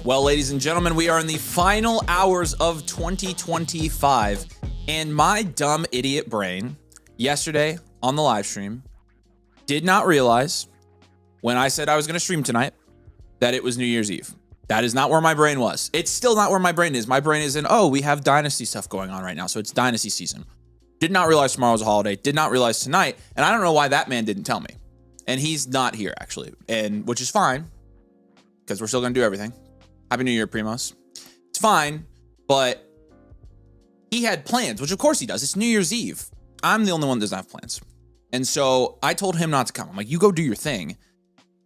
Well, ladies and gentlemen, we are in the final hours of 2025, and my dumb idiot brain yesterday on the live stream did not realize when I said I was going to stream tonight that it was New Year's Eve. That is not where my brain was. It's still not where my brain is. My brain is in, oh, we have Dynasty stuff going on right now, so it's Dynasty season. Did not realize tomorrow was a holiday. Did not realize tonight, and I don't know why that man didn't tell me. And he's not here, actually, and which is fine, because we're still going to do everything. Happy New Year, Primos. It's fine, but he had plans, which of course he does. It's New Year's Eve. I'm the only one that doesn't have plans. And so I told him not to come. I'm like, you go do your thing.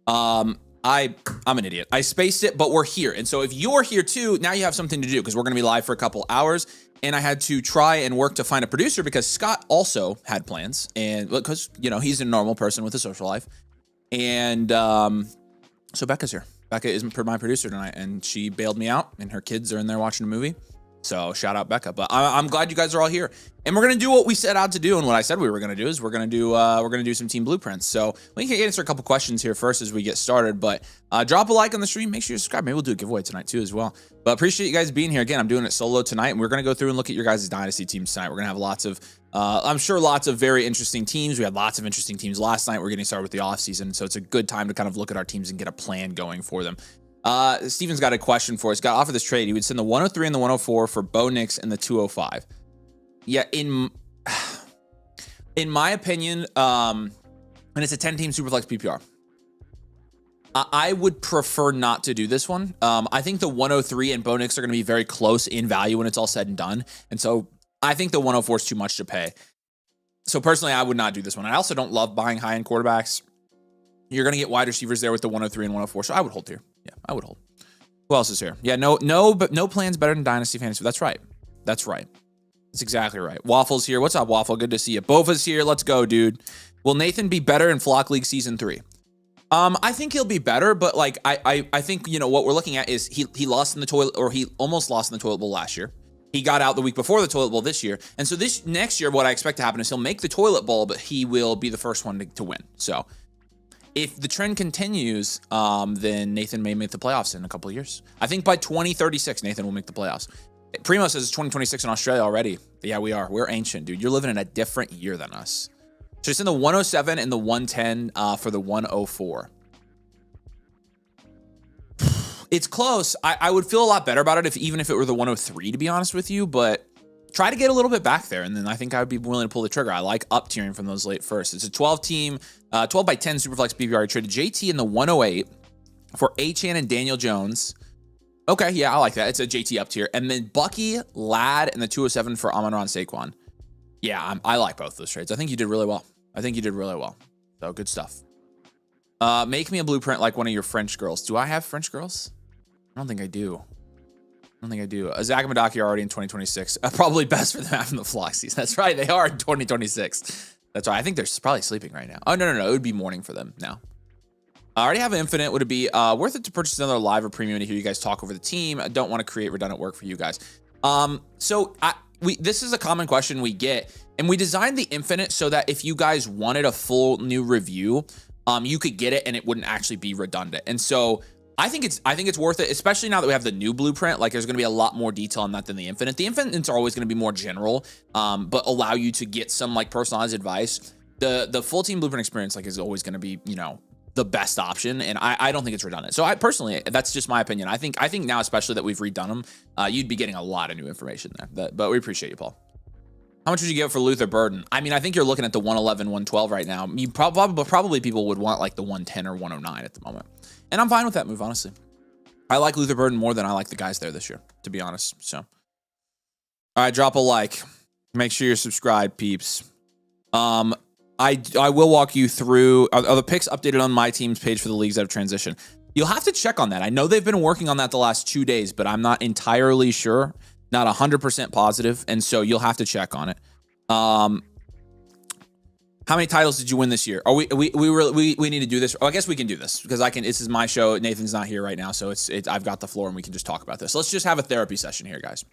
I'm an idiot. I spaced it, but we're here. And so if you're here too, now you have something to do because we're going to be live for a couple hours. And I had to try and work to find a producer because Scott also had plans. And because, you know, he's a normal person with a social life. And so Becca's here. Becca is my producer tonight, and she bailed me out, and her kids are in there watching a movie. So shout out Becca. But I'm glad you guys are all here, and we're gonna do what we set out to do, and what I said we were gonna do is we're gonna do some team blueprints. So we can answer a couple questions here first as we get started. But drop a like on the stream. Make sure you subscribe. Maybe we'll do a giveaway tonight too as well. But appreciate you guys being here again. I'm doing it solo tonight, and we're gonna go through and look at your guys' dynasty teams tonight. We're gonna have lots of I'm sure lots of very interesting teams. We had lots of interesting teams last night. We're getting started with the off season, so it's a good time to kind of look at our teams and get a plan going for them. Steven's got a question for us. Got offered this trade. He would send the 103 and the 104 for Bo Nix and the 205. Yeah, in my opinion, and it's a 10-team Superflex PPR. I would prefer not to do this one. I think the 103 and Bo Nix are going to be very close in value when it's all said and done. And so I think the 104 is too much to pay. So personally, I would not do this one. I also don't love buying high-end quarterbacks. You're going to get wide receivers there with the 103 and 104. So I would hold here. Yeah, I would hold. Who else is here? Yeah, no plans better than Dynasty Fantasy. That's right. That's right. That's exactly right. Waffle's here. What's up, Waffle? Good to see you. Bova's here. Let's go, dude. Will Nathan be better in Flock League Season 3? I think he'll be better, but like I think, you know, what we're looking at is he lost in the toilet, or he almost lost in the toilet bowl last year. He got out the week before the toilet bowl this year. And so this next year, what I expect to happen is he'll make the toilet bowl, but he will be the first one to win. So if the trend continues, then Nathan may make the playoffs in a couple of years. I think by 2036, Nathan will make the playoffs. Primo says it's 2026 in Australia already. Yeah, we are. We're ancient, dude. You're living in a different year than us. So it's in the 107 and the 110 for the 104. It's close. I would feel a lot better about it even if it were the 103, to be honest with you, but try to get a little bit back there, and then I think I would be willing to pull the trigger. I like up-tiering from those late first. It's a 12-team, 12 by 10 Superflex PPR. I traded JT in the 108 for Achane and Daniel Jones. Okay, yeah, I like that. It's a JT up tier. And then Bucky, Ladd, and the 207 for Amon-Ra Saquon. Yeah, I like both those trades. I think you did really well. So good stuff. Make me a blueprint like one of your French girls. Do I have French girls? I don't think I do. Zach and Madaki are already in 2026. Probably best for them having the flock season. That's right. They are in 2026. That's right. I think they're probably sleeping right now. Oh, no. It would be morning for them now. I already have Infinite. Would it be worth it to purchase another live or premium to hear you guys talk over the team? I don't want to create redundant work for you guys. This is a common question we get, and we designed the Infinite so that if you guys wanted a full new review, you could get it and it wouldn't actually be redundant. And so I think it's worth it, especially now that we have the new blueprint. Like, there's going to be a lot more detail on that than the Infinite. The Infinites are always going to be more general, but allow you to get some like personalized advice. The full team blueprint experience like is always going to be, you know, the best option, and I don't think it's redundant. So I personally, that's just my opinion. I think now, especially that we've redone them, you'd be getting a lot of new information there. But we appreciate you, Paul. How much would you get for Luther Burden? I mean, I think you're looking at the 111, 112 right now. You probably people would want like the 110 or 109 at the moment. And I'm fine with that move, honestly. I like Luther Burden more than I like the guys there this year, to be honest. So, all right, drop a like. Make sure you're subscribed, peeps. I will walk you through. Are the picks updated on my team's page for the leagues that have transitioned? You'll have to check on that. I know they've been working on that the last 2 days, but I'm not entirely sure. Not 100% positive, and so you'll have to check on it. How many titles did you win this year? Are we need to do this? Oh, I guess we can do this because I can. This is my show. Nathan's not here right now, so I've got the floor and we can just talk about this. Let's just have a therapy session here, guys.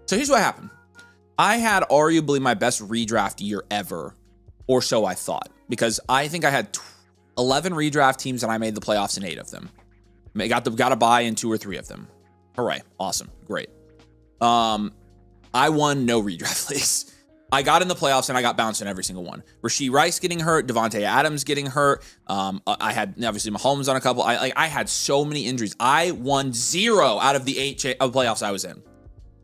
So here's what happened. I had arguably my best redraft year ever, or so I thought, because I think I had 11 redraft teams and I made the playoffs in 8 of them. Got a bye in 2 or 3 of them. Hooray. Awesome. Great. I won no redraft leagues. I got in the playoffs and I got bounced in every single one. Rasheed Rice getting hurt, Devontae Adams getting hurt. I had obviously Mahomes on a couple. I had so many injuries. I won 0 out of the 8 playoffs I was in.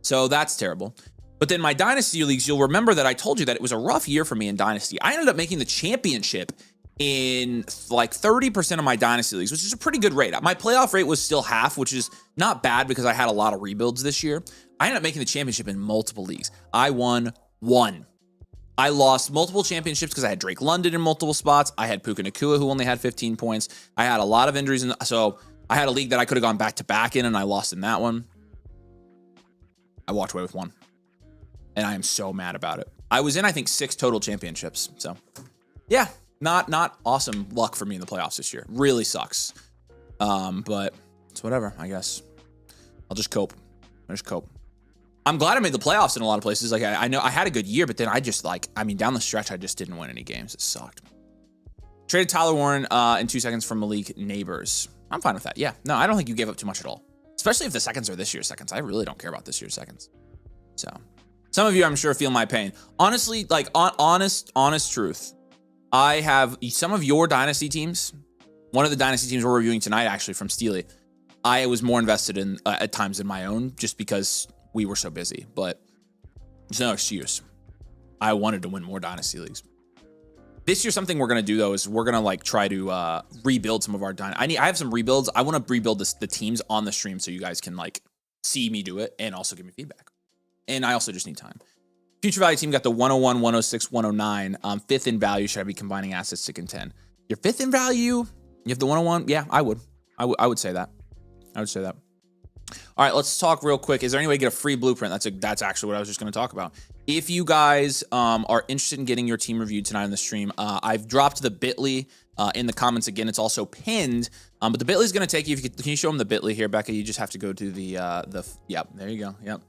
So that's terrible. But then my Dynasty leagues, you'll remember that I told you that it was a rough year for me in Dynasty. I ended up making the championship in like 30% of my Dynasty leagues, which is a pretty good rate. My playoff rate was still half, which is not bad because I had a lot of rebuilds this year. I ended up making the championship in multiple leagues. I won 1. I lost multiple championships because I had Drake London in multiple spots. I had Puka Nacua, who only had 15 points. I had a lot of injuries. So I had a league that I could have gone back-to-back in, and I lost in that one. I walked away with 1. And I am so mad about it. I was in, I think, 6 total championships. So, yeah, not awesome luck for me in the playoffs this year. Really sucks. But it's whatever, I guess. I'll just cope. I'm glad I made the playoffs in a lot of places. Like, I know I had a good year, but then I just, down the stretch, I just didn't win any games. It sucked. Traded Tyler Warren in 2 seconds from Malik Neighbors. I'm fine with that. Yeah. No, I don't think you gave up too much at all. Especially if the seconds are this year's seconds. I really don't care about this year's seconds. So, some of you, I'm sure, feel my pain. Honestly, honest truth. I have some of your Dynasty teams. One of the Dynasty teams we're reviewing tonight, actually, from Steely. I was more invested in at times in my own just because we were so busy, but there's no excuse. I wanted to win more Dynasty leagues. This year, something we're going to do, though, is we're going to try to rebuild some of our Dynasty. I have some rebuilds. I want to rebuild the teams on the stream so you guys can see me do it and also give me feedback. And I also just need time. Future value team got the 101, 106, 109. 5th in value. Should I be combining assets to contend? Your 5th in value? You have the 101? Yeah, I would. I would say that. All right, let's talk real quick. Is there any way to get a free blueprint? That's actually what I was just going to talk about. If you guys are interested in getting your team reviewed tonight on the stream, I've dropped the bit.ly in the comments again. It's also pinned, but the bit.ly is going to take you. Can you show them the bit.ly here, Becca? You just have to go to the yep. There you go. Yep.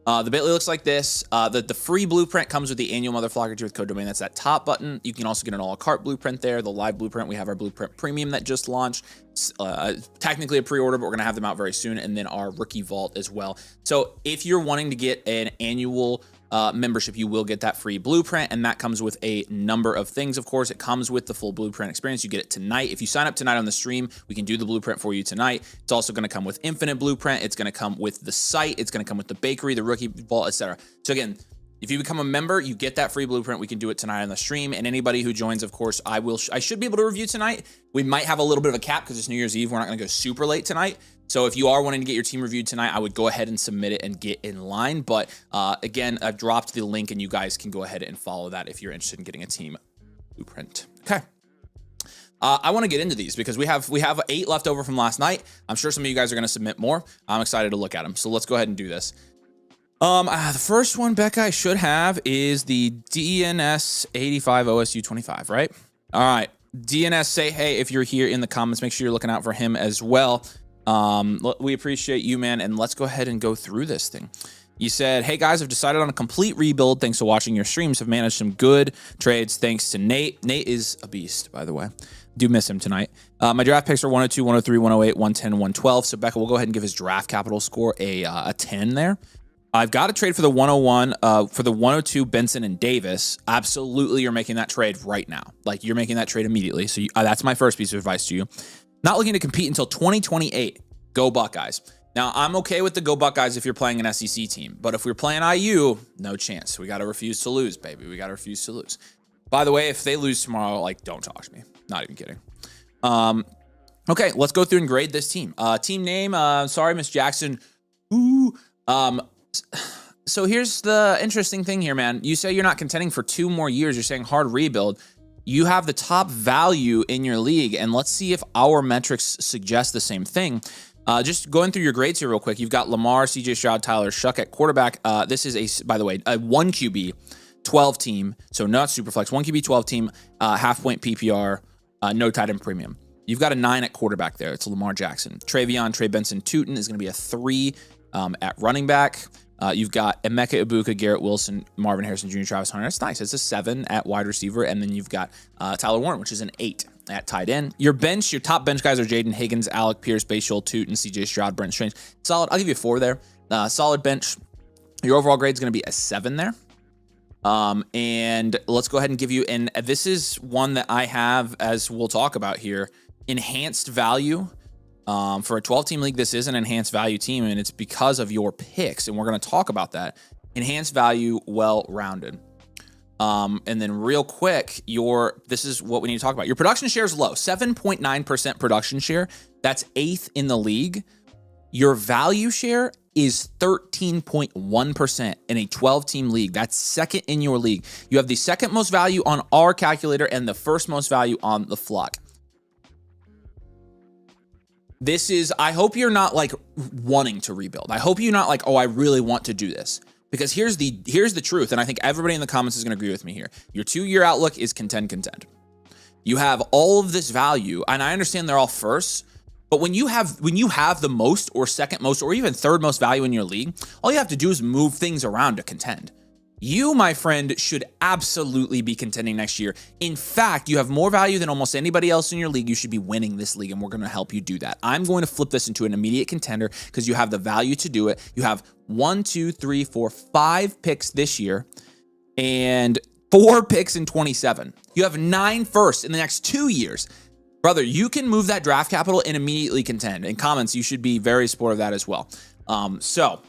The bit.ly looks like this. The free blueprint comes with the annual Motherflocker tier with code domain. That's that top button. You can also get an a la carte blueprint there. The live blueprint, we have our blueprint premium that just launched. Technically a pre-order, but we're going to have them out very soon. And then our rookie vault as well. So if you're wanting to get an annual membership, you will get that free blueprint, and that comes with a number of things. Of course, it comes with the full blueprint experience. You get it tonight. If you sign up tonight on the stream, we can do the blueprint for you tonight. It's also going to come with infinite blueprint. It's going to come with the site. It's going to come with the bakery, the rookie vault, etc. So again, if you become a member, you get that free blueprint. We can do it tonight on the stream, and anybody who joins, of course, I should be able to review tonight. We might have a little bit of a cap because it's New Year's Eve. We're not going to go super late tonight. So if you are wanting to get your team reviewed tonight, I would go ahead and submit it and get in line. But again, I've dropped the link, and you guys can go ahead and follow that if you're interested in getting a team blueprint. Okay. I want to get into these because we have 8 left over from last night. I'm sure some of you guys are going to submit more. I'm excited to look at them. So let's go ahead and do this. The first one, Becca, I should have is the DNS 85 OSU 25, right? All right. DNS, say hey if you're here in the comments. Make sure you're looking out for him as well. We appreciate you, man, and let's go ahead and go through this thing. You said, hey guys, I've decided on a complete rebuild thanks to watching your streams. Have managed some good trades thanks to Nate. Nate is a beast, by the way. Do miss him tonight. My draft picks are 102, 103, 108, 110, 112. So Becca will go ahead and give his draft capital score a 10 there. I've got a trade for the 101, for the 102, Benson and Davis. Absolutely, you're making that trade right now. You're making that trade immediately. So that's my first piece of advice to you. Not looking to compete until 2028. Go Buckeyes. Now, I'm okay with the Go Buckeyes if you're playing an SEC team. But if we're playing IU, no chance. We got to refuse to lose, baby. We got to refuse to lose. By the way, if they lose tomorrow, don't talk to me. Not even kidding. Okay, let's go through and grade this team. Team name, sorry, Miss Jackson. Ooh. So here's the interesting thing here, man. You say you're not contending for 2 more years. You're saying hard rebuild. You have the top value in your league, and let's see if our metrics suggest the same thing. Just going through your grades here real quick. You've got Lamar, CJ Stroud, Tyler Shuck at quarterback. This is by the way, a 1 QB, 12 team. So not super flex. 1 QB, 12 team, half point PPR, no tight end premium. You've got a 9 at quarterback there. It's Lamar Jackson. Trey Benson Tootin is going to be a 3 at running back. You've got Emeka Ibuka, Garrett Wilson, Marvin Harrison Jr., Travis Hunter. That's nice. It's a 7 at wide receiver. And then you've got Tyler Warren, which is an 8 at tight end. Your bench, your top bench guys are Jaden Higgins, Alec Pierce, Bashul, Tootin, CJ Stroud, Brent Strange. Solid. I'll give you a 4 there. Solid bench. Your overall grade is going to be a 7 there. And let's go ahead and give you, and this is one that I have, as we'll talk about here, enhanced value. For a 12-team league, this is an enhanced value team, and it's because of your picks, and we're going to talk about that. Enhanced value, well-rounded. And then real quick, this is what we need to talk about. Your production share is low, 7.9% production share. That's 8th in the league. Your value share is 13.1% in a 12-team league. That's 2nd in your league. You have the 2nd most value on our calculator and the 1st most value on the flock. This is, I hope you're not like wanting to rebuild. I hope you're not like, oh, I really want to do this. Because here's the truth, and I think everybody in the comments is going to agree with me here. Your 2-year outlook is contend. You have all of this value, and I understand they're all firsts, but when you have the most or 2nd most or even 3rd most value in your league, all you have to do is move things around to contend. You, my friend, should absolutely be contending next year. In fact, you have more value than almost anybody else in your league. You should be winning this league, and we're going to help you do that. I'm going to flip this into an immediate contender because you have the value to do it. You have 1, 2, 3, 4, 5 picks this year and 4 picks in 27. You have 9 firsts in the next 2 years. Brother, you can move that draft capital and immediately contend. In comments, you should be very supportive of that as well. So,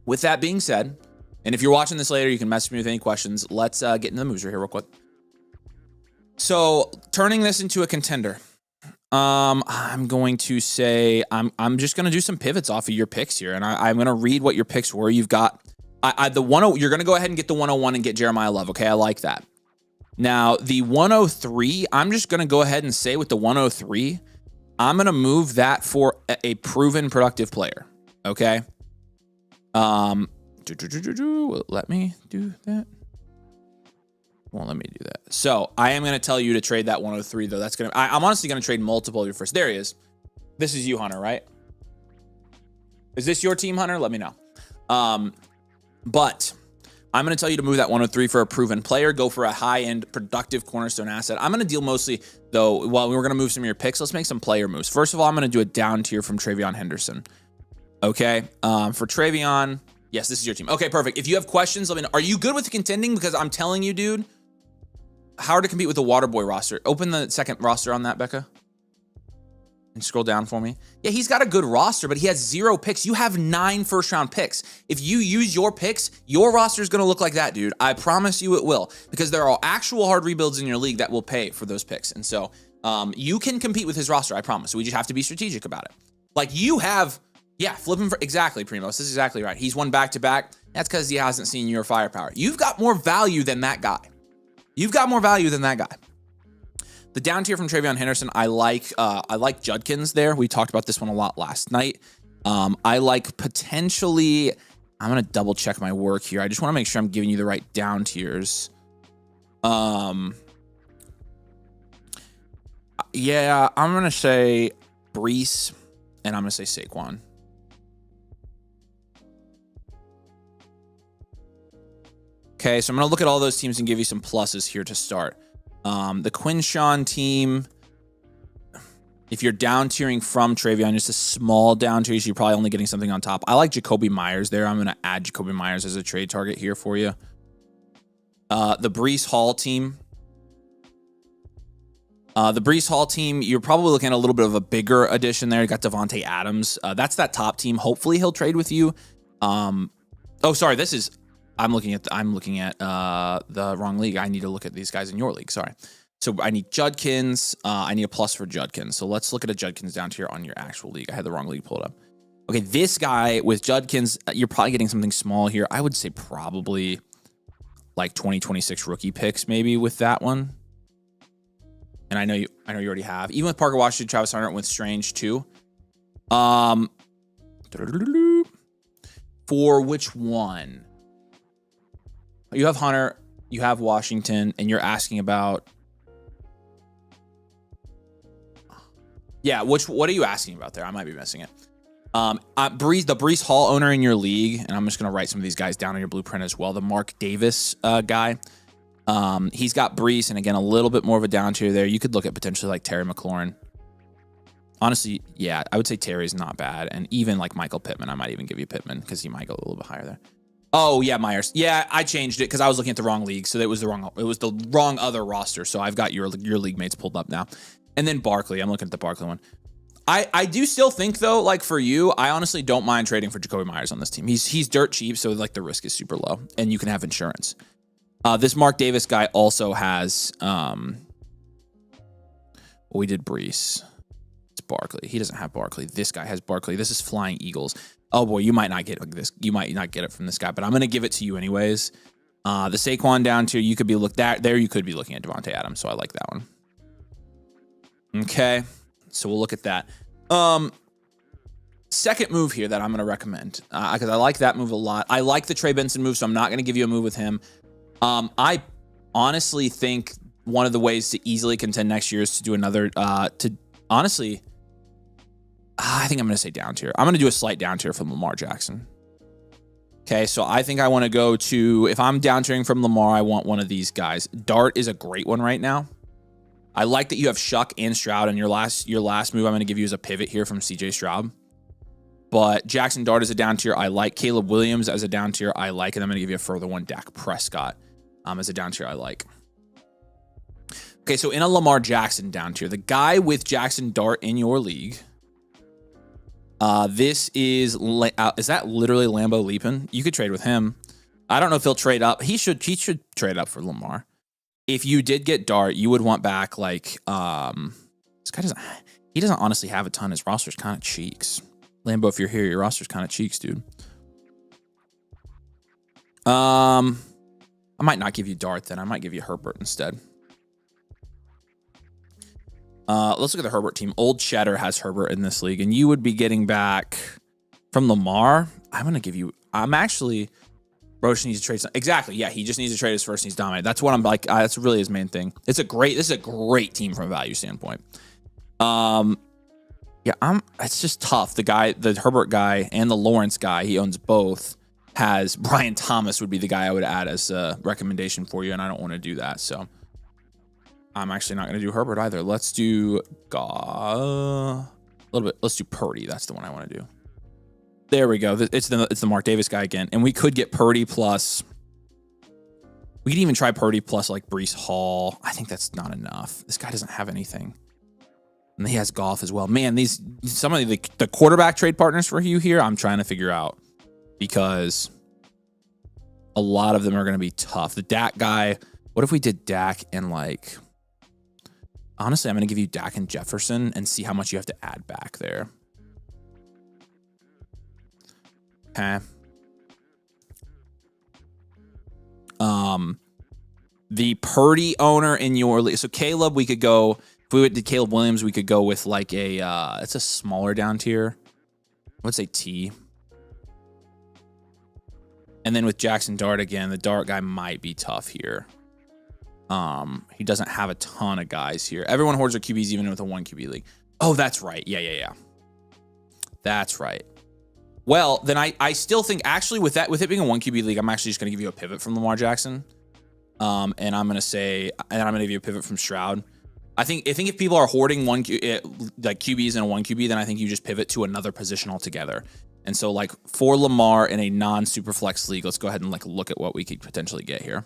with that being said, and if you're watching this later, you can message me with any questions. Let's get into the moves here real quick. So, turning this into a contender, I'm going to say I'm just going to do some pivots off of your picks here, and I'm going to read what your picks were. You've got you're going to go ahead and get the 101 and get Jeremiah Love. Okay, I like that. Now, the 103, I'm just going to go ahead and say with the 103, I'm going to move that for a proven productive player. Okay. Let me do that. Won't let me do that. So I am going to tell you to trade that 103 though. I'm honestly going to trade multiple of your first. There he is. This is you, Hunter, right? Is this your team, Hunter? Let me know. But I'm going to tell you to move that 103 for a proven player. Go for a high-end productive cornerstone asset. I'm going to deal mostly though. While we're going to move some of your picks, let's make some player moves. First of all, I'm going to do a down tier from Travion Henderson. Okay. For Travion. Yes, this is your team. Okay, perfect. If you have questions, let me know. Are you good with contending? Because I'm telling you, dude, how to compete with the Waterboy roster. Open the 2nd roster on that, Becca. And scroll down for me. Yeah, he's got a good roster, but he has 0 picks. You have 9 first-round picks. If you use your picks, your roster is going to look like that, dude. I promise you it will. Because there are actual hard rebuilds in your league that will pay for those picks. And so you can compete with his roster, I promise. We just have to be strategic about it. Like you have... Yeah, flip him for exactly, Primos. This is exactly right. He's won back-to-back. That's because he hasn't seen your firepower. You've got more value than that guy. The down tier from Travion Henderson, I like Judkins there. We talked about this one a lot last night. I like potentially. I'm gonna double check my work here. I just want to make sure I'm giving you the right down tiers. Yeah, I'm gonna say Brees, and I'm gonna say Saquon. Okay, so I'm going to look at all those teams and give you some pluses here to start. The Quinshawn team, if you're down tiering from Travion, just a small down tier, you're probably only getting something on top. I like Jacoby Myers there. I'm going to add Jacoby Myers as a trade target here for you. The Brees Hall team. You're probably looking at a little bit of a bigger addition there. You got Devontae Adams. That's that top team. Hopefully he'll trade with you. I'm looking at the wrong league. I need to look at these guys in your league. Sorry. So I need Judkins. I need a plus for Judkins. So let's look at a Judkins down here on your actual league. I had the wrong league pulled up. Okay, this guy with Judkins, you're probably getting something small here. I would say probably like 2026 rookie picks maybe with that one. And I know you already have. Even with Parker Washington, Travis Hunter, with Strange too. For which one? You have Hunter, you have Washington, and you're asking about... Yeah, what are you asking about there? I might be missing it. The Brees Hall owner in your league, and I'm just going to write some of these guys down on your blueprint as well. The Mark Davis guy. He's got Brees, and again, a little bit more of a down tier there. You could look at potentially like Terry McLaurin. Honestly, yeah, I would say Terry's not bad. And even like Michael Pittman, I might even give you Pittman because he might go a little bit higher there. Oh, yeah, Myers. Yeah, I changed it because I was looking at the wrong league. So it was the wrong other roster. So I've got your league mates pulled up now. And then Barkley. I'm looking at the Barkley one. I do still think, though, like for you, I honestly don't mind trading for Jacoby Myers on this team. He's dirt cheap, so like the risk is super low. And you can have insurance. This Mark Davis guy also has, we did Brees. It's Barkley. He doesn't have Barkley. This guy has Barkley. This is Flying Eagles. Oh boy, you might not get this. You might not get it from this guy, but I'm going to give it to you anyways. The Saquon down tier, you could be you could be looking at Devontae Adams, so I like that one. Okay, so we'll look at that. Second move here that I'm going to recommend, because I like that move a lot. I like the Trey Benson move, so I'm not going to give you a move with him. I honestly think one of the ways to easily contend next year is to do another, I think I'm going to say down tier. I'm going to do a slight down tier from Lamar Jackson. Okay, so I think I want to go to, if I'm down tiering from Lamar, I want one of these guys. Dart is a great one right now. I like that you have Shuck and Stroud, and your last move I'm going to give you is a pivot here from CJ Stroud. But Jackson Dart is a down tier. I like Caleb Williams as a down tier. I like, and I'm going to give you a further one, Dak Prescott, as a down tier. I like. Okay, so in a Lamar Jackson down tier, the guy with Jackson Dart in your league, this is that literally Lambo Leapin? You could trade with him. I don't know if he'll trade up. He should trade up for Lamar. If you did get Dart, you would want back like this guy doesn't honestly have a ton. His roster's kind of cheeks. Lambo, if you're here, your roster's kind of cheeks, dude. I might not give you Dart then. I might give you Herbert instead. Let's look at the Herbert team. Old Cheddar has Herbert in this league, and you would be getting back from Lamar. Roach needs to trade. Exactly. Yeah, he just needs to trade his first. And he's dominant. That's what I'm like. That's really his main thing. This is a great team from a value standpoint. It's just tough. The Herbert guy and the Lawrence guy, he owns both. Has Brian Thomas would be the guy I would add as a recommendation for you, and I don't want to do that. So I'm actually not going to do Herbert either. Let's do a little bit. Let's do Purdy. That's the one I want to do. There we go. It's the Mark Davis guy again, and we could get Purdy plus. We could even try Purdy plus like Breece Hall. I think that's not enough. This guy doesn't have anything, and he has Goff as well. Man, some of the quarterback trade partners for you here, I'm trying to figure out because a lot of them are going to be tough. The Dak guy. What if we did Dak and like? Honestly, I'm going to give you Dak and Jefferson and see how much you have to add back there. Okay. The Purdy owner in your league. So Caleb, we could go, if we went to Caleb Williams, we could go with like it's a smaller down tier. I would say T. And then with Jackson Dart again, the Dart guy might be tough here. He doesn't have a ton of guys here. Everyone hoards their QBs even with a 1 QB league. Oh, that's right. Yeah. That's right. Well, then I still think actually with it being a 1 QB league, I'm actually just going to give you a pivot from Lamar Jackson. And I'm going to give you a pivot from Stroud. I think if people are hoarding like QBs in a 1 QB, then I think you just pivot to another position altogether. And so like for Lamar in a non-super flex league, let's go ahead and like look at what we could potentially get here.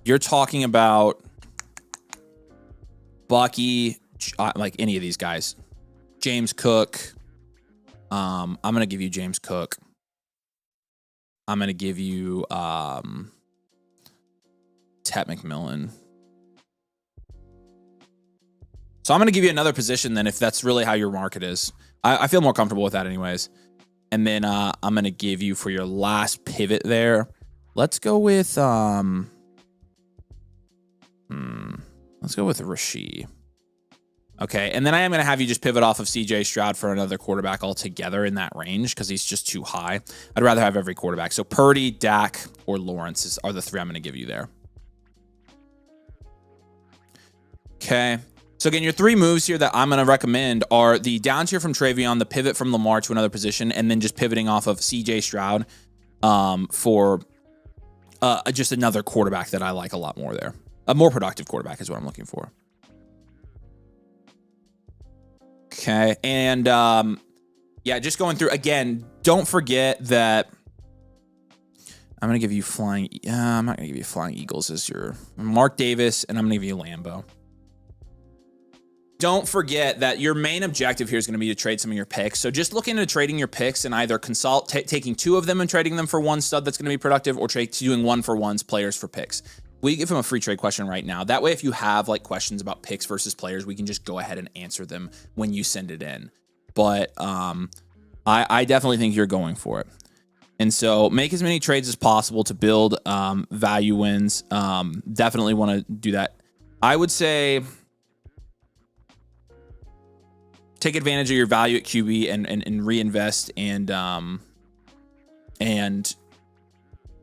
You're talking about Bucky, like any of these guys. James Cook. I'm going to give you James Cook. I'm going to give you Tet McMillan. So I'm going to give you another position then if that's really how your market is. I feel more comfortable with that anyways. And then I'm going to give you for your last pivot there. Let's go with Rasheed. Okay, and then I am going to have you just pivot off of CJ Stroud for another quarterback altogether in that range because he's just too high. I'd rather have every quarterback. So Purdy, Dak, or Lawrence are the three I'm going to give you there. Okay. So again, your 3 moves here that I'm going to recommend are the down tier from Travion, the pivot from Lamar to another position, and then just pivoting off of CJ Stroud for just another quarterback that I like a lot more there. A more productive quarterback is what I'm looking for. Okay, and yeah, just going through again. Don't forget that I'm gonna give you flying. I'm not gonna give you Flying Eagles as your Mark Davis, and I'm gonna give you Lambo. Don't forget that your main objective here is going to be to trade some of your picks. So just look into trading your picks and either taking 2 of them and trading them for 1 stud that's going to be productive, or doing 1-for-1s, players for picks. We give him a free trade question right now. That way, if you have like questions about picks versus players, we can just go ahead and answer them when you send it in. But I definitely think you're going for it. And so make as many trades as possible to build value wins. Definitely want to do that. I would say take advantage of your value at QB and reinvest and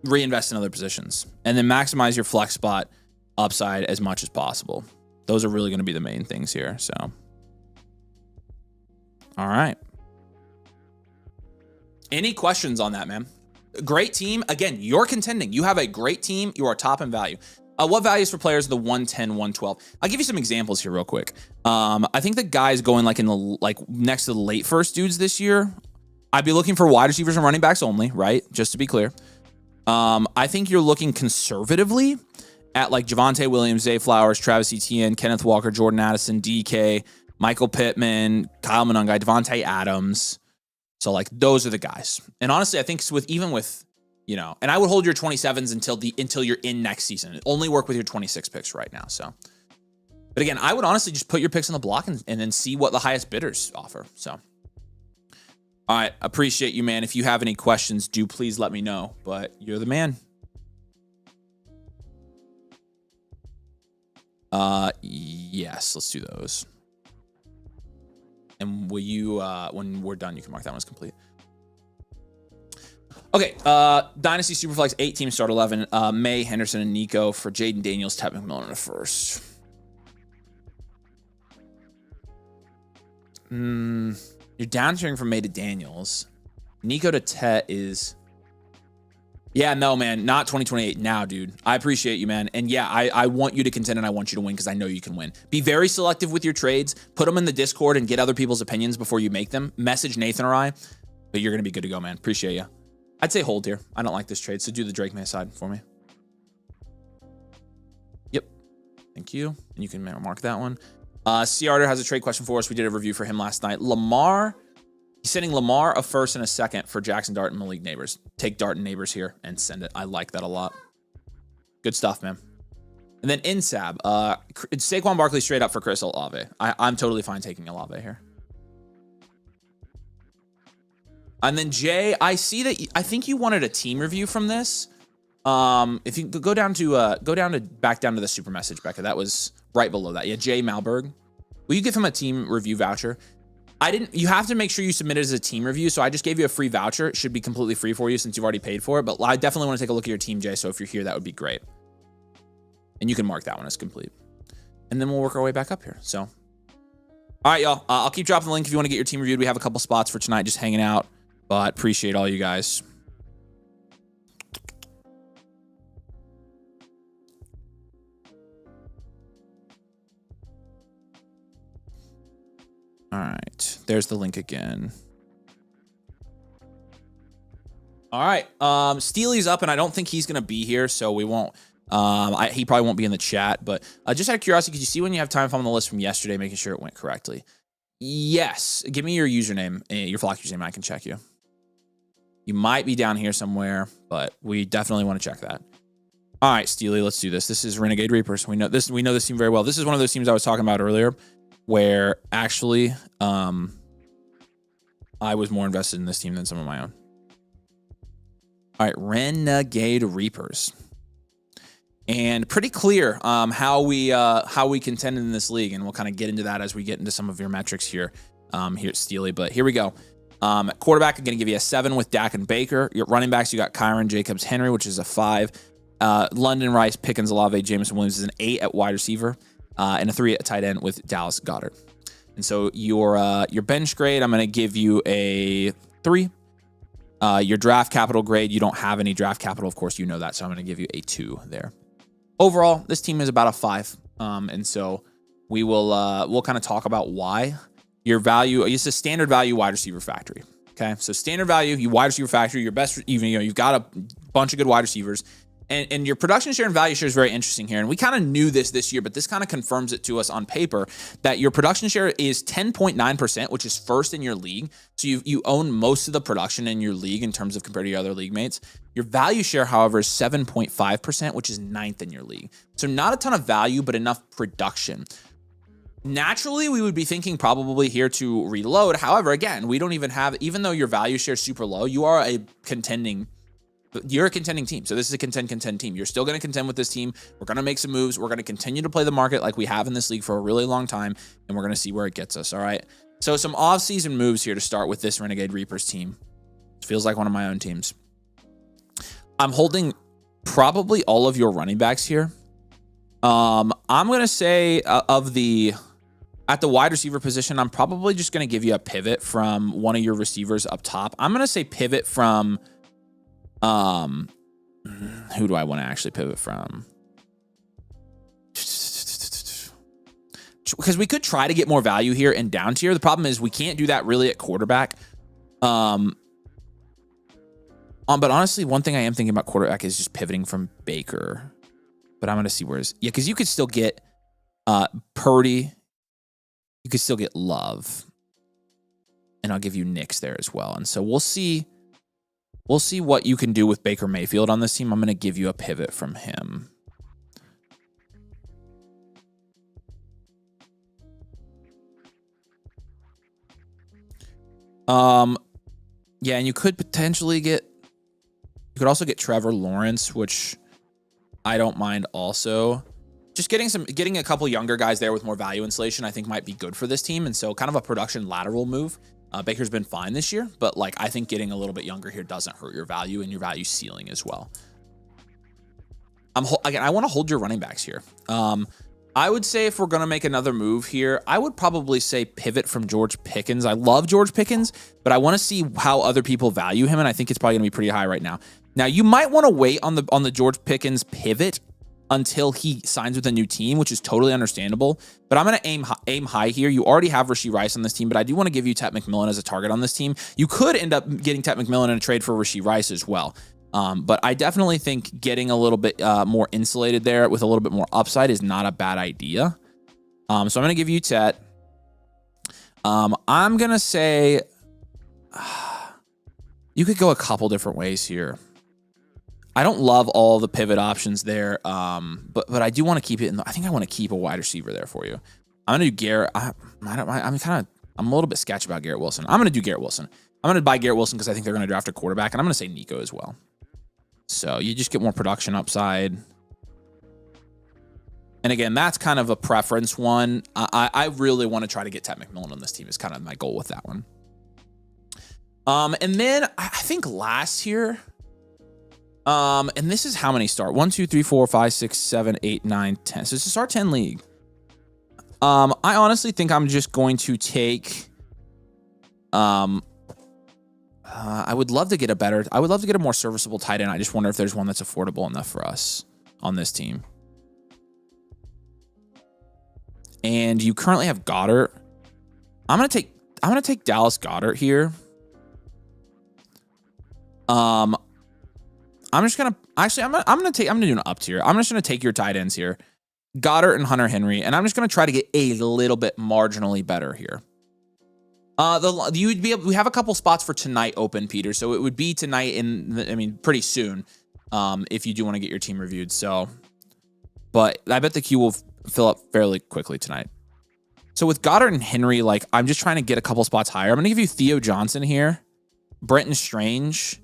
reinvest in other positions, and then maximize your flex spot upside as much as possible. Those are really going to be the main things here. So, all right. Any questions on that, man? Great team. Again, you're contending. You have a great team. You are top in value. What values for players are the 110, 112? I'll give you some examples here real quick. I think the guys going like in the next to the late first dudes this year, I'd be looking for wide receivers and running backs only, right? Just to be clear. I think you're looking conservatively at like Javonte Williams, Zay Flowers, Travis Etienne, Kenneth Walker, Jordan Addison, DK, Michael Pittman, Kyle Monangai, Devontae Adams. So like those are the guys. And honestly, I think and I would hold your 27s until you're in next season. Only work with your 26 picks right now. So, but again, I would honestly just put your picks on the block and then see what the highest bidders offer. So, all right, appreciate you, man. If you have any questions, do please let me know. But you're the man. Yes, let's do those. And will you, when we're done, you can mark that one as complete. Okay, Dynasty Superflex 8-team start 11. May, Henderson, and Nico for Jaden Daniels, Ted McMillan in the first. You're downtiering from May to Daniels. Nico to Tet is... Yeah, no, man, not 2028 now, dude. I appreciate you, man. And yeah, I want you to contend and I want you to win because I know you can win. Be very selective with your trades. Put them in the Discord and get other people's opinions before you make them. Message Nathan or I. But you're going to be good to go, man. Appreciate you. I'd say hold here. I don't like this trade, so do the Drake May side for me. Yep. Thank you. And you can mark that one. C. Arter has a trade question for us. We did a review for him last night. Lamar, he's sending Lamar a first and a second for Jackson Dart and Malik Neighbors. Take Dart and Neighbors here and send it. I like that a lot. Good stuff, man. And then Insab, Saquon Barkley straight up for Chris Olave. I'm totally fine taking Olave here. And then Jay, I see that I think you wanted a team review from this. If you could go down to back down to the super message, Becca. That was right below that. Yeah, Jay Malberg. Will you give him a team review voucher? You have to make sure you submit it as a team review. So I just gave you a free voucher. It should be completely free for you since you've already paid for it. But I definitely want to take a look at your team, Jay. So if you're here, that would be great. And you can mark that one as complete. And then we'll work our way back up here. So, all right, y'all. I'll keep dropping the link if you want to get your team reviewed. We have a couple spots for tonight, just hanging out. But appreciate all you guys. All right. There's the link again. All right. Steely's up, and I don't think he's going to be here, so we won't. He probably won't be in the chat. But just out of curiosity, could you see when you have time on the list from yesterday, making sure it went correctly? Yes. Give me your username, your Flock username. I can check you. You might be down here somewhere, but we definitely want to check that. All right, Steely, let's do this. This is Renegade Reapers. We know this team very well. This is one of those teams I was talking about earlier, where actually I was more invested in this team than some of my own. All right, Renegade Reapers. And pretty clear how we contended in this league, and we'll kind of get into that as we get into some of your metrics here at Steely. But here we go. Quarterback, I'm going to give you a 7 with Dak and Baker. Your running backs, you got Kyron Jacobs Henry, which is a 5. London Rice, Pickens, Olave, Jameson Williams is an 8 at wide receiver, and a 3 at tight end with Dallas Goedert. And so your bench grade, I'm going to give you a 3. Your draft capital grade, you don't have any draft capital. Of course, you know that. So I'm going to give you a 2 there. Overall, this team is about a 5. And so we will, we'll kind of talk about why. Your value, it's a standard value wide receiver factory. Okay. So standard value, you wide receiver factory, your best, even, you've got a bunch of good wide receivers. And your production share and value share is very interesting here. And we kind of knew this year, but this kind of confirms it to us on paper that your production share is 10.9%, which is first in your league. So you own most of the production in your league in terms of compared to your other league mates. Your value share, however, is 7.5%, which is 9th in your league. So not a ton of value, but enough production. Naturally, we would be thinking probably here to reload. However, again, we don't even have, even though your value share is super low, you're a contending team. So this is a contend team. You're still going to contend with this team. We're going to make some moves. We're going to continue to play the market like we have in this league for a really long time, and we're going to see where it gets us. All right. So some off-season moves here to start with this Renegade Reapers team. It feels like one of my own teams. I'm holding probably all of your running backs here. I'm going to say at the wide receiver position, I'm probably just going to give you a pivot from one of your receivers up top. I'm going to say pivot from, who do I want to actually pivot from? Because we could try to get more value here and down tier. The problem is we can't do that really at quarterback. But honestly, one thing I am thinking about quarterback is just pivoting from Baker. But I'm going to see where is, yeah, because you could still get Purdy. You could still get Love. And I'll give you Knicks there as well. And so we'll see what you can do with Baker Mayfield on this team. I'm going to give you a pivot from him. Yeah, and you could potentially get, you could also get Trevor Lawrence, which I don't mind also. Just getting a couple younger guys there with more value inflation, I think might be good for this team. And so kind of a production lateral move. Baker's been fine this year, but like I think getting a little bit younger here doesn't hurt your value and your value ceiling as well. Again, I want to hold your running backs here. I would say if we're going to make another move here, I would probably say pivot from George Pickens. I love George Pickens, but I want to see how other people value him, and I think it's probably going to be pretty high right now. Now, you might want to wait on the George Pickens pivot until he signs with a new team, which is totally understandable. But I'm going to aim high here. You already have Rashee Rice on this team, but I do want to give you Tet McMillan as a target on this team. You could end up getting Tet McMillan in a trade for Rashee Rice as well. But I definitely think getting a little bit more insulated there with a little bit more upside is not a bad idea. So I'm going to give you Tet. I'm going to say you could go a couple different ways here. I don't love all the pivot options there, but I do want to keep it I think I want to keep a wide receiver there for you. I'm going to do Garrett. I'm a little bit sketchy about Garrett Wilson. I'm going to do Garrett Wilson. I'm going to buy Garrett Wilson because I think they're going to draft a quarterback, and I'm going to say Nico as well. So you just get more production upside. And again, that's kind of a preference one. I really want to try to get Tet McMillan on this team is kind of my goal with that one. And then I think last here, and this is how many start? 1, 2, 3, 4, 5, 6, 7, 8, 9, 10. So it's a start 10 league. I honestly think I'm just going to take, I would love to get a more serviceable tight end. I just wonder if there's one that's affordable enough for us on this team. And you currently have Goddard. I'm going to take Dallas Goedert here. I'm going to do an up tier. I'm just going to take your tight ends here, Goddard and Hunter Henry, and I'm just going to try to get a little bit marginally better here. We have a couple spots for tonight open, Peter. So it would be tonight pretty soon, if you do want to get your team reviewed. So, but I bet the queue will fill up fairly quickly tonight. So with Goddard and Henry, like I'm just trying to get a couple spots higher. I'm going to give you Theo Johnson here, Brenton Strange.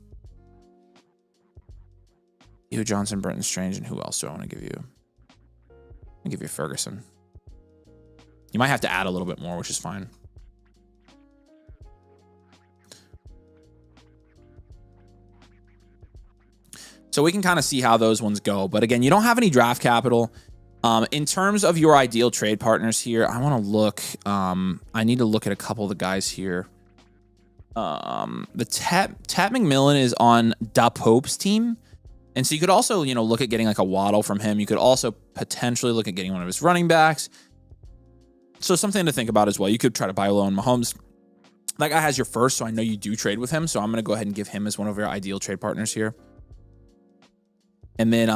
Theo Johnson, Brenton Strange, and who else do I want to give you? I'll give you Ferguson. You might have to add a little bit more, which is fine. So we can kind of see how those ones go. But again, you don't have any draft capital. In terms of your ideal trade partners here, I want to look. I need to look at a couple of the guys here. The Tat McMillan is on Da Pope's team. And so you could also, you know, look at getting like a Waddle from him. You could also potentially look at getting one of his running backs. So something to think about as well. You could try to buy low on Mahomes. That guy has your first, so I know you do trade with him. So I'm going to go ahead and give him as one of your ideal trade partners here. And then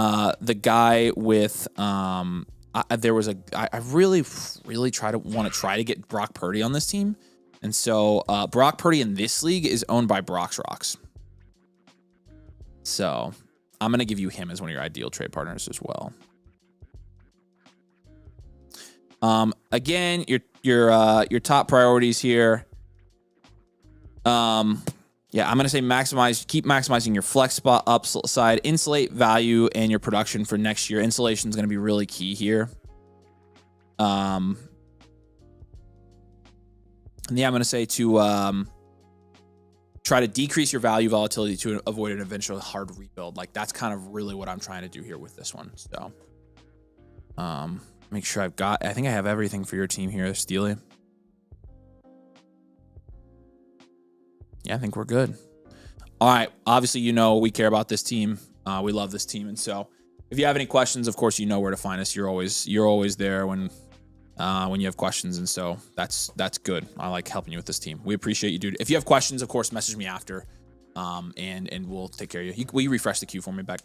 the guy with, I really want to try to get Brock Purdy on this team. And so Brock Purdy in this league is owned by Brock's Rocks. So I'm going to give you him as one of your ideal trade partners as well. Again, your top priorities here. Yeah, I'm going to say keep maximizing your flex spot upside, insulate value and your production for next year. Insulation is going to be really key here. And yeah, I'm going to say to try to decrease your value volatility to avoid an eventual hard rebuild. Like that's kind of really what I'm trying to do here with this one. So, make sure I think I have everything for your team here, Steely. Yeah, I think we're good. All right. Obviously, you know, we care about this team. We love this team. And so if you have any questions, of course, you know where to find us. You're always there when you have questions. And so that's good. I like helping you with this team. We appreciate you, dude. If you have questions, of course, message me after, and we'll take care of you. Will you refresh the queue for me, Beck?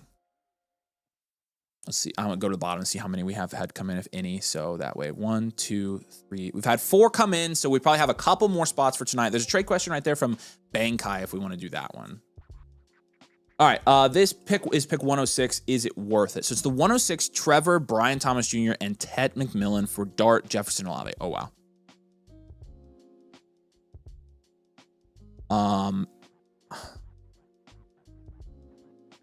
Let's see. I'm going to go to the bottom and see how many we have had come in, if any. So that way, 1, 2, 3. We've had 4 come in. So we probably have a couple more spots for tonight. There's a trade question right there from Bankai if we want to do that one. All right. This pick is pick 106. Is it worth it? So it's the 106 Trevor, Brian Thomas Jr., and Ted McMillan for Dart, Jefferson, Olave. Oh, wow.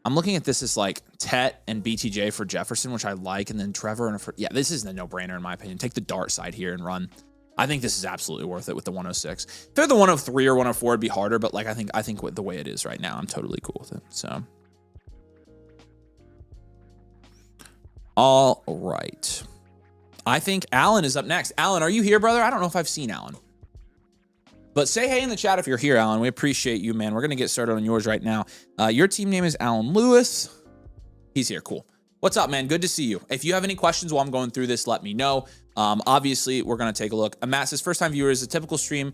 I'm looking at this as like Tet and BTJ for Jefferson, which I like, and then Trevor and yeah, this is a no-brainer in my opinion. Take the Dart side here and run. I think this is absolutely worth it with the 106. If they're the 103 or 104, it'd be harder, but like I think with the way it is right now, I'm totally cool with it. So, all right. I think Alan is up next. Alan, are you here, brother? I don't know if I've seen Alan. But say hey in the chat if you're here, Alan. We appreciate you, man. We're going to get started on yours right now. Your team name is Alan Lewis. He's here. Cool. What's up, man? Good to see you. If you have any questions while I'm going through this, let me know. Obviously, we're going to take a look. Matt says, first-time viewers, a typical stream.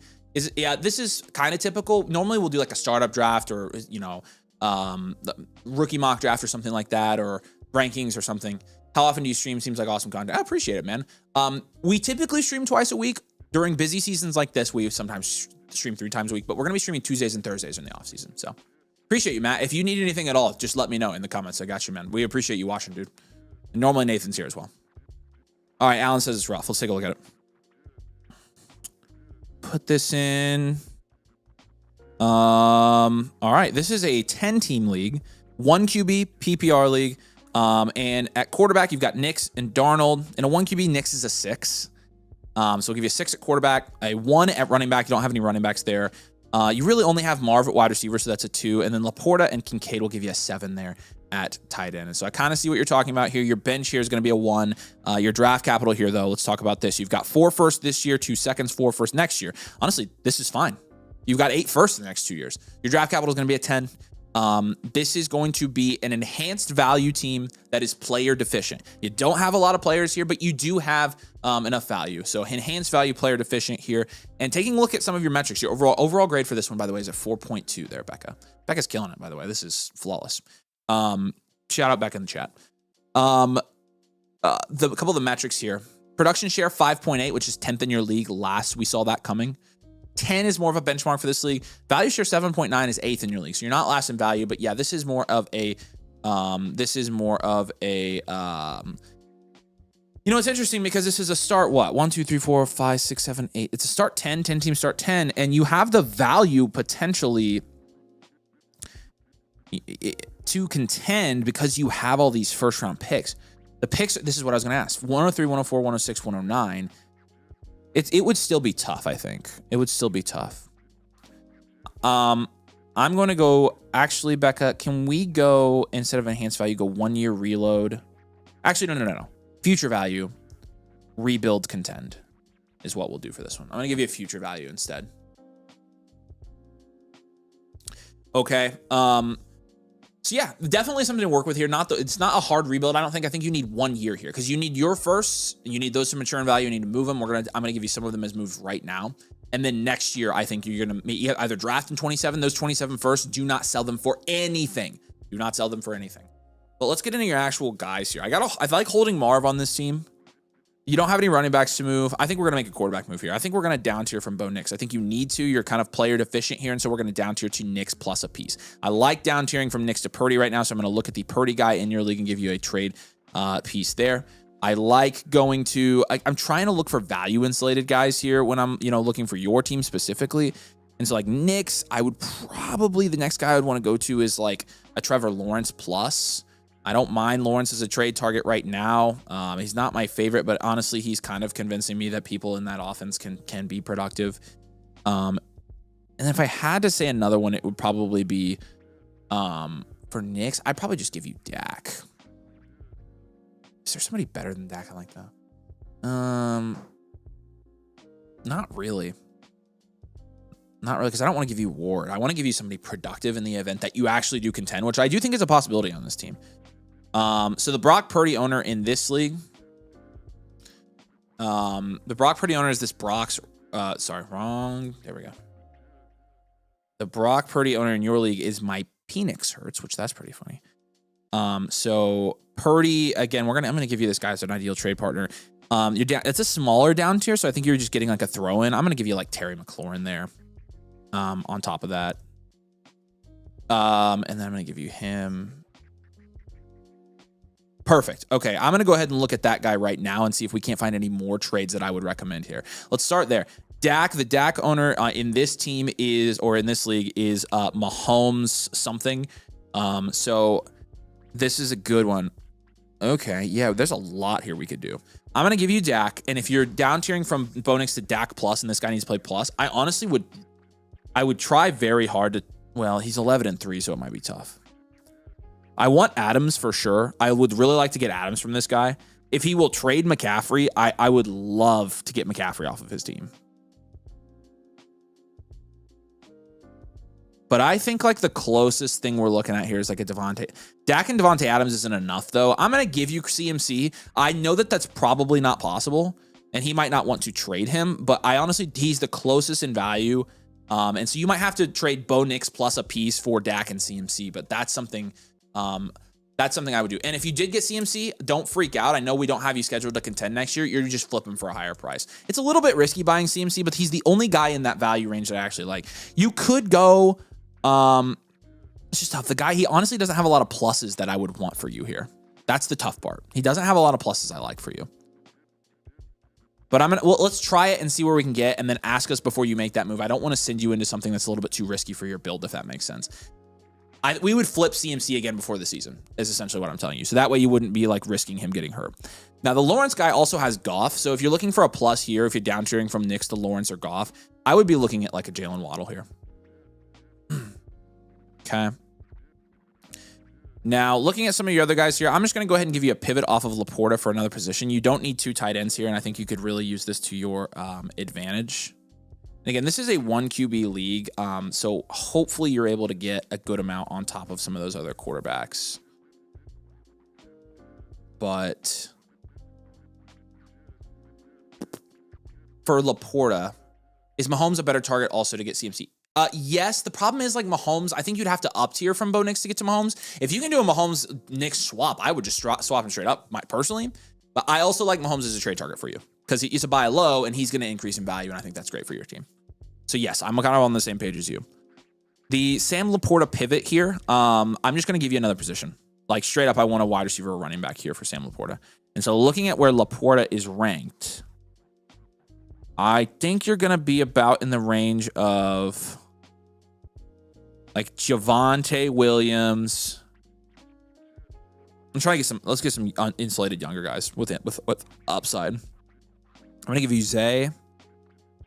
Yeah, this is kind of typical. Normally, we'll do like a startup draft or, you know, rookie mock draft or something like that, or rankings or something. How often do you stream? Seems like awesome content. I appreciate it, man. We typically stream twice a week. During busy seasons like this, we sometimes stream 3 times a week, but we're going to be streaming Tuesdays and Thursdays in the off season. So appreciate you, Matt. If you need anything at all, just let me know in the comments. I got you, man. We appreciate you watching, dude. And normally Nathan's here as well. All right. Alan says it's rough. Let's take a look at it. Put this in. All right. This is a 10-team league, 1 QB PPR league. And at quarterback, you've got Nix and Darnold. In a 1 QB, Nix is a 6. So we'll give you a 6 at quarterback, a 1 at running back. You don't have any running backs there. You really only have Marv at wide receiver, so that's a 2. And then Laporta and Kincaid will give you a 7 there at tight end. And so I kind of see what you're talking about here. Your bench here is going to be a 1. Your draft capital here, though, let's talk about this. You've got 4 firsts this year, 2 seconds, 4 firsts next year. Honestly, this is fine. You've got 8 firsts in the next 2 years. Your draft capital is going to be a 10. This is going to be an enhanced value team that is player deficient. You don't have a lot of players here, but you do have enough value. So enhanced value, player deficient here. And taking a look at some of your metrics, your overall grade for this one, by the way, is at 4.2 there, Becca. Becca's killing it, by the way. This is flawless. Shout out Becca in the chat. A couple of the metrics here. Production share 5.8, which is 10th in your league. Last we saw that coming. 10 is more of a benchmark for this league. Value share 7.9 is 8th in your league. So you're not last in value, but yeah, this is more of a, you know, it's interesting because this is a start, what? 1, 2, 3, 4, 5, 6, 7, 8. It's a start 10 team start 10, and you have the value potentially to contend because you have all these first round picks. The picks, this is what I was going to ask. 103, 104, 106, 109. It would still be tough, I think. It would still be tough. I'm going to go, actually, Becca, can we go, instead of enhanced value, go 1 year reload? Actually, no. Future value, rebuild, contend is what we'll do for this one. I'm going to give you a future value instead. Okay. So yeah, definitely something to work with here. It's not a hard rebuild. I think you need 1 year here because you need your first, you need those to mature in value. You need to move them. I'm gonna give you some of them as moves right now, and then next year I think you're gonna either draft in 27. Those 27 first. Do not sell them for anything. Do not sell them for anything. But let's get into your actual guys here. I like holding Marv on this team. You don't have any running backs to move. I think we're going to make a quarterback move here. I think we're going to down tier from Bo Nix. I think you need to. You're kind of player deficient here, and so we're going to down tier to Nix plus a piece. I like down tiering from Nix to Purdy right now, so I'm going to look at the Purdy guy in your league and give you a trade piece there. I like going to I'm trying to look for value insulated guys here when I'm looking for your team specifically. And so like Nix, I would probably, the next guy I would want to go to is like a Trevor Lawrence plus. I don't mind Lawrence as a trade target right now. He's not my favorite, but honestly, he's kind of convincing me that people in that offense can be productive. And if I had to say another one, it would probably be for Knicks. I'd probably just give you Dak. Is there somebody better than Dak I like that? Not really. Not really, because I don't want to give you Ward. I want to give you somebody productive in the event that you actually do contend, which I do think is a possibility on this team. So the Brock Purdy owner in this league, the Brock Purdy owner is this Brock's, sorry, wrong. There we go. The Brock Purdy owner in your league is my Penix Hurts, which that's pretty funny. So Purdy, again, I'm going to give you this guy as an ideal trade partner. You're down, it's a smaller down tier, so I think you're just getting like a throw in. I'm going to give you like Terry McLaurin there. On top of that. And then I'm going to give you him. Perfect. Okay, I'm going to go ahead and look at that guy right now and see if we can't find any more trades that I would recommend here. Let's start there. Dak, the Dak owner in this team in this league is Mahomes something. So this is a good one. Okay, yeah, there's a lot here we could do. I'm going to give you Dak, and if you're down tiering from Bo Nix to Dak plus and this guy needs to play plus, I honestly would try very hard to, well, he's 11-3, so it might be tough. I want Adams for sure. I would really like to get Adams from this guy. If he will trade McCaffrey, I would love to get McCaffrey off of his team. But I think like the closest thing we're looking at here is like a Devontae. Dak and Devontae Adams isn't enough though. I'm going to give you CMC. I know that that's probably not possible, and he might not want to trade him, but I honestly, he's the closest in value. And so you might have to trade Bo Nix plus a piece for Dak and CMC, but that's something I would do. And if you did get CMC, don't freak out. I know we don't have you scheduled to contend next year. You're just flipping for a higher price. It's a little bit risky buying CMC, but he's the only guy in that value range that I actually like. You could go, it's just tough. The guy, he honestly doesn't have a lot of pluses that I would want for you here. That's the tough part. He doesn't have a lot of pluses I like for you. But let's try it and see where we can get, and then ask us before you make that move. I don't want to send you into something that's a little bit too risky for your build, if that makes sense. We would flip CMC again before the season, is essentially what I'm telling you. So that way you wouldn't be like risking him getting hurt. Now, the Lawrence guy also has Goff. So if you're looking for a plus here, if you're down tiering from Nix to Lawrence or Goff, I would be looking at like a Jalen Waddle here. Okay. Now, looking at some of your other guys here, I'm just going to go ahead and give you a pivot off of Laporta for another position. You don't need two tight ends here, and I think you could really use this to your advantage. And again, this is a 1 QB league, so hopefully you're able to get a good amount on top of some of those other quarterbacks. But for Laporta, is Mahomes a better target also to get CMC? Yes, the problem is like Mahomes, I think you'd have to up tier from Bo Nix to get to Mahomes. If you can do a Mahomes-Nix swap, I would just swap him straight up, personally. But I also like Mahomes as a trade target for you because he's a buy low and he's going to increase in value, and I think that's great for your team. So yes, I'm kind of on the same page as you. The Sam Laporta pivot here, I'm just going to give you another position. Like straight up, I want a wide receiver or running back here for Sam Laporta. And so looking at where Laporta is ranked, I think you're going to be about in the range of like Javonte Williams. I'm trying to get some, let's get some insulated younger guys with upside. I'm going to give you Zay,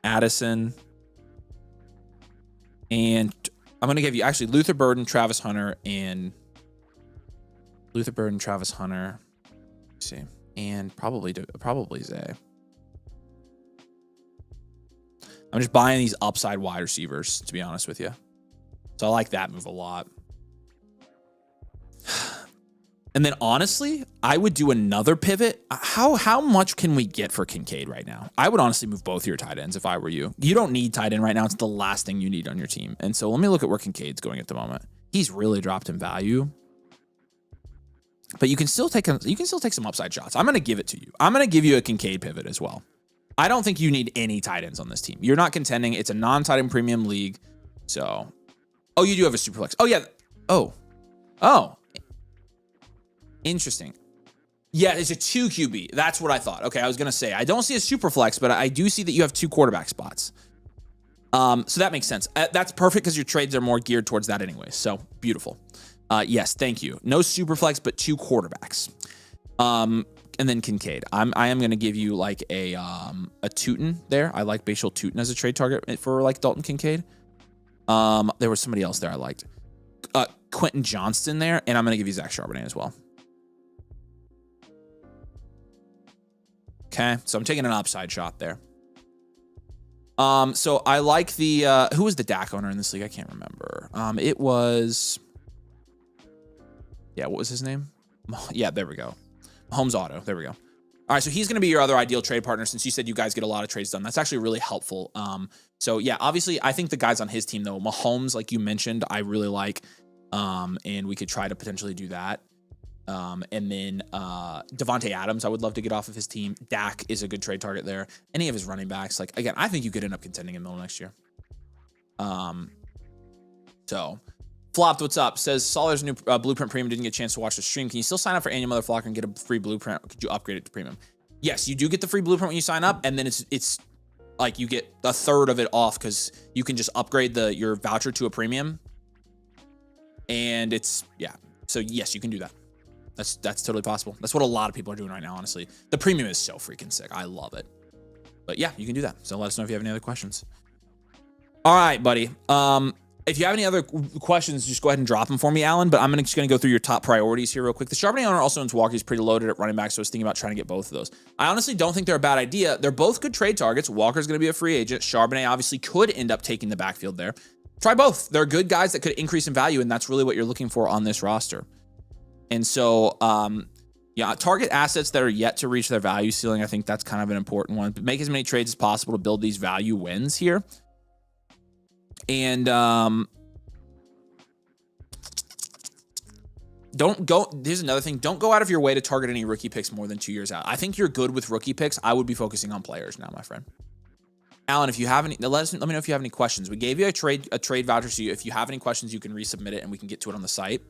Addison, and I'm going to give you actually Luther Burden, Travis Hunter, and let's see, and probably Zay. I'm just buying these upside wide receivers, to be honest with you. So I like that move a lot. And then honestly, I would do another pivot. How much can we get for Kincaid right now? I would honestly move both of your tight ends if I were you. You don't need tight end right now. It's the last thing you need on your team. And so let me look at where Kincaid's going at the moment. He's really dropped in value. But you can still take some upside shots. I'm going to give it to you. I'm going to give you a Kincaid pivot as well. I don't think you need any tight ends on this team. You're not contending. It's a non-tight end premium league. So, oh, you do have a super flex. Oh, yeah. Oh. Interesting. Yeah, it's a 2 QB. That's what I thought. Okay, I was going to say, I don't see a super flex, but I do see that you have 2 quarterback spots. So that makes sense. That's perfect because your trades are more geared towards that anyway. So beautiful. Yes, thank you. No super flex, but 2 quarterbacks. And then Kincaid. I am going to give you like a Tootin there. I like Bashal Tootin as a trade target for like Dalton Kincaid. There was somebody else there I liked. Quentin Johnston there, and I'm going to give you Zach Charbonnet as well. Okay, so I'm taking an upside shot there. So I like the who was the Dak owner in this league? I can't remember. It was, yeah, what was his name? Yeah, there we go. Mahomes Auto. There we go. All right, so he's going to be your other ideal trade partner since you said you guys get a lot of trades done. That's actually really helpful. So yeah, obviously I think the guys on his team though, Mahomes, like you mentioned, I really like, and we could try to potentially do that. And then Devontae Adams, I would love to get off of his team. Dak is a good trade target there. Any of his running backs, like again, I think you could end up contending in the middle next year. So Flopped, what's up? Says Solar's new Blueprint Premium didn't get a chance to watch the stream. Can you still sign up for Annual Motherflocker and get a free Blueprint? Or could you upgrade it to Premium? Yes, you do get the free Blueprint when you sign up, and then it's like you get a third of it off because you can just upgrade your voucher to a Premium. And it's, yeah. So yes, you can do that. That's totally possible. That's what a lot of people are doing right now, honestly. The Premium is so freaking sick. I love it. But yeah, you can do that. So let us know if you have any other questions. All right, buddy. If you have any other questions, just go ahead and drop them for me, Alan. But I'm just going to go through your top priorities here real quick. The Charbonnet owner also owns Walker. He's pretty loaded at running back, so I was thinking about trying to get both of those. I honestly don't think they're a bad idea. They're both good trade targets. Walker's going to be a free agent. Charbonnet obviously could end up taking the backfield there. Try both. They're good guys that could increase in value, and that's really what you're looking for on this roster. And so, yeah, target assets that are yet to reach their value ceiling. I think that's kind of an important one. But make as many trades as possible to build these value wins here. And here's another thing. Don't go out of your way to target any rookie picks more than 2 years out. I think you're good with rookie picks. I would be focusing on players now, my friend. Alan, if you have any, let me know if you have any questions. We gave you a trade voucher, so if you have any questions, you can resubmit it and we can get to it on the site.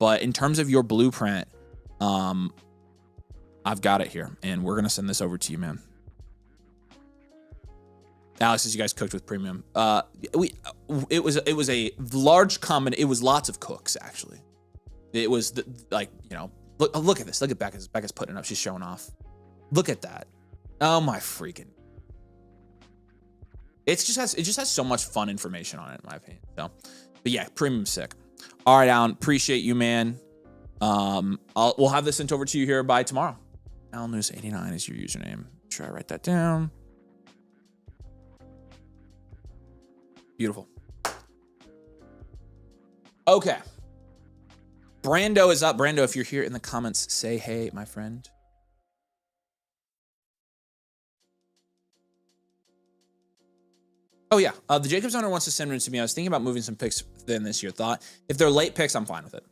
But in terms of your blueprint, I've got it here, and we're gonna send this over to you, man. Alex says you guys cooked with Premium. It was a large comment. It was lots of cooks actually. It was like, you know, look at this. Look at Becca's. Becca's putting it up. She's showing off. Look at that. Oh my freaking. It just has so much fun information on it, in my opinion. So, but yeah, Premium's sick. All right, Alan, appreciate you, man. We'll have this sent over to you here by tomorrow. Alan News 89 is your username. Try to write that down. Beautiful. Okay. Brando is up. Brando, if you're here in the comments, say hey, my friend. Oh, yeah. The Jacobs owner wants to send them to me. I was thinking about moving some picks then this year. Thought if they're late picks, I'm fine with it.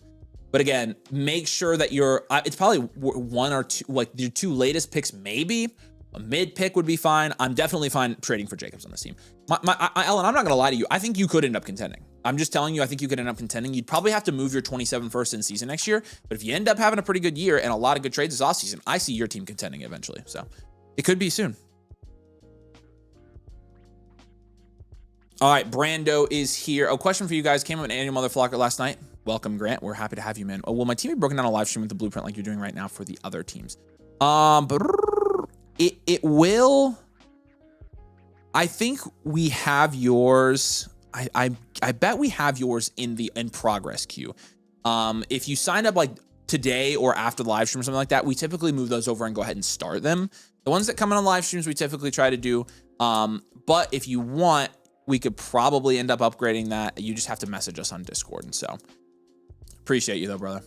But again, make sure that it's probably one or two, like your 2 latest picks, maybe. A mid pick would be fine. I'm definitely fine trading for Jacobs on this team. Alan, I'm not going to lie to you. I think you could end up contending. I'm just telling you, I think you could end up contending. You'd probably have to move your 27 first in season next year. But if you end up having a pretty good year and a lot of good trades this offseason, I see your team contending eventually. So it could be soon. All right, Brando is here. A question for you guys. Came up an Annual Motherflocker last night. Welcome, Grant. We're happy to have you, man. Oh, will my team be broken down a live stream with the blueprint like you're doing right now for the other teams? It will. I think we have yours. I bet we have yours in progress queue. If you signed up like today or after the live stream or something like that, we typically move those over and go ahead and start them. The ones that come in on live streams, we typically try to do. But if you want, we could probably end up upgrading that. You just have to message us on Discord. And so appreciate you though, brother.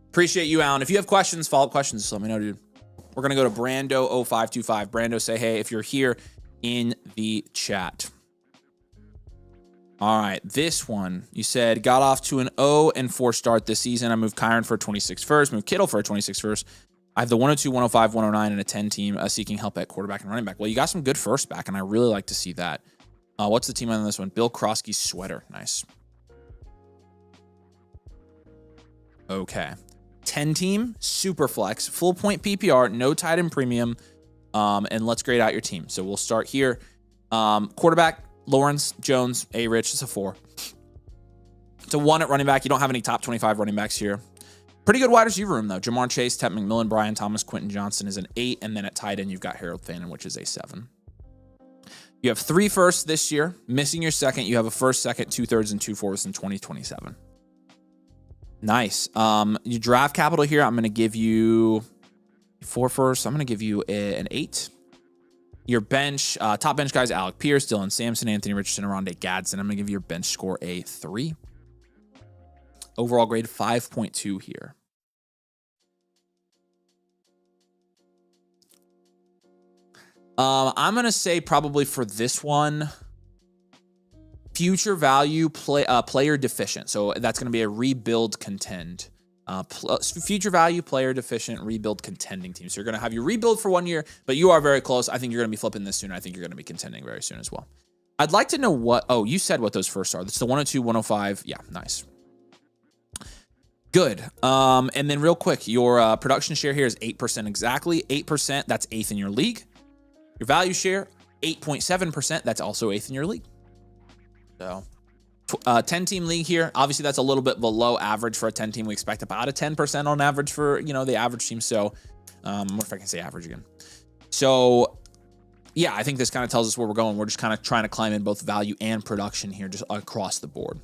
Appreciate you, Alan. If you have questions, follow-up questions, just let me know, dude. We're going to go to Brando0525. Brando, say hey if you're here in the chat. All right, this one. You said, got off to an 0-4 start this season. I moved Kyron for a 26 first, moved Kittle for a 26 first. I have the 102, 105, 109, and a 10 team seeking help at quarterback and running back. Well, you got some good first back, and I really like to see that. What's the team on this one? Bill Krosky's sweater. Nice. Okay. 10 team, super flex, full point PPR, no tight end premium, and let's grade out your team. So we'll start here. Quarterback, Lawrence, Jones, A-Rich, it's a 4. It's a 1 at running back. You don't have any top 25 running backs here. Pretty good wide receiver room, though. Jamar Chase, Ted McMillan, Brian Thomas, Quentin Johnson is an 8, and then at tight end, you've got Harold Fannin, which is a 7. You have 3 firsts this year. Missing your second, you have a first, second, 2/3, and 2 fourths in 2027. Nice. You draft capital here. I'm going to give you 4 firsts. I'm going to give you an 8. Your bench, top bench guys, Alec Pierce, Dylan Sampson, Anthony Richardson, Aronde Gadsden. I'm going to give your bench score a 3. Overall grade 5.2 here. I'm going to say probably for this one, future value player deficient. So that's going to be a rebuild contend. Future value player deficient rebuild contending team. So you're going to have your rebuild for 1 year, but you are very close. I think you're going to be flipping this soon. I think you're going to be contending very soon as well. I'd like to know what, oh, you said what those first are. That's the 102, 105. Yeah, nice. Good. And then real quick, your production share here is 8% exactly. 8%, that's 8th in your league. Your value share, 8.7%, that's also 8th in your league. So 10-team league here. Obviously, that's a little bit below average for a 10-team. We expect about a 10% on average for, the average team. So what if I can say average again? So yeah, I think this kind of tells us where we're going. We're just kind of trying to climb in both value and production here just across the board.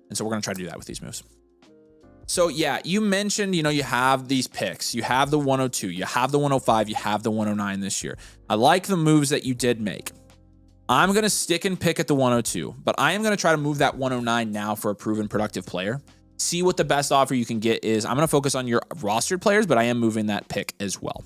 And so we're going to try to do that with these moves. So yeah, you mentioned, you have these picks. You have the 102, you have the 105, you have the 109 this year. I like the moves that you did make. I'm going to stick and pick at the 102, but I am going to try to move that 109 now for a proven productive player. See what the best offer you can get is. I'm going to focus on your rostered players, but I am moving that pick as well.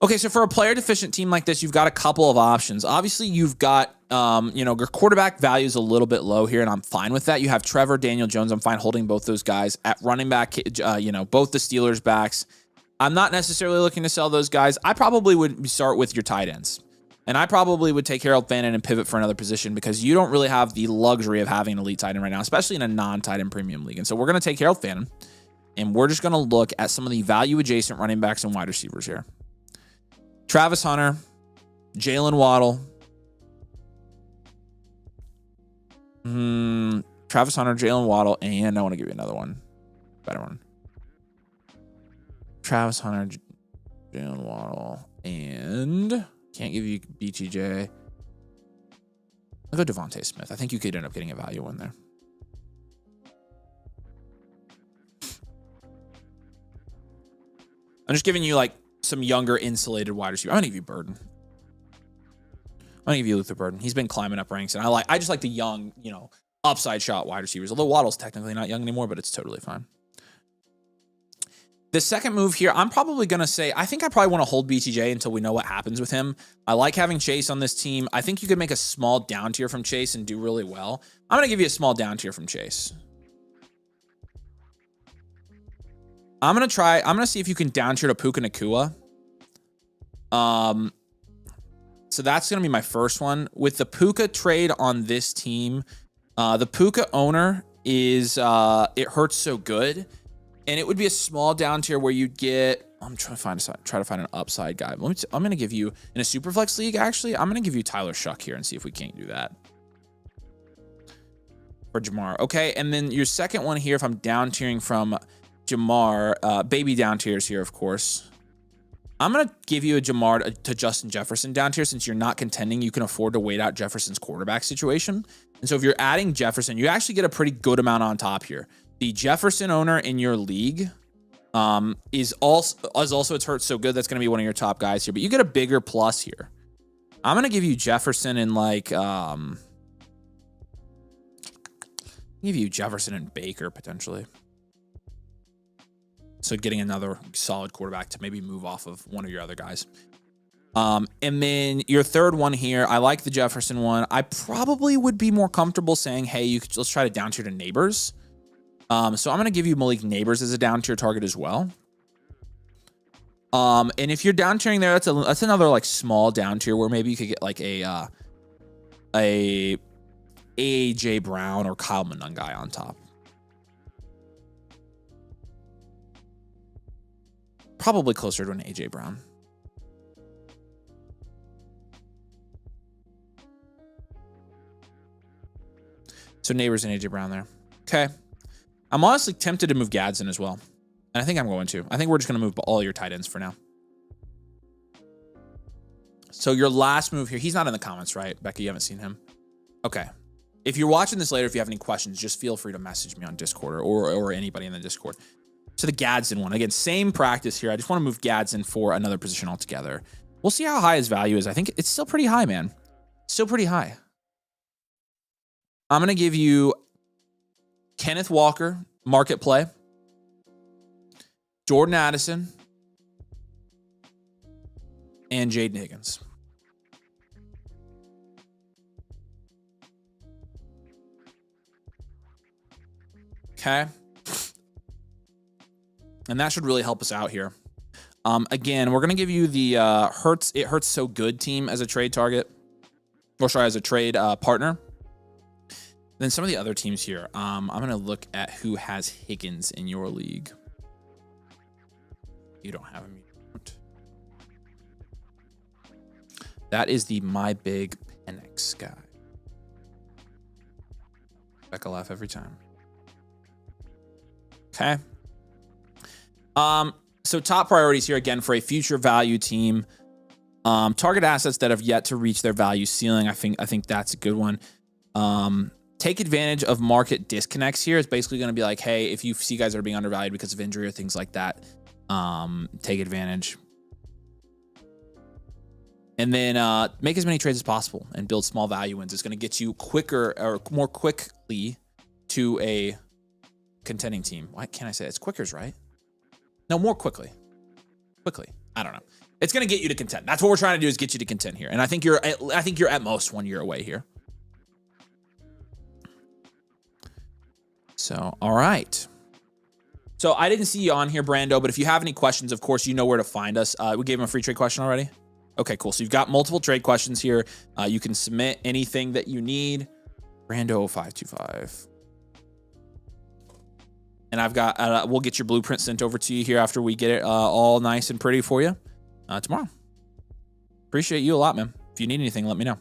Okay, so for a player deficient team like this, you've got a couple of options. Obviously, you've got, your quarterback value is a little bit low here, and I'm fine with that. You have Trevor, Daniel Jones. I'm fine holding both those guys. At running back, both the Steelers backs. I'm not necessarily looking to sell those guys. I probably would start with your tight ends. And I probably would take Harold Fannin and pivot for another position because you don't really have the luxury of having an elite tight end right now, especially in a non-tight end premium league. And so we're going to take Harold Fannin, and we're just going to look at some of the value-adjacent running backs and wide receivers here. Travis Hunter, Jalen Waddle. Travis Hunter, Jalen Waddle, and I want to give you another one. Better one. Travis Hunter, Jalen Waddle, and can't give you BTJ. I'll go Devontae Smith. I think you could end up getting a value in there. I'm just giving you some younger insulated wide receiver. I'm gonna give you Burden. I'm gonna give you Luther Burden. He's been climbing up ranks, and I just like the young, upside shot wide receivers. Although Waddle's technically not young anymore, but it's totally fine. The second move here, I'm probably gonna say I think I probably want to hold BTJ until we know what happens with him. I like having Chase on this team. I think you could make a small down tier from Chase and do really well. I'm gonna give you a small down tier from Chase. I'm going to see if you can down tier to Puka Nacua. So that's going to be my first one. With the Puka trade on this team, the Puka owner is, it hurts so good. And it would be a small down tier where you'd get, I'm trying to find an upside guy. I'm going to give you, in a Superflex league, actually, I'm going to give you Tyler Shuck here and see if we can't do that. For Jamar. Okay, and then your second one here, if I'm down tiering from Jamar, baby down tiers here, of course. I'm going to give you a Jamar to Justin Jefferson down tier since you're not contending. You can afford to wait out Jefferson's quarterback situation. And so if you're adding Jefferson, you actually get a pretty good amount on top here. The Jefferson owner in your league is also it's hurt so good. That's going to be one of your top guys here. But you get a bigger plus here. I'm gonna give you Jefferson and like give you Jefferson and Baker potentially. So getting another solid quarterback to maybe move off of one of your other guys. And then your third one here, I like the Jefferson one. I probably would be more comfortable saying, hey, let's try to down tier to Neighbors. So I'm going to give you Malik Neighbors as a down tier target as well. And if you're down tiering there, that's another like small down tier where maybe you could get like a AJ Brown or Kyle Monangai on top. Probably closer to an AJ Brown. So Neighbors and AJ Brown there. Okay. I'm honestly tempted to move Gadsden as well. And I think I'm going to. I think we're just going to move all your tight ends for now. So your last move here, he's not in the comments, right? Becky, you haven't seen him? Okay. If you're watching this later, if you have any questions, just feel free to message me on Discord or anybody in the Discord. So the Gadsden one. Again, same practice here. I just want to move Gadsden for another position altogether. We'll see how high his value is. I think it's still pretty high, man. Still pretty high. I'm going to give you Kenneth Walker, market play. Jordan Addison. And Jaden Higgins. Okay. And that should really help us out here. Again, we're going to give you the It Hurts So Good team as a trade target. Or sorry, as a trade partner. Then some of the other teams here. I'm going to look at who has Higgins in your league. You don't have him. That is the My Big Penix guy. Becca laugh every time. Okay. So top priorities here again for a future value team. Target assets that have yet to reach their value ceiling. I think that's a good one. Take advantage of market disconnects here. It's basically going to be like, hey, if you see guys that are being undervalued because of injury or things like that, take advantage. And then make as many trades as possible and build small value wins. It's going to get you quicker or more quickly to a contending team. Why can't I say it? It's quickers, right? No, more quickly. Quickly. I don't know. It's going to get you to contend. That's what we're trying to do, is get you to contend here. And I think you're at most 1 year away here. So, all right. So I didn't see you on here, Brando, but if you have any questions, of course, you know where to find us. We gave him a free trade question already. Okay, cool. So you've got multiple trade questions here. You can submit anything that you need. Brando525. And I've got, we'll get your blueprint sent over to you here after we get it all nice and pretty for you tomorrow. Appreciate you a lot, man. If you need anything, let me know.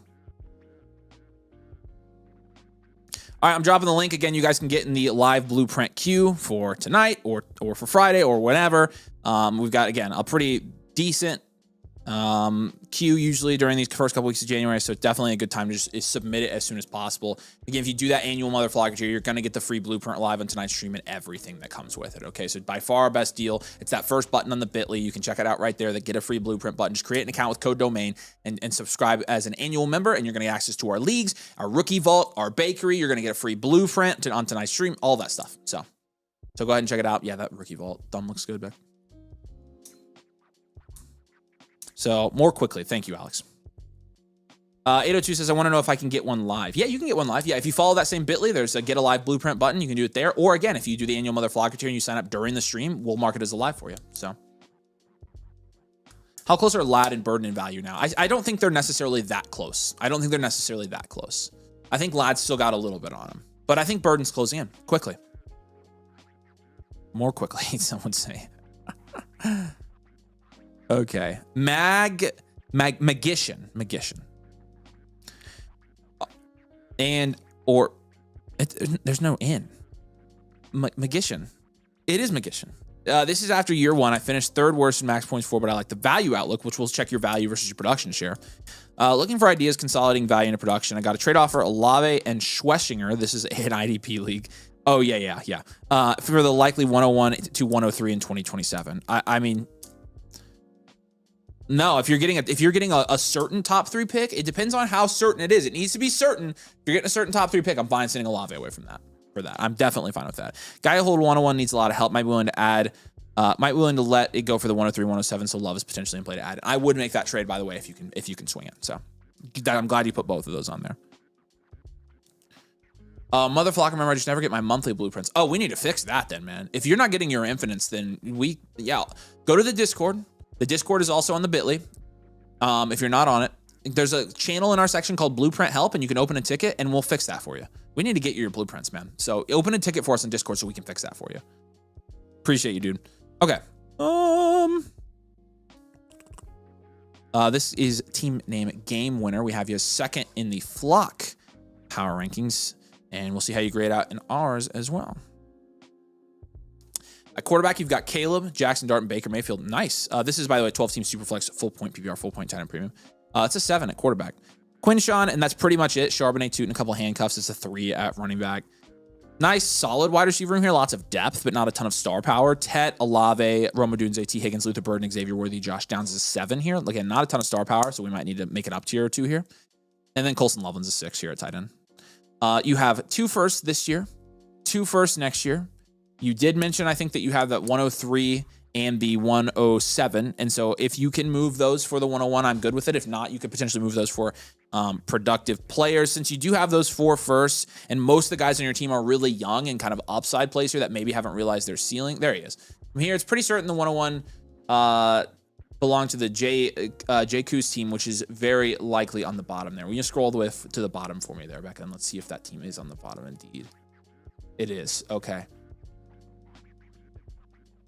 All right, I'm dropping the link again. You guys can get in the live blueprint queue for tonight or for Friday or whatever. We've got, again, a pretty decent queue usually during these first couple weeks of January, so it's definitely a good time to just submit it as soon as possible. Again, if you do that annual Mother Flogger tier, you're going to get the free blueprint live on tonight's stream and everything that comes with it. Okay, so by far our best deal. It's that first button on the bit.ly. You can check it out right there. That get a free blueprint button. Just create an account with code domain and subscribe as an annual member, and you're going to get access to our leagues, our rookie vault, our bakery. You're going to get a free blueprint on tonight's stream, all that stuff. So go ahead and check it out. Yeah, that rookie vault thumb looks good, Beck. So more quickly. Thank you, Alex. 802 says, I want to know if I can get one live. Yeah, you can get one live. Yeah, if you follow that same bit.ly, there's a get a live blueprint button. You can do it there. Or again, if you do the annual Mother Flogger tier and you sign up during the stream, we'll mark it as a live for you. So how close are Ladd and Burden in value now? I don't think they're necessarily that close. I think Ladd's still got a little bit on him. But I think Burden's closing in quickly. More quickly, some would say. Okay. Magician. There's no in. Magician. It is Magician. This is after year one. I finished third worst in max points for, but I like the value outlook, which will check your value versus your production share. Looking for ideas, consolidating value into production. I got a trade offer, Olave and Schwessinger. This is an IDP league. Oh, yeah. For the likely 101 to 103 in 2027. I mean, No, if you're getting a certain top 3 pick, it depends on how certain it is. It needs to be certain. If you're getting a certain top 3 pick, I'm fine sending Olave away from that. For that, I'm definitely fine with that. Guy who hold 101 needs a lot of help. Might be willing to add. Might be willing to let it go for the 103, 107. So Love is potentially in play to add. I would make that trade, by the way, if you can swing it. So I'm glad you put both of those on there. Mother Flock, remember, I just never get my monthly blueprints. Oh, we need to fix that then, man. If you're not getting your infinites, then go to the Discord. The Discord is also on the Bitly. If you're not on it, there's a channel in our section called Blueprint Help, and you can open a ticket, and we'll fix that for you. We need to get you your blueprints, man. So open a ticket for us on Discord so we can fix that for you. Appreciate you, dude. Okay. This is team name Game Winner. We have you second in the Flock power rankings, and we'll see how you grade out in ours as well. At quarterback, you've got Caleb, Jackson Dart, and Baker Mayfield. Nice. This is, by the way, 12-team Superflex, full point PPR, full point tight end premium. It's a 7 at quarterback. Quinshawn, and that's pretty much it. Charbonnet, Toot, and a couple handcuffs. It's a 3 at running back. Nice, solid wide receiver room here. Lots of depth, but not a ton of star power. Tet, Olave, Roma Dunze, T. Higgins, Luther Burden, Xavier Worthy, Josh Downs is a 7 here. Again, not a ton of star power, so we might need to make it up tier or 2 here. And then Colson Loveland's a 6 here at tight end. You have 2 firsts this year, 2 firsts next year. You did mention, I think, that you have that 103 and the 107. And so if you can move those for the 101, I'm good with it. If not, you could potentially move those for productive players. Since you do have those 4 firsts, and most of the guys on your team are really young and kind of upside players here that maybe haven't realized their ceiling. There he is. From here, it's pretty certain the 101 belong to the J Coos team, which is very likely on the bottom there. Will you scroll all the way to the bottom for me there, Becca? And let's see if that team is on the bottom indeed. It is. Okay.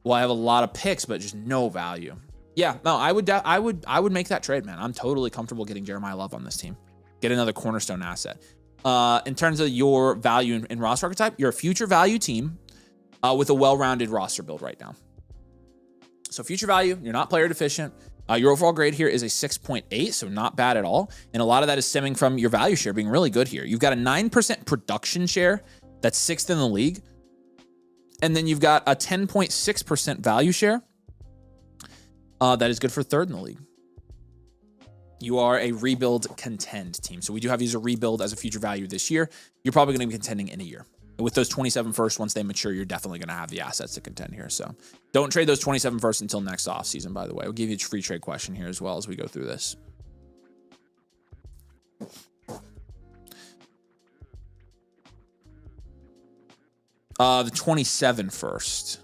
Well, I have a lot of picks, but just no value. Yeah, no, I would make that trade, man. I'm totally comfortable getting Jeremiah Love on this team. Get another cornerstone asset. In terms of your value in roster archetype, you're a future value team with a well-rounded roster build right now. So future value, you're not player deficient. Your overall grade here is a 6.8, so not bad at all. And a lot of that is stemming from your value share being really good here. You've got a 9% production share that's 6th in the league. And then you've got a 10.6% value share. That is good for 3rd in the league. You are a rebuild contend team. So we do have you as a rebuild as a future value this year. You're probably going to be contending in a year. With those 27 firsts, once they mature, you're definitely going to have the assets to contend here. So don't trade those 27 firsts until next offseason, by the way. We'll give you a free trade question here as well as we go through this. The 27 first.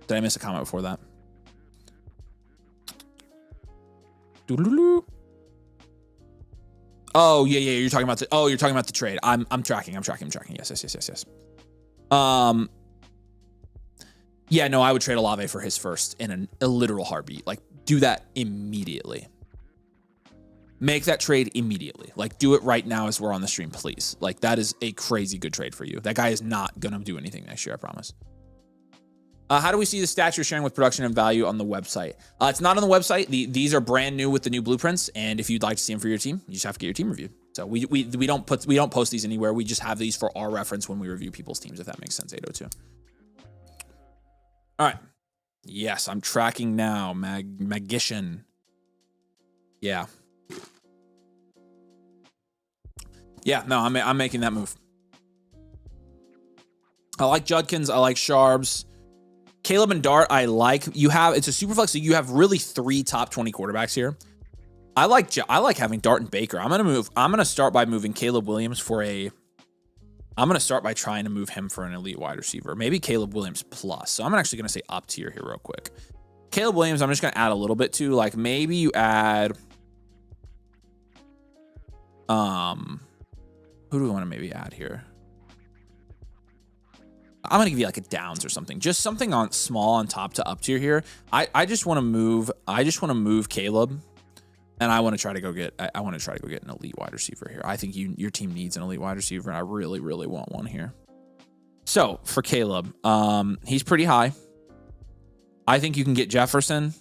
Did I miss a comment before that? Oh, yeah. You're talking about the trade. I'm tracking. Yes. Yeah, no, I would trade Olave for his first in a literal heartbeat. Like, do that immediately. Make that trade immediately. Like, do it right now as we're on the stream, please. Like, that is a crazy good trade for you. That guy is not going to do anything next year, I promise. How do we see the stats you're sharing with production and value on the website? It's not on the website. These are brand new with the new blueprints, and if you'd like to see them for your team, you just have to get your team reviewed. So we don't post these anywhere. We just have these for our reference when we review people's teams, if that makes sense. 802. All right. Yes, I'm tracking now. Magician. Yeah. Yeah, no, I'm making that move. I like Judkins. I like Sharbs. Caleb and Dart, I like. It's a super flex, so you have really 3 top 20 quarterbacks here. I like having Dart and Baker. I'm gonna start by moving Caleb Williams I'm gonna start by trying to move him for an elite wide receiver. Maybe Caleb Williams plus. So I'm actually gonna say up tier here real quick. Caleb Williams, I'm just gonna add a little bit to. Like, maybe you add who do we want to maybe add here? I'm going to give you like a Downs or something. Just something on small on top to up tier here. I just want to move Caleb, and I want to try to go get an elite wide receiver here. I think your team needs an elite wide receiver, and I really, really want one here. So for Caleb, he's pretty high. I think you can get Jefferson,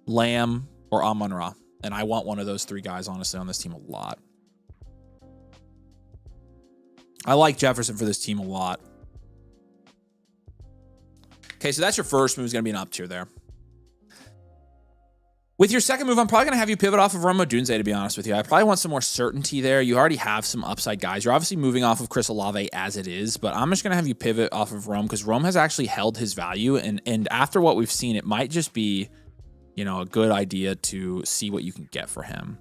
Lamb, or Amon-Ra, and I want one of those 3 guys, honestly, on this team a lot. I like Jefferson for this team a lot. Okay, so that's your first move. Is going to be an up tier there. With your second move, I'm probably going to have you pivot off of Rome Odunze, to be honest with you. I probably want some more certainty there. You already have some upside guys. You're obviously moving off of Chris Olave as it is, but I'm just going to have you pivot off of Rome because Rome has actually held his value. And after what we've seen, it might just be, you know, a good idea to see what you can get for him.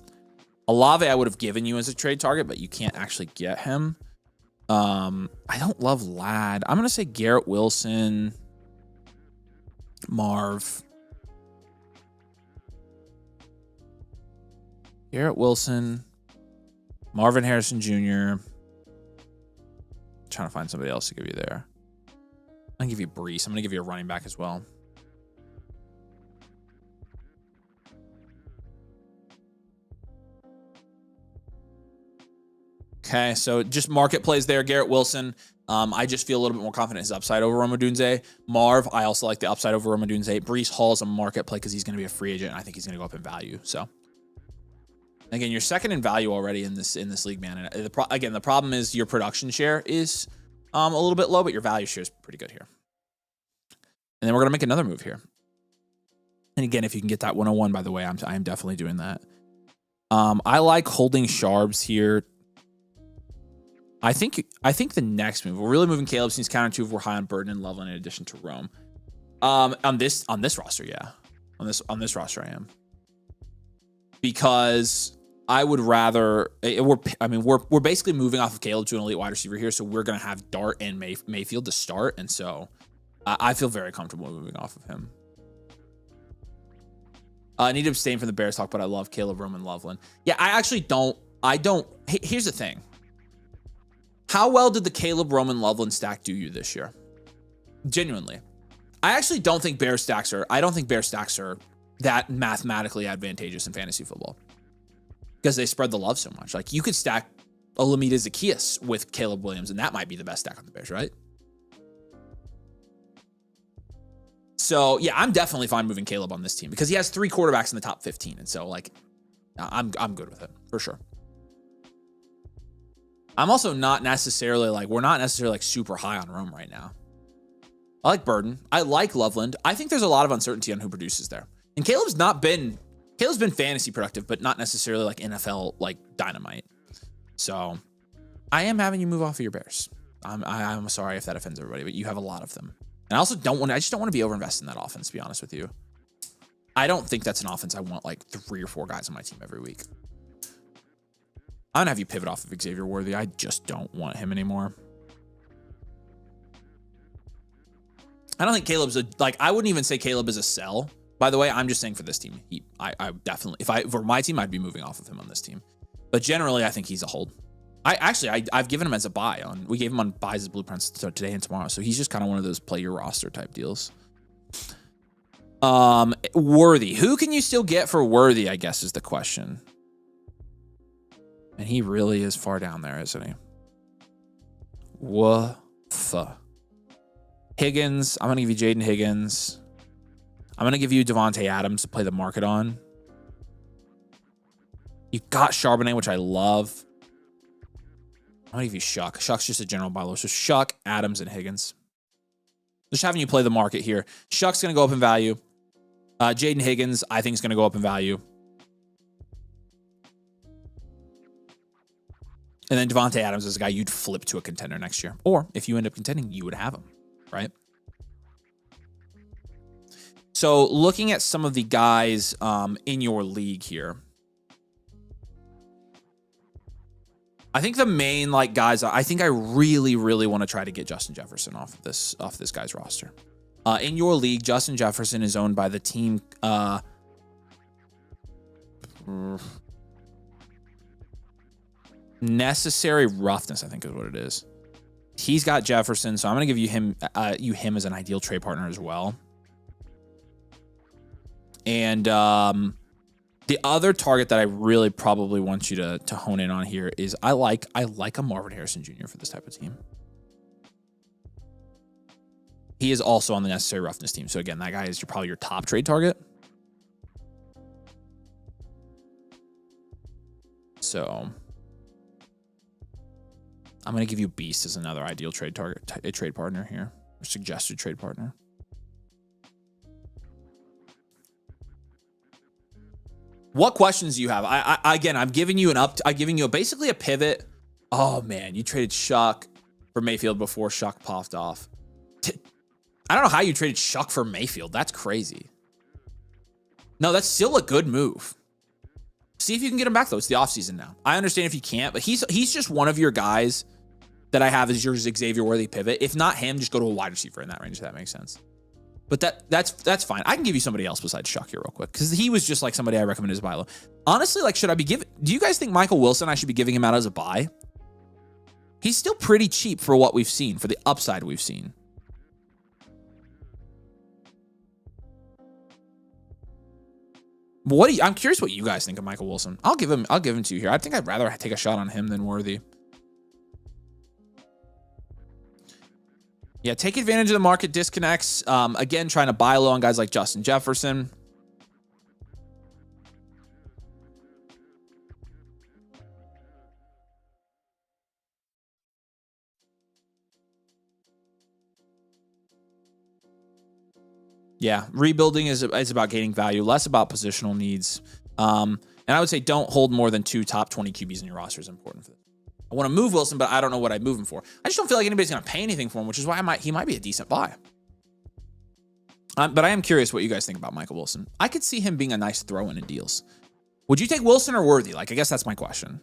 Olave, I would have given you as a trade target, but you can't actually get him. I don't love Ladd. I'm going to say Garrett Wilson, Marv. Garrett Wilson, Marvin Harrison Jr. Trying to find somebody else to give you there. I'm going to give you Brees. I'm going to give you a running back as well. Okay, so just market plays there. Garrett Wilson, I just feel a little bit more confident in his upside over Rome Odunze. Marv, I also like the upside over Rome Odunze. Brees Hall is a market play because he's going to be a free agent, and I think he's going to go up in value. So, again, you're second in value already in this league, man. And the problem is your production share is a little bit low, but your value share is pretty good here. And then we're going to make another move here. And again, if you can get that 101, by the way, I am definitely doing that. I like holding Sharbs here. I think the next move, we're really moving Caleb since counter two if we're high on Burden and Loveland in addition to Rome. On this roster, yeah. On this roster I am. Because I would rather we're basically moving off of Caleb to an elite wide receiver here, so we're gonna have Dart and Mayfield to start, and so I feel very comfortable moving off of him. I need to abstain from the Bears talk, but I love Caleb, Rome, and Loveland. Yeah, here's the thing. How well did the Caleb, Rome, and Loveland stack do you this year? Genuinely. I actually don't think Bear stacks are that mathematically advantageous in fantasy football because they spread the love so much. Like, you could stack Olamide Zaccheaus with Caleb Williams, and that might be the best stack on the Bears, right? So, yeah, I'm definitely fine moving Caleb on this team because he has 3 quarterbacks in the top 15, and so, like, I'm good with it, for sure. I'm also not necessarily, like, we're not necessarily, like, super high on Rome right now. I like Burden. I like Loveland. I think there's a lot of uncertainty on who produces there. And Caleb's been fantasy productive, but not necessarily like NFL, like dynamite. So I am having you move off of your Bears. I'm sorry if that offends everybody, but you have a lot of them. And I just don't want to be overinvested in that offense, to be honest with you. I don't think that's an offense I want like 3 or 4 guys on my team every week. I'm going to have you pivot off of Xavier Worthy. I just don't want him anymore. I don't think Caleb's I wouldn't even say Caleb is a sell. By the way, I'm just saying for this team, I definitely, for my team, I'd be moving off of him on this team. But generally, I think he's a hold. I've given him as a buy we gave him on buys as blueprints today and tomorrow. So he's just kind of one of those play your roster type deals. Worthy. Who can you still get for Worthy, I guess is the question. And he really is far down there, isn't he? Woof. Higgins. I'm going to give you Jaden Higgins. I'm going to give you Devontae Adams to play the market on. You've got Charbonnet, which I love. I'm going to give you Shuck. Shuck's just a general buy low. So Shuck, Adams, and Higgins. Just having you play the market here. Shuck's going to go up in value. Jaden Higgins, I think, is going to go up in value. And then Devontae Adams is a guy you'd flip to a contender next year. Or if you end up contending, you would have him, right? So looking at some of the guys in your league here, I think the main guys, I think I really, really want to try to get Justin Jefferson off this guy's roster. In your league, Justin Jefferson is owned by the team. Necessary Roughness, I think is what it is. He's got Jefferson, so I'm going to give you him as an ideal trade partner as well. And the other target that I really probably want you to hone in on here is I like a Marvin Harrison Jr. for this type of team. He is also on the Necessary Roughness team. So again, that guy is probably your top trade target. So I'm going to give you Beast as another ideal trade target, a trade partner here, or suggested trade partner. What questions do you have? Again, I'm giving you basically a pivot. Oh man, you traded Shuck for Mayfield before Shuck popped off. I don't know how you traded Shuck for Mayfield. That's crazy. No, that's still a good move. See if you can get him back though. It's the offseason now. I understand if you can't, but he's just one of your guys that I have as your Xavier Worthy pivot. If not him, just go to a wide receiver in that range, if that makes sense. But that's fine. I can give you somebody else besides Shuck here real quick, because he was just like somebody I recommended as buy low. Honestly, like, do you guys think Michael Wilson, I should be giving him out as a buy? He's still pretty cheap for what we've seen, for the upside we've seen. I'm curious what you guys think of Michael Wilson. I'll give him to you here. I think I'd rather take a shot on him than Worthy. Yeah, take advantage of the market disconnects. Again, trying to buy low on guys like Justin Jefferson. Yeah, rebuilding is about gaining value, less about positional needs. And I would say don't hold more than 2 top 20 QBs in your roster is important for this. I want to move Wilson, but I don't know what I'd move him for. I just don't feel like anybody's going to pay anything for him, which is why he might be a decent buy. But I am curious what you guys think about Michael Wilson. I could see him being a nice throw-in in deals. Would you take Wilson or Worthy? Like, I guess that's my question.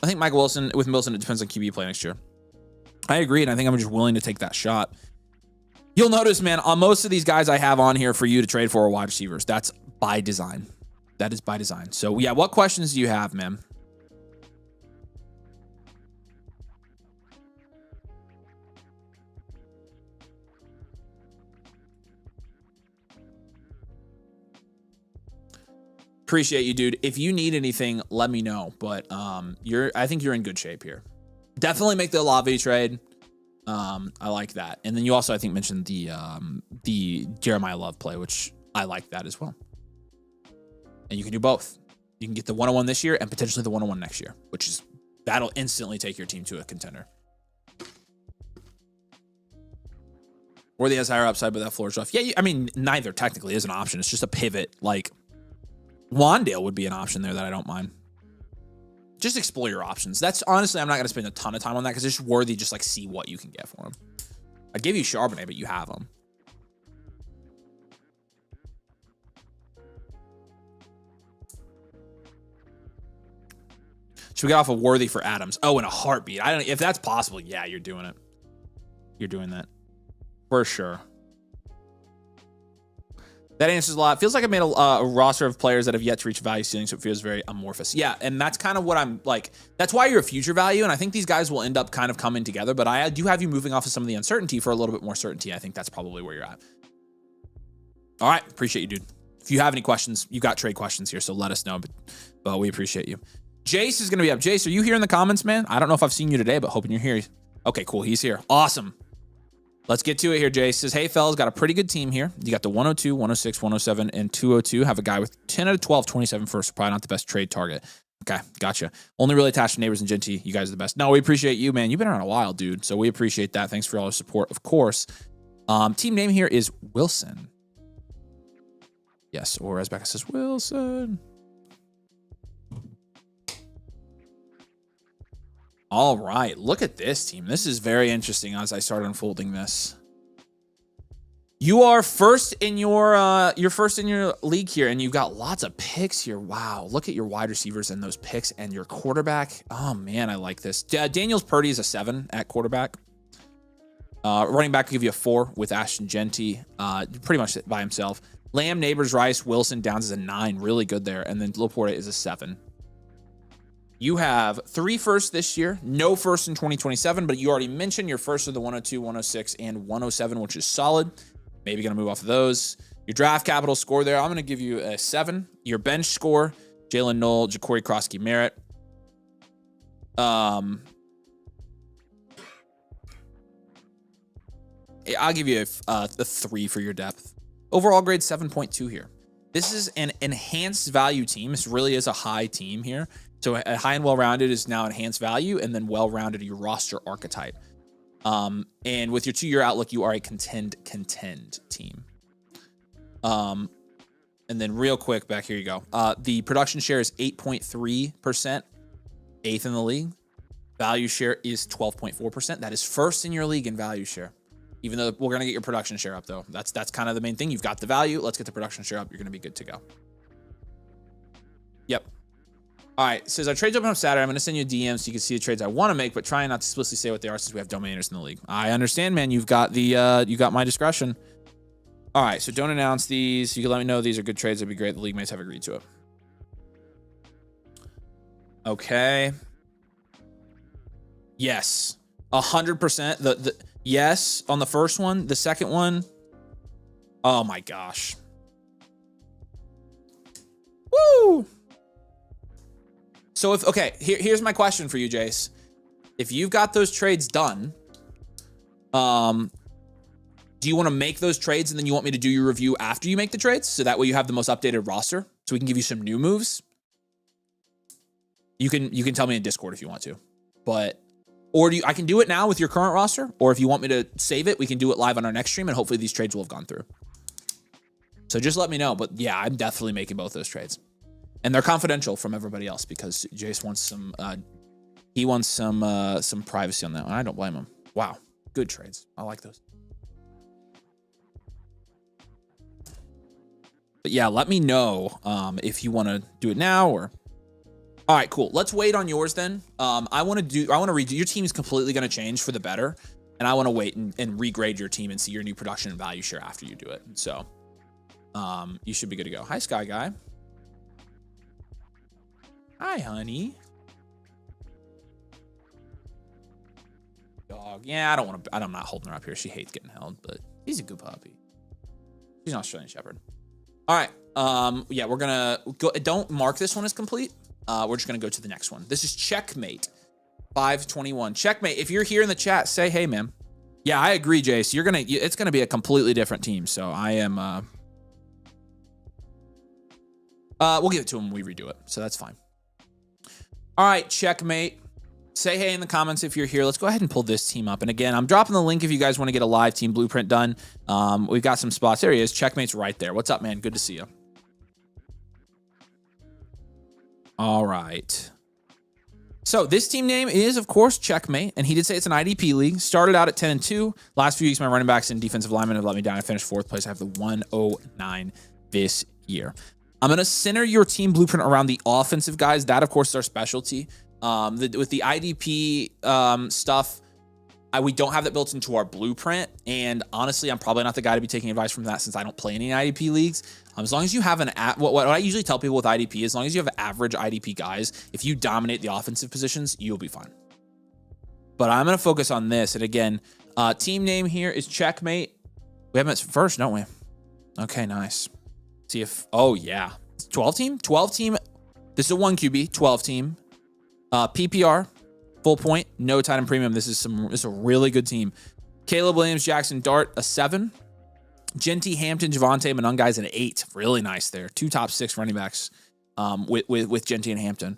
I think Michael Wilson, with Wilson, it depends on QB play next year. I agree, and I think I'm just willing to take that shot. You'll notice, man, on most of these guys I have on here for you to trade for are wide receivers. That's by design. That is by design. So, yeah, what questions do you have, man? Appreciate you, dude. If you need anything, let me know. But I think you're in good shape here. Definitely make the Olave trade. I like that. And then you also, I think, mentioned the Jeremiah Love play, which I like that as well. And you can do both. You can get the 101 this year and potentially the 101 next year, that'll instantly take your team to a contender. Worthy has higher upside, but that floor is rough. Yeah, I mean, neither technically is an option. It's just a pivot. Like, Wandale would be an option there that I don't mind. Just explore your options. That's honestly, I'm not going to spend a ton of time on that because it's just Worthy. Just like see what you can get for him. I gave you Charbonnet, but you have him. Should we get off of Worthy for Adams? Oh, in a heartbeat. I don't. If that's possible, yeah, you're doing it. You're doing that for sure. That answers a lot. Feels like I made a roster of players that have yet to reach value ceiling, so it feels very amorphous. Yeah, and that's kind of what I'm like. That's why you're a future value, and I think these guys will end up kind of coming together, but I do have you moving off of some of the uncertainty for a little bit more certainty. I think that's probably where you're at. All right, appreciate you, dude. If you have any questions, you got trade questions here, so let us know, but we appreciate you. Jace is going to be up. Jace, are you here in the comments, man? I don't know if I've seen you today, but hoping you're here. Okay, cool. He's here. Awesome. Let's get to it here. Jace says, hey, fellas, got a pretty good team here. You got the 102, 106, 107, and 202. Have a guy with 10 out of 12, 27 first. Probably not the best trade target. Okay, gotcha. Only really attached to Neighbors and Genty. You guys are the best. No, we appreciate you, man. You've been around a while, dude, so we appreciate that. Thanks for all your support, of course. Team name here is Wilson. Yes, or as Becca says, Wilson. All right, look at this team. This is very interesting as I start unfolding this. You are first in your league here, and you've got lots of picks here. Wow, look at your wide receivers and those picks and your quarterback. Oh man, I like this. Daniels Purdy is a 7 at quarterback. Running back will give you a 4 with Ashton Genty, pretty much by himself. Lamb, Neighbors, Rice, Wilson, Downs is a 9, really good there, and then Laporta is a 7. You have 3 firsts this year, no first in 2027, but you already mentioned your first of the 102, 106, and 107, which is solid. Maybe going to move off of those. Your draft capital score there, I'm going to give you a 7. Your bench score, Jalen Knoll, Ja'Cory Krosky Merritt. I'll give you a 3 for your depth. Overall grade 7.2 here. This is an enhanced value team. This really is a high team here. So a high and well-rounded is now enhanced value, and then well-rounded your roster archetype. And with your 2-year outlook, you are a contend team. And And then real quick, back here you go. The production share is 8.3%, 8th in the league. Value share is 12.4%. That is first in your league in value share. Even though we're going to get your production share up, though. That's kind of the main thing. You've got the value. Let's get the production share up. You're going to be good to go. Yep. All right. Says our trades open up Saturday. I'm going to send you a DM so you can see the trades I want to make, but try not to explicitly say what they are since we have domainers in the league. I understand, man. You've got you got my discretion. All right. So don't announce these. You can let me know these are good trades. It'd be great. The league mates have agreed to it. Okay. Yes. 100%. The yes on the first one. The second one. Oh my gosh. Woo. So here's my question for you, Jace. If you've got those trades done, do you want to make those trades and then you want me to do your review after you make the trades? So that way you have the most updated roster so we can give you some new moves. You can tell me in Discord if you want to, I can do it now with your current roster, or if you want me to save it, we can do it live on our next stream and hopefully these trades will have gone through. So just let me know. But yeah, I'm definitely making both those trades. And they're confidential from everybody else because Jace wants some some privacy on that one. I don't blame him. Wow. Good trades. I like those. But yeah, let me know if you want to do it now or. All right, cool. Let's wait on yours then. I want to redo. Your team is completely going to change for the better, and I want to wait and regrade your team and see your new production and value share after you do it. So, you should be good to go. Hi, Sky Guy. Hi, honey. Dog. Yeah, I'm not holding her up here. She hates getting held, but she's a good puppy. She's an Australian Shepherd. All right. Yeah, we're gonna go. Don't mark this one as complete. We're just gonna go to the next one. This is Checkmate 521. Checkmate. If you're here in the chat, say hey, man. Yeah, I agree, Jace. It's gonna be a completely different team. So I am. We'll give it to him when we redo it. So that's fine. All right, Checkmate. Say hey in the comments if you're here. Let's go ahead and pull this team up. And again, I'm dropping the link if you guys want to get a live team blueprint done. We've got some spots. There he is. Checkmate's right there. What's up, man? Good to see you. All right. So this team name is, of course, Checkmate. And he did say it's an IDP league. Started out at 10-2. Last few weeks, my running backs and defensive linemen have let me down. I finished 4th place. I have the 109 this year. I'm going to center your team blueprint around the offensive guys. That, of course, is our specialty. With the IDP stuff, we don't have that built into our blueprint. And honestly, I'm probably not the guy to be taking advice from that since I don't play any IDP leagues. As long as you have what I usually tell people with IDP, as long as you have average IDP guys, if you dominate the offensive positions, you'll be fine. But I'm going to focus on this. And again, team name here is Checkmate. We have it first, don't we? Okay, nice. See if, oh yeah. 12 team? 12 team. This is a 1 QB, 12 team. PPR, full point, no tight end premium. This is a really good team. Caleb Williams, Jackson Dart, a 7. Genty, Hampton, Javonte, Monungai an 8. Really nice there. 2 top 6 running backs with Genty and Hampton.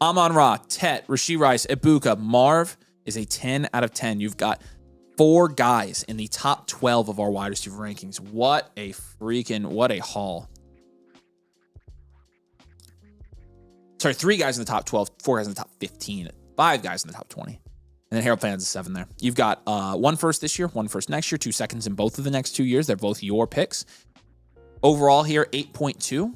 Amon-Ra, Tet, Rashee Rice, Ibuka, Marv is a 10 out of 10. You've got 4 guys in the top 12 of our wide receiver rankings. What a haul. Sorry, 3 guys in the top 12, 4 guys in the top 15, 5 guys in the top 20. And then Harold Fans is 7 there. You've got 1 first this year, 1 first next year, 2 seconds in both of the next 2 years. They're both your picks. Overall here, 8.2.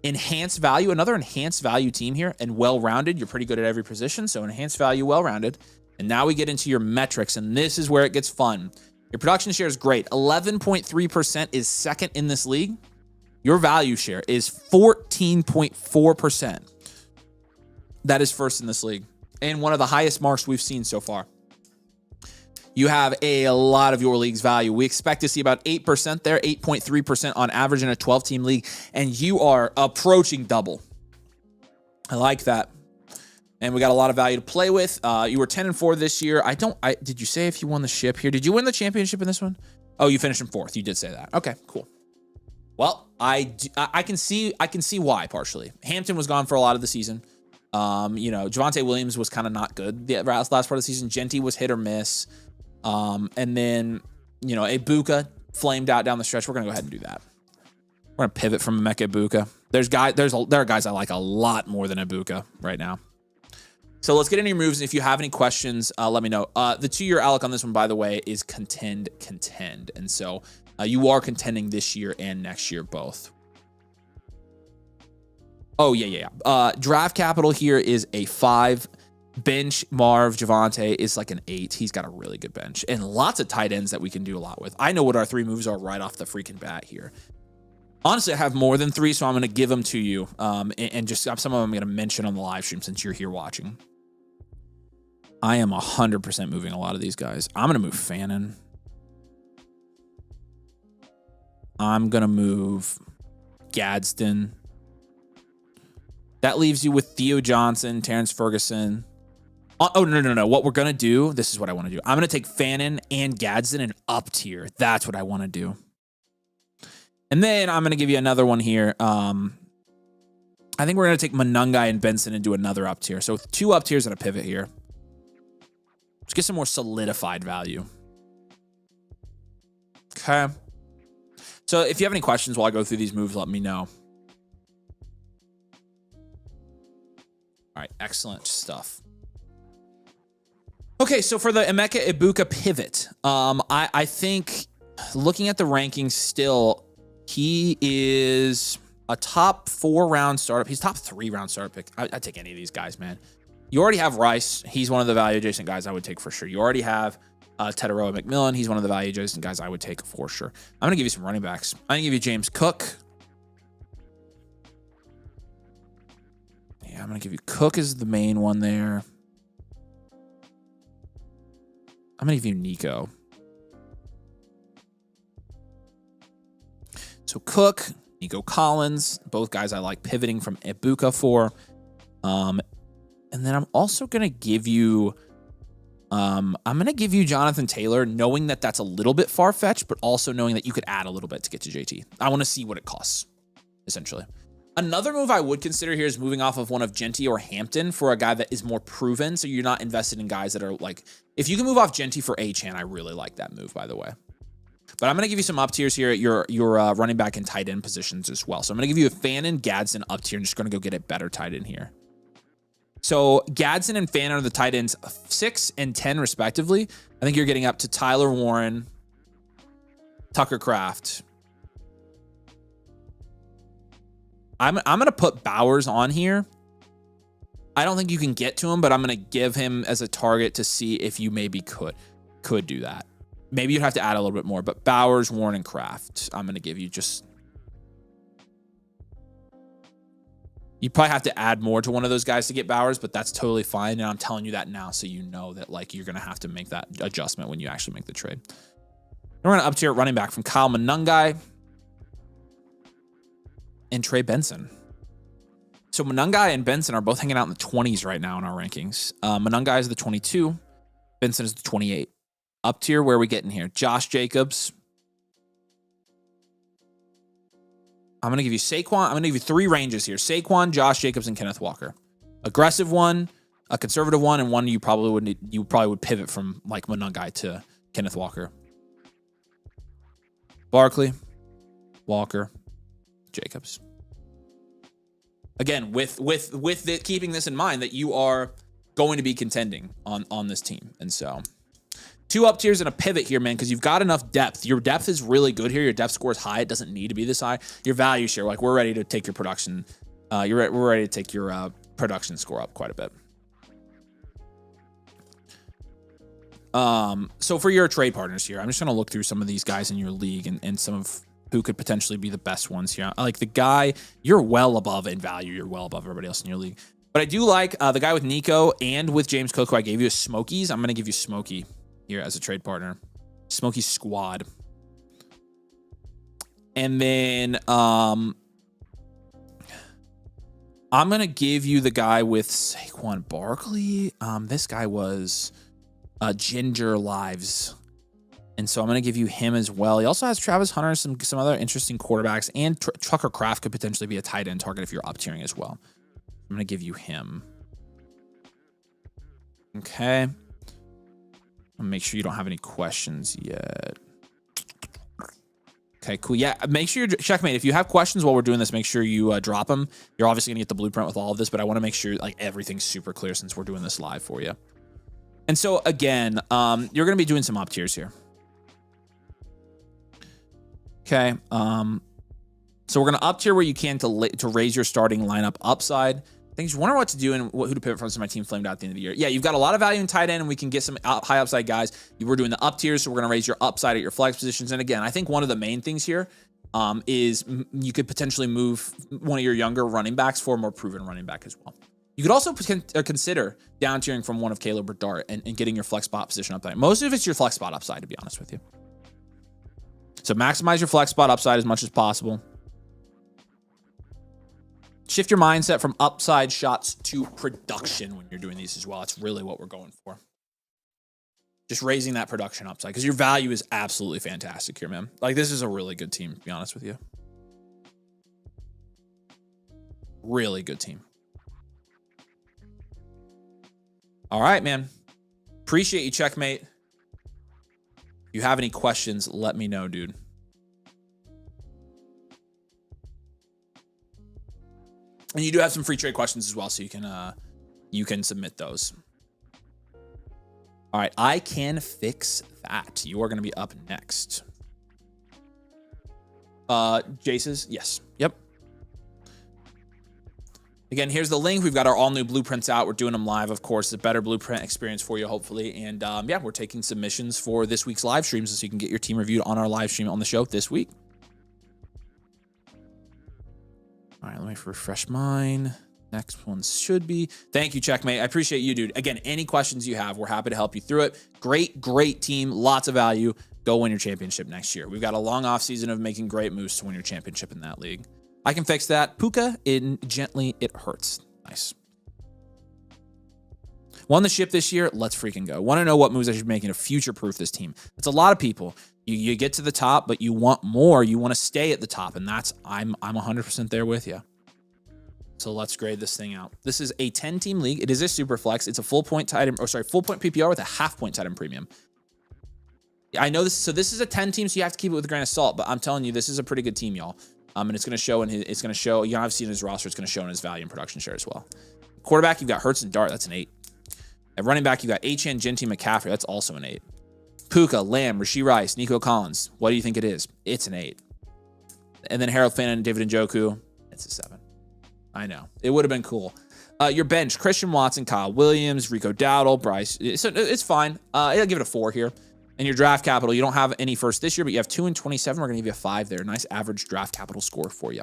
Enhanced value, another enhanced value team here, and well-rounded. You're pretty good at every position, so enhanced value, well-rounded. And now we get into your metrics, and this is where it gets fun. Your production share is great. 11.3% is second in this league. Your value share is 14.4%. That is first in this league, and one of the highest marks we've seen so far. You have a lot of your league's value. We expect to see about 8% there, 8.3% on average in a 12-team league, and you are approaching double. I like that. And we got a lot of value to play with. You were 10-4 this year. Did you say if you won the ship here? Did you win the championship in this one? Oh, you finished in 4th. You did say that. Okay, cool. Well, I can see why partially. Hampton was gone for a lot of the season. Javonte Williams was kind of not good the last part of the season. Genty was hit or miss. And then, Ibuka flamed out down the stretch. We're going to go ahead and do that. We're gonna pivot from Emeka Egbuka. There are guys I like a lot more than Egbuka right now. So let's get into your moves. If you have any questions, let me know. The 2-year Alec on this one, by the way, is contend. And so you are contending this year and next year both. Oh, yeah. Draft capital here is a 5. Bench Marv Javonte is like an 8. He's got a really good bench. And lots of tight ends that we can do a lot with. I know what our 3 moves are right off the freaking bat here. Honestly, I have more than 3, so I'm going to give them to you. And just some of them I'm going to mention on the live stream since you're here watching. I am 100% moving a lot of these guys. I'm going to move Fannin. I'm going to move Gadsden. That leaves you with Theo Johnson, Terrence Ferguson. Oh, no. What we're going to do, this is what I want to do. I'm going to take Fannin and Gadsden and up tier. That's what I want to do. And then I'm going to give you another one here. I think we're going to take Monungai and Benson and do another up tier. So 2 up tiers and a pivot here. Let's get some more solidified value. Okay. So if you have any questions while I go through these moves, let me know. All right, excellent stuff. Okay, so for the Emeka Egbuka pivot, I think looking at the rankings still, he is a top 4-round startup. He's top 3-round startup pick. I'd take any of these guys, man. You already have Rice. He's one of the value adjacent guys I would take for sure. You already have Teteroa McMillan. He's one of the value adjacent guys I would take for sure. I'm going to give you some running backs. I'm going to give you James Cook. Yeah, I'm going to give you Cook as the main one there. I'm going to give you Nico. So Cook, Nico Collins, both guys I like pivoting from Egbuka for. And then I'm also going to give you, Jonathan Taylor, knowing that that's a little bit far-fetched, but also knowing that you could add a little bit to get to JT. I want to see what it costs, essentially. Another move I would consider here is moving off of one of Genty or Hampton for a guy that is more proven, so you're not invested in guys that are like, if you can move off Genty for Achane, I really like that move, by the way. But I'm going to give you some up tiers here at your running back and tight end positions as well. So I'm going to give you a Fannin, Gadsden up tier. I'm just going to go get a better tight end here. So Gadsden and Fannin are the tight ends 6 and 10 respectively. I think you're getting up to Tyler Warren, Tucker Kraft. I'm going to put Bowers on here. I don't think you can get to him, but I'm going to give him as a target to see if you maybe could do that. Maybe you'd have to add a little bit more, but Bowers, Warren, and Kraft, I'm going to give you just... You probably have to add more to one of those guys to get Bowers, but that's totally fine. And I'm telling you that now so you know that like you're going to have to make that adjustment when you actually make the trade. And we're going to up tier running back from Kyle Monungai and Trey Benson. So Monungai and Benson are both hanging out in the 20s right now in our rankings. Monungai is the 22. Benson is the 28. Up tier, where are we getting here? Josh Jacobs. I'm going to give you Saquon. I'm going to give you 3 ranges here. Saquon, Josh Jacobs, and Kenneth Walker. Aggressive one, a conservative one, and one you probably would pivot from like Monungai to Kenneth Walker. Barkley, Walker, Jacobs. Again, with keeping this in mind that you are going to be contending on this team. And so 2 up tiers and a pivot here, man, because you've got enough depth. Your depth is really good here. Your depth score is high. It doesn't need to be this high. Your value share, like we're ready to take your production. We're ready to take your production score up quite a bit. So for your trade partners here, I'm just going to look through some of these guys in your league and some of who could potentially be the best ones here. Like the guy, you're well above in value. You're well above everybody else in your league. But I do like the guy with Nico and with James Cook, who I gave you, is Smokies. I'm going to give you Smokey here as a trade partner. Smokey Squad. And then I'm going to give you the guy with Saquon Barkley. This guy was Ginger Lives. And so I'm going to give you him as well. He also has Travis Hunter, some other interesting quarterbacks, and Tucker Kraft could potentially be a tight end target if you're up tiering as well. I'm going to give you him. Okay. I'll make sure you don't have any questions yet. Okay, cool. Yeah, make sure checkmate. If you have questions while we're doing this, make sure you drop them. You're obviously gonna get the blueprint with all of this, but I want to make sure like everything's super clear since we're doing this live for you. And so again, you're gonna be doing some up tiers here. Okay. So we're gonna up tier where you can to raise your starting lineup upside. Things you wonder what to do and who to pivot from. So my team flamed out at the end of the year. Yeah, you've got a lot of value in tight end, and we can get some high upside guys. We're doing the up tiers, so we're gonna raise your upside at your flex positions. And again, I think one of the main things here is you could potentially move one of your younger running backs for a more proven running back as well. You could also consider down tiering from one of Caleb or Dart and getting your flex spot position upside. Most of it's your flex spot upside, to be honest with you. So maximize your flex spot upside as much as possible. Shift your mindset from upside shots to production when you're doing these as well. That's really what we're going for. Just raising that production upside because your value is absolutely fantastic here, man. Like, this is a really good team, to be honest with you. Really good team. All right, man. Appreciate you, checkmate. If you have any questions, let me know, dude. And you do have some free trade questions as well, so you can submit those. All right, I can fix that. You are going to be up next. Jace's, yes, yep. Again, here's the link. We've got our all new blueprints out. We're doing them live, of course. It's a better blueprint experience for you, hopefully. And yeah, we're taking submissions for this week's live streams, so you can get your team reviewed on our live stream on the show this week. All right, let me refresh mine. Next one should be. Thank you, checkmate. I appreciate you, dude. Again, any questions you have, we're happy to help you through it. Great team. Lots of value. Go win your championship next year. We've got a long off season of making great moves to win your championship in that league. I can fix that. Puka in Gently It Hurts. Nice. Won the ship this year. Let's freaking go. Want to know what moves I should make to future-proof this team? It's a lot of people. You get to the top, but you want more. You want to stay at the top, and that's I'm 100% there with you. So let's grade this thing out. This is a 10-team league. It is a super flex. It's a full point tight end, full point PPR with a half point tight end premium. I know this. So this is a 10 team, so you have to keep it with a grain of salt. But I'm telling you, this is a pretty good team, y'all. And it's going to show you know, I've seen his roster. It's going to show in his value and production share as well. Quarterback, you've got Hurts and Dart. That's an 8. At running back, you've got Achane, Genty, McCaffrey. That's also an 8. Puka, Lamb, Rashee Rice, Nico Collins. What do you think it is? It's an 8. And then Harold Finn and David Njoku. It's a 7. I know. It would have been cool. Your bench, Christian Watson, Kyle Williams, Rico Dowdle, Bryce. So it's fine. I'll give it a 4 here. And your draft capital, you don't have any first this year, but you have 2 and 27. We're going to give you a 5 there. Nice average draft capital score for you.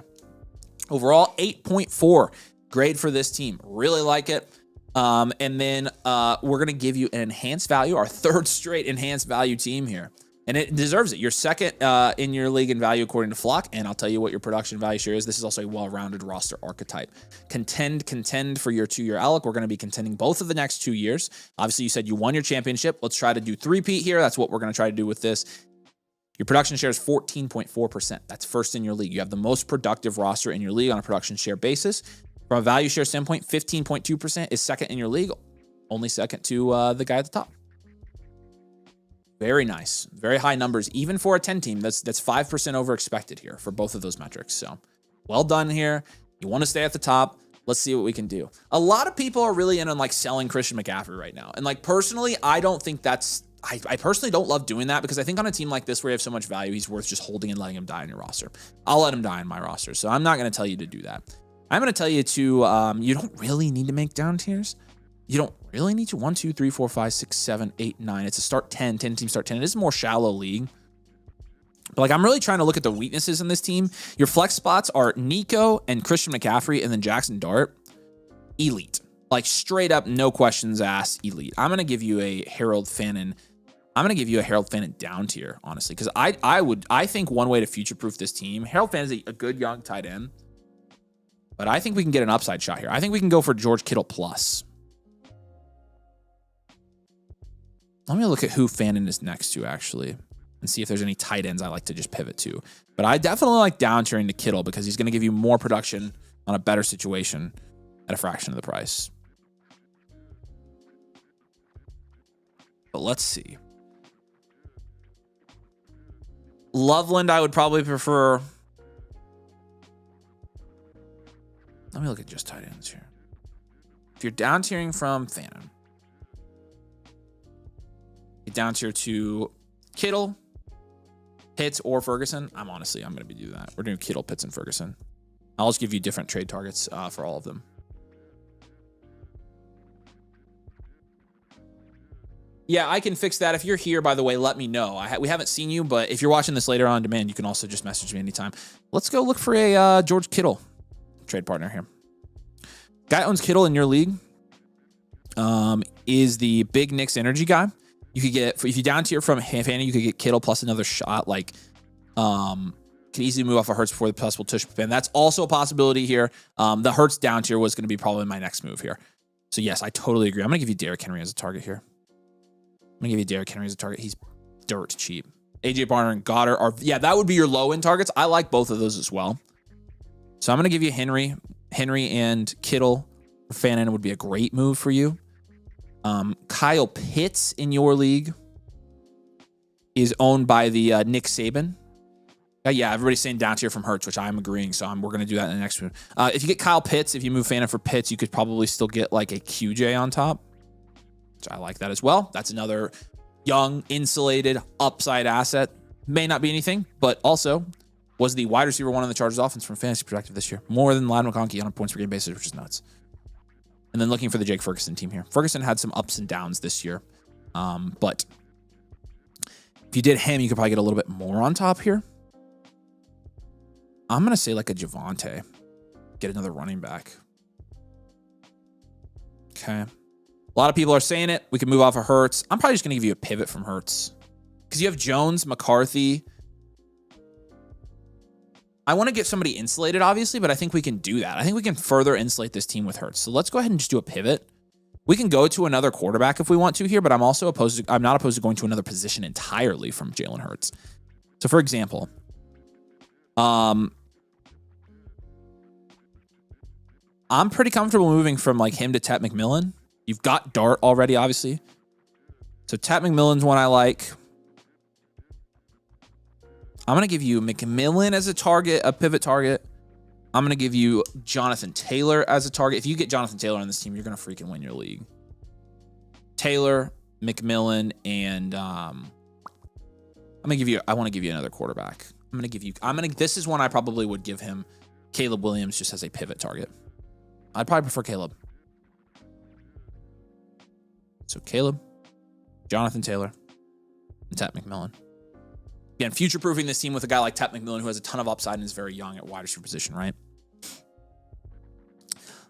Overall, 8.4 grade for this team. Really like it. And then we're going to give you an enhanced value, our 3rd straight enhanced value team here. And it deserves it. You're 2nd in your league in value according to Flock. And I'll tell you what your production value share is. This is also a well-rounded roster archetype. Contend for your 2-year outlook. We're going to be contending both of the next 2 years. Obviously, you said you won your championship. Let's try to do 3-peat here. That's what we're going to try to do with this. Your production share is 14.4%. That's 1st in your league. You have the most productive roster in your league on a production share basis. From a value share standpoint, 15.2% is 2nd in your league. Only 2nd to the guy at the top. Very nice. Very high numbers. Even for a 10 team, that's 5% over expected here for both of those metrics. So well done here. You want to stay at the top. Let's see what we can do. A lot of people are really in on like selling Christian McCaffrey right now. And like personally, I don't think that's, I personally don't love doing that because I think on a team like this where you have so much value, he's worth just holding and letting him die on your roster. I'll let him die in my roster. So I'm not going to tell you to do that. I'm going to tell you to, you don't really need to make down tiers. You don't really need to. 1, 2, 3, 4, 5, 6, 7, 8, 9. It's a start 10 team start 10. It is a more shallow league. But like I'm really trying to look at the weaknesses in this team. Your flex spots are Nico and Christian McCaffrey and then Jackson Dart. Elite. Like straight up, no questions asked, elite. I'm going to give you a Harold Fannin. I'm going to give you a Harold Fannin down tier, honestly. Because I think one way to future-proof this team, Harold Fannin is a good young tight end. But I think we can get an upside shot here. I think we can go for George Kittle plus. Let me look at who Fannin is next to, actually, and see if there's any tight ends I like to just pivot to. But I definitely like down tiering to Kittle because he's going to give you more production on a better situation at a fraction of the price. But let's see. Loveland, I would probably prefer. Let me look at just tight ends here. If you're down tiering from Fannin, you down tier to Kittle, Pitts, or Ferguson. I'm going to be doing that. We're doing Kittle, Pitts, and Ferguson. I'll just give you different trade targets for all of them. Yeah, I can fix that. If you're here, by the way, let me know. We haven't seen you, but if you're watching this later on demand, you can also just message me anytime. Let's go look for a George Kittle trade partner here. Guy owns Kittle in your league is the Big Knicks Energy guy. You could get, if you down tier from Fanny, you could get Kittle plus another shot. Like, could easily move off of Hurts before the possible tush pin. That's also a possibility here. The Hurts down tier was going to be probably my next move here. So yes, I totally agree. I'm going to give you Derrick Henry as a target here. I'm going to give you Derrick Henry as a target. He's dirt cheap. AJ Barner and Goddard are, yeah, that would be your low end targets. I like both of those as well. So I'm going to give you Henry and Kittle for Fannin would be a great move for you. Kyle Pitts in your league is owned by the Nick Saban. Yeah, everybody's saying down tier from Hurts, which I'm agreeing. So we're going to do that in the next move. If you get Kyle Pitts, if you move Fannin for Pitts, you could probably still get like a QJ on top. So I like that as well. That's another young, insulated, upside asset. May not be anything, but also was the wide receiver one on the Chargers offense from a fantasy perspective this year. More than Ladd McConkey on a points per game basis, which is nuts. And then looking for the Jake Ferguson team here. Ferguson had some ups and downs this year. But if you did him, you could probably get a little bit more on top here. I'm going to say like a Javonte. Get another running back. Okay. A lot of people are saying it. We can move off of Hurts. I'm probably just going to give you a pivot from Hurts. Because you have Jones, McCarthy. I want to get somebody insulated, obviously, but I think we can do that. I think we can further insulate this team with Hurts. So let's go ahead and just do a pivot. We can go to another quarterback if we want to here, but I'm not opposed to going to another position entirely from Jalen Hurts. So for example, I'm pretty comfortable moving from like him to Tet McMillan. You've got Dart already, obviously. So Tet McMillan's one I like. I'm going to give you McMillan as a target, a pivot target. I'm going to give you Jonathan Taylor as a target. If you get Jonathan Taylor on this team, you're going to freaking win your league. Taylor, McMillan, and I want to give you another quarterback. This is one I probably would give him Caleb Williams just as a pivot target. I'd probably prefer Caleb. So Caleb, Jonathan Taylor, and Tet McMillan. Again, future-proofing this team with a guy like Tet McMillan who has a ton of upside and is very young at wide receiver position, right?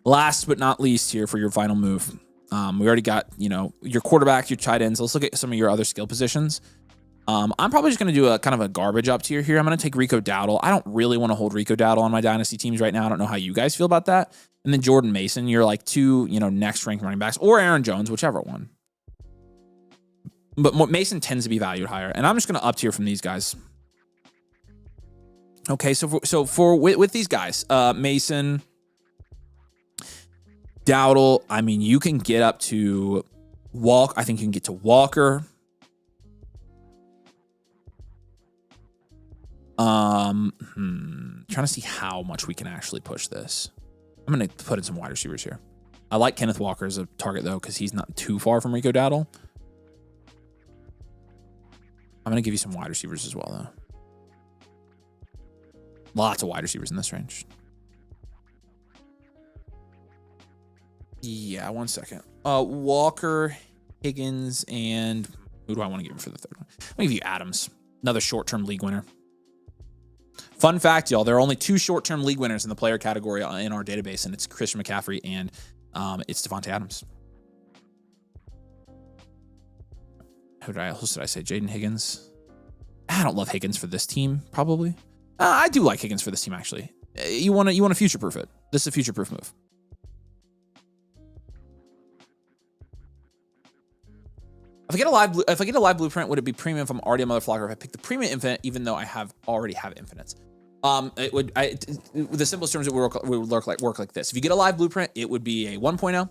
Last but not least here for your final move. We already got, your quarterback, your tight ends. Let's look at some of your other skill positions. I'm probably just going to do a kind of a garbage up tier here. I'm going to take Rico Dowdle. I don't really want to hold Rico Dowdle on my dynasty teams right now. I don't know how you guys feel about that. And then Jordan Mason, you're like two, next ranked running backs, or Aaron Jones, whichever one. But Mason tends to be valued higher. And I'm just going to up tier from these guys. Okay, with these guys, Mason, Dowdle, I mean, you can get up to I think you can get to Walker. Trying to see how much we can actually push this. I'm going to put in some wide receivers here. I like Kenneth Walker as a target, though, because he's not too far from Rico Dowdle. I'm going to give you some wide receivers as well, though. Lots of wide receivers in this range. Yeah, 1 second. Walker, Higgins, and who do I want to give him for the third one? I'm going to give you Adams, another short-term league winner. Fun fact, y'all, there are only 2 short-term league winners in the player category in our database, and it's Christian McCaffrey and it's Devontae Adams. Who else did I say? Jaden Higgins. I don't love Higgins for this team, probably. I do like Higgins for this team, actually. You want to future-proof it. This is a future-proof move. If I get a live blueprint, would it be premium if I'm already a motherflocker? If I pick the premium infinite, even though I already have infinites, the simplest terms it would work like this. If you get a live blueprint, it would be a 1.0.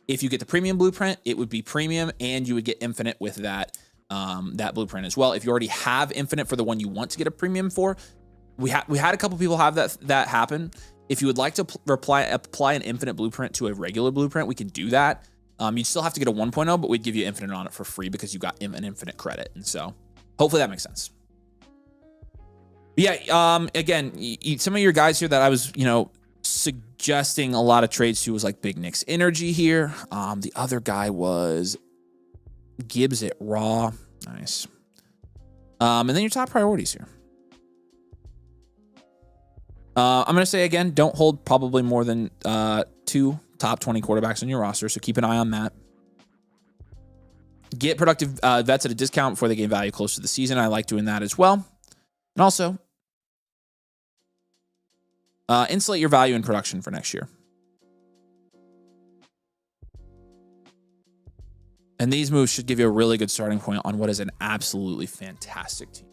If you get the premium blueprint, it would be premium, and you would get infinite with that that blueprint as well. If you already have infinite for the one you want to get a premium for, we had a couple people have that happen. If you would like to apply an infinite blueprint to a regular blueprint, we can do that. You'd still have to get a 1.0, but we'd give you infinite on it for free because you got an infinite credit. And so hopefully that makes sense. But yeah, again, some of your guys here that I was, suggesting a lot of trades to was like Big Nick's Energy here. The other guy was Gibbs at Raw. Nice. And then your top priorities here. I'm going to say again, don't hold probably more than 2 top 20 quarterbacks on your roster, so keep an eye on that. Get productive vets at a discount before they gain value close to the season. I like doing that as well. And also, insulate your value in production for next year. And these moves should give you a really good starting point on what is an absolutely fantastic team.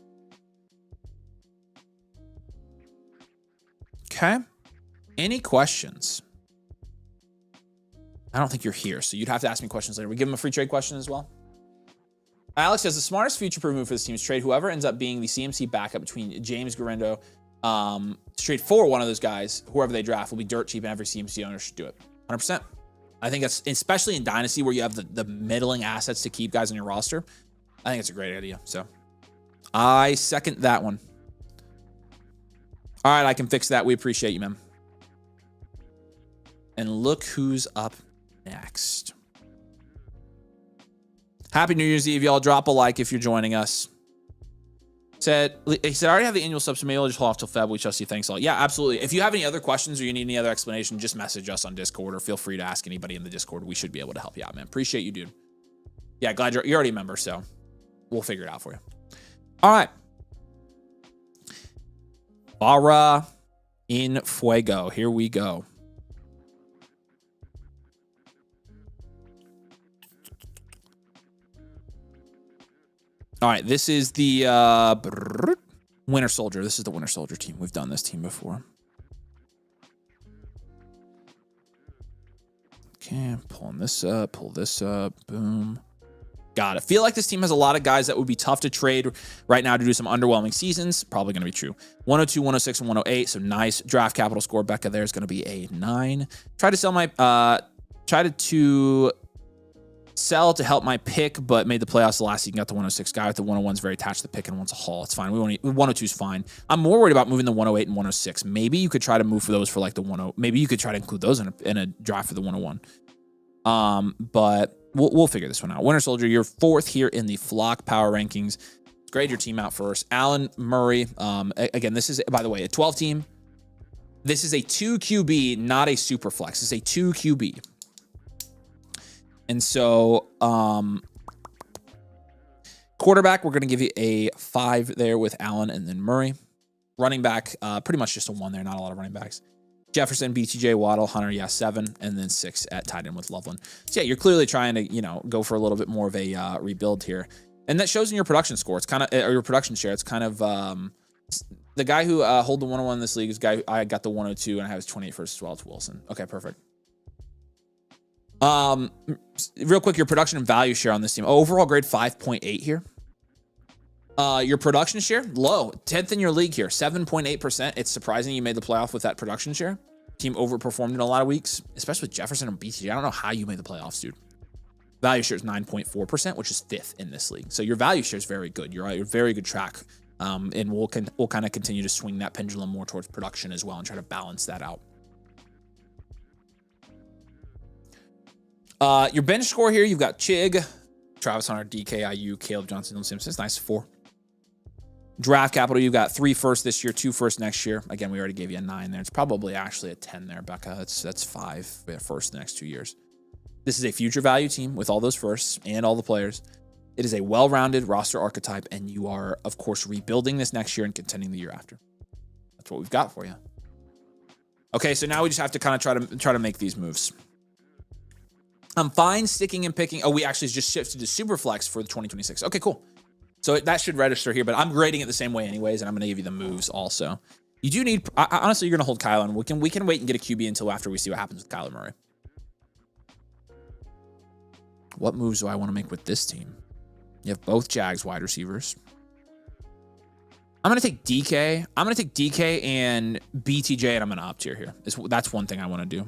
Okay. Any questions? I don't think you're here, so you'd have to ask me questions later. We give him a free trade question as well. Alex says the smartest future-proof move for this team is trade whoever ends up being the CMC backup between James Garendo. Trade for one of those guys, whoever they draft, will be dirt cheap, and every CMC owner should do it. 100%. I think that's, especially in Dynasty where you have the middling assets to keep guys on your roster, I think it's a great idea. So I second that one. All right, I can fix that. We appreciate you, man. And look who's up next. Happy New Year's Eve, y'all. Drop a like if you're joining us. He said, I already have the annual subs, so maybe I'll just hold off till Feb. We shall see. Thanks a lot. Yeah, absolutely. If you have any other questions or you need any other explanation, just message us on Discord or feel free to ask anybody in the Discord. We should be able to help you out, man. Appreciate you, dude. Yeah, glad you're already a member, so we'll figure it out for you. All right. Barra in Fuego. Here we go. All right, this is the Winter Soldier. This is the Winter Soldier team. We've done this team before. Okay, pulling this up, pull this up, boom. Got it. Feel like this team has a lot of guys that would be tough to trade right now to do some underwhelming seasons. Probably going to be true. 102, 106, and 108. So nice draft capital score. Becca there is going to be a 9. Try to sell my, sell to help my pick, but made the playoffs the last season. Got the 106 guy with the 101's very attached to the pick and wants a haul. It's fine. 102 is fine. I'm more worried about moving the 108 and 106. Maybe you could try to move for those for like the 10. Maybe you could try to include those in a draft for the 101. But we'll figure this one out. Winter Soldier, you're 4th here in the Flock Power Rankings. Grade your team out first. Alan Murray. Again, this is, by the way, a 12 team. This is a 2 QB, not a super flex. It's a 2 QB. And so, quarterback, we're going to give you a 5 there with Allen and then Murray. Running back, pretty much just a 1 there, not a lot of running backs. Jefferson, BTJ, Waddle, Hunter, 7, and then 6 at tight end with Loveland. So yeah, you're clearly trying to, go for a little bit more of a rebuild here. And that shows in your production score. It's kind of, or your production share. It's kind of, the guy who hold the 101 in this league is guy, I got the 102 and I have his 28 first as well. It's Wilson. Okay, perfect. Real quick, your production and value share on this team. Overall grade 5.8 here. Your production share, low. 10th in your league here, 7.8%. It's surprising you made the playoff with that production share. Team overperformed in a lot of weeks, especially with Jefferson and BTJ. I don't know how you made the playoffs, dude. Value share is 9.4%, which is 5th in this league. So your value share is very good. You're very good track. And we'll kind of continue to swing that pendulum more towards production as well and try to balance that out. Your bench score here, you've got Chig, Travis Hunter, DKIU, Caleb Johnson, Dylan Simpson. Nice, 4. Draft capital, you've got 3 first this year, 2 first next year. Again, we already gave you a 9 there. It's probably actually a 10 there, Becca. That's 5 first the next 2 years. This is a future value team with all those firsts and all the players. It is a well-rounded roster archetype, and you are, of course, rebuilding this next year and contending the year after. That's what we've got for you. Okay, so now we just have to kind of try to make these moves. I'm fine sticking and picking. Oh, we actually just shifted to Superflex for the 2026. Okay, cool. So that should register here, but I'm grading it the same way anyways, and I'm going to give you the moves also. You do need, honestly, you're going to hold Kyler, and we can wait and get a QB until after we see what happens with Kyler Murray. What moves do I want to make with this team? You have both Jags wide receivers. I'm going to take DK. I'm going to take DK and BTJ, and I'm going to up tier here. That's one thing I want to do.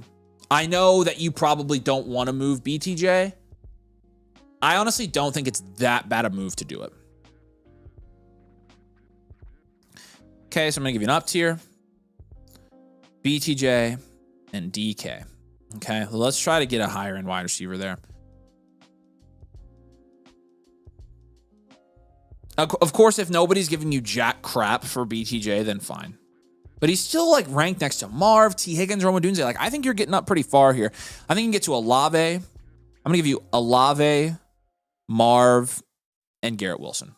I know that you probably don't want to move BTJ. I honestly don't think it's that bad a move to do it. Okay, so I'm going to give you an up tier. BTJ and DK. Okay, well, let's try to get a higher end wide receiver there. Of course, if nobody's giving you jack crap for BTJ, then fine. But he's still like ranked next to Marv, T. Higgins, Rome Odunze. Like, I think you're getting up pretty far here. I think you can get to Olave. I'm going to give you Olave, Marv, and Garrett Wilson.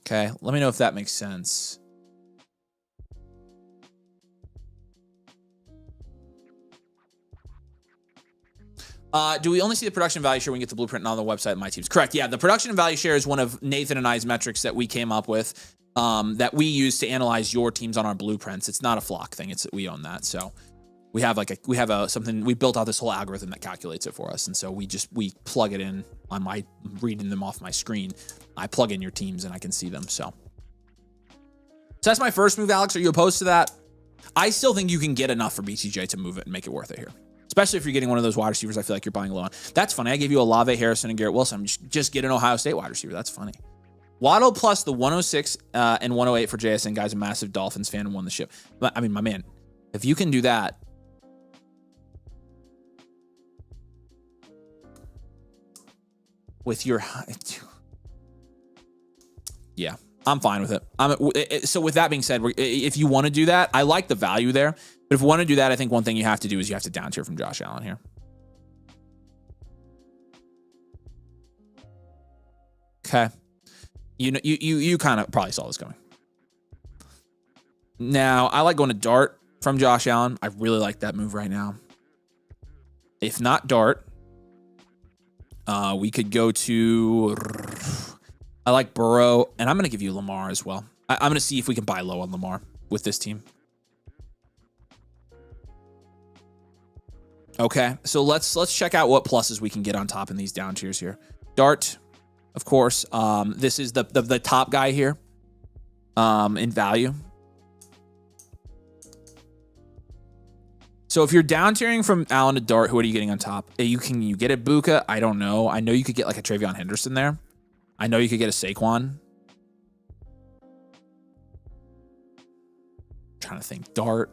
Okay, let me know if that makes sense. Do we only see the production value share when we get the blueprint and on the website of my teams? Correct. Yeah, the production value share is one of Nathan and I's metrics that we came up with that we use to analyze your teams on our blueprints. It's not a flock thing. We own that. So we have something. We built out this whole algorithm that calculates it for us, and so we plug it in on my reading them off my screen. I plug in your teams and I can see them. So that's my first move, Alex. Are you opposed to that? I still think you can get enough for BTJ to move it and make it worth it here. Especially if you're getting one of those wide receivers I feel like you're buying low on. That's funny. I gave you Olave, Harrison, and Garrett Wilson. Just get an Ohio State wide receiver. That's funny. Waddle plus the 106 and 108 for JSN. Guy's a massive Dolphins fan and won the ship. But, I mean, my man, if you can do that, with your... Yeah, I'm fine with it. So with that being said, if you want to do that, I like the value there. But if you want to do that, I think one thing you have to do is you have to down tier from Josh Allen here. Okay. You kind of probably saw this coming. Now, I like going to Dart from Josh Allen. I really like that move right now. If not Dart, we could go to... I like Burrow, and I'm going to give you Lamar as well. I'm going to see if we can buy low on Lamar with this team. Okay, so let's check out what pluses we can get on top in these down tiers here. Dart, of course. This is the top guy here in value. So if you're down tiering from Allen to Dart, who are you getting on top? You get a Buka? I don't know. I know you could get like a Travion Henderson there. I know you could get a Saquon. I'm trying to think. Dart.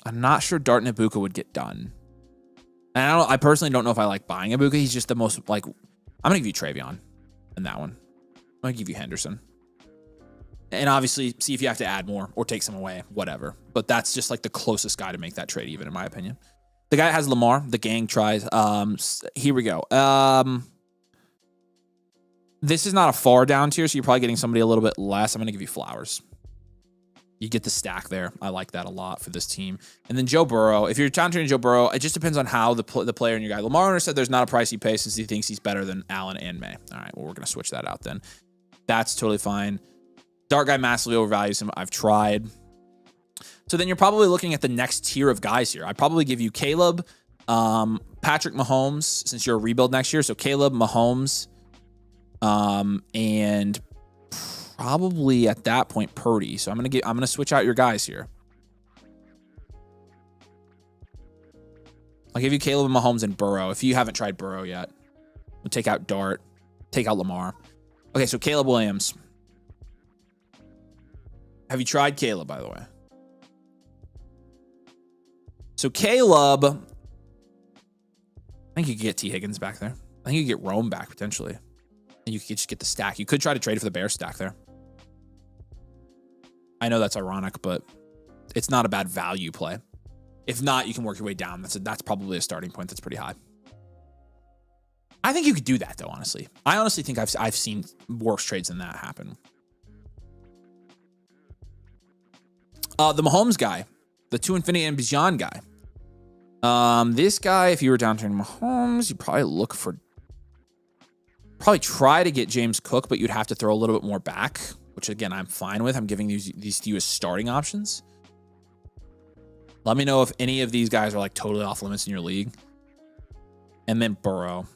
I'm not sure Dart and Ibuka would get done. And I personally don't know if I like buying Ibuka. He's just the most, like... I'm going to give you Travion in that one. I'm going to give you Henderson. And obviously, see if you have to add more or take some away, whatever. But that's just like the closest guy to make that trade even, in my opinion. The guy has Lamar. The gang tries. Here we go. This is not a far down tier, so you're probably getting somebody a little bit less. I'm going to give you Flowers. You get the stack there. I like that a lot for this team. And then Joe Burrow. If you're down tiering Joe Burrow, it just depends on how the player and your guy. Lamar owner said there's not a price he pays since he thinks he's better than Allen and May. All right, well, we're going to switch that out then. That's totally fine. Dart guy massively overvalues him. I've tried. So then you're probably looking at the next tier of guys here. I'd probably give you Caleb, Patrick Mahomes, since you're a rebuild next year. So Caleb, Mahomes, and probably at that point Purdy. So I'm gonna switch out your guys here. I'll give you Caleb and Mahomes and Burrow if you haven't tried Burrow yet. We'll take out Dart, take out Lamar. Okay, so Caleb Williams. Have you tried Caleb, by the way? So Caleb, I think you could get T. Higgins back there. I think you could get Rome back potentially. And you could just get the stack. You could try to trade for the Bears stack there. I know that's ironic, but it's not a bad value play. If not, you can work your way down. That's probably a starting point that's pretty high. I think you could do that, though, honestly. I honestly think I've seen worse trades than that happen. The Mahomes guy, the To Infinity and Beyond guy. This guy, if you were down to Mahomes, you'd probably try to get James Cook, but you'd have to throw a little bit more back, which again, I'm fine with. I'm giving these to you as starting options. Let me know if any of these guys are like totally off limits in your league. And then Burrow.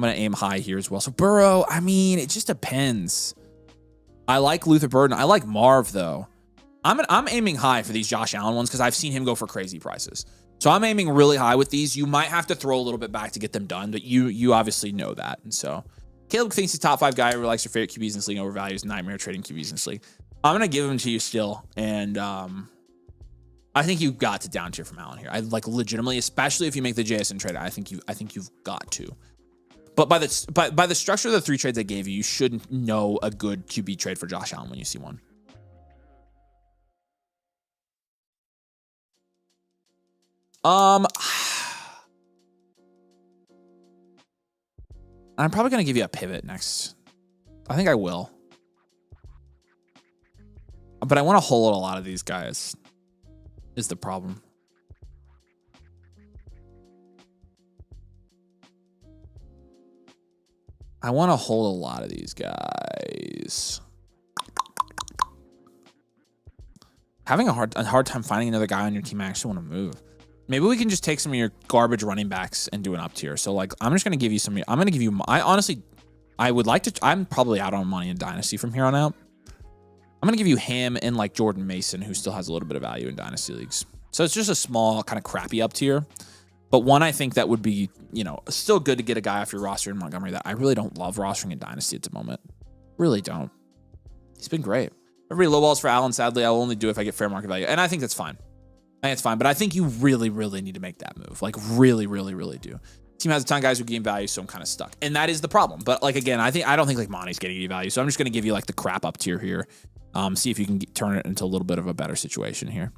I'm going to aim high here as well. So Burrow, I mean, it just depends. I like Luther Burden. I like Marv, though. I'm aiming high for these Josh Allen ones because I've seen him go for crazy prices. So I'm aiming really high with these. You might have to throw a little bit back to get them done, but you obviously know that. And so Caleb thinks he's top 5 guy who likes your favorite QBs in this league and overvalues nightmare trading QBs in this league. I'm going to give him to you still. And I think you've got to down tier from Allen here. I like legitimately, especially if you make the JSN trade, I think you've got to. But by the structure of the 3 trades I gave you, you should know a good QB trade for Josh Allen when you see one. I'm probably going to give you a pivot next. I think I will. But I want to hold a lot of these guys is the problem. I want to hold a lot of these guys. Having a hard time finding another guy on your team I actually want to move. Maybe we can just take some of your garbage running backs and do an up tier. So like, I'm just going to give you some, I'm going to give you, I would like to, I'm probably out on money in Dynasty from here on out. I'm going to give you him and like Jordan Mason, who still has a little bit of value in Dynasty leagues. So it's just a small kind of crappy up tier. But one I think that would be, still good to get a guy off your roster in Montgomery that I really don't love rostering in Dynasty at the moment. Really don't. He's been great. Everybody lowballs for Allen. Sadly, I'll only do if I get fair market value. And I think that's fine. But I think you really, really need to make that move. Like really, really, really do. Team has a ton of guys who gain value, so I'm kind of stuck. And that is the problem. But like, again, I don't think like Monty's getting any value. So I'm just going to give you like the crap up tier here. See if you can turn it into a little bit of a better situation here.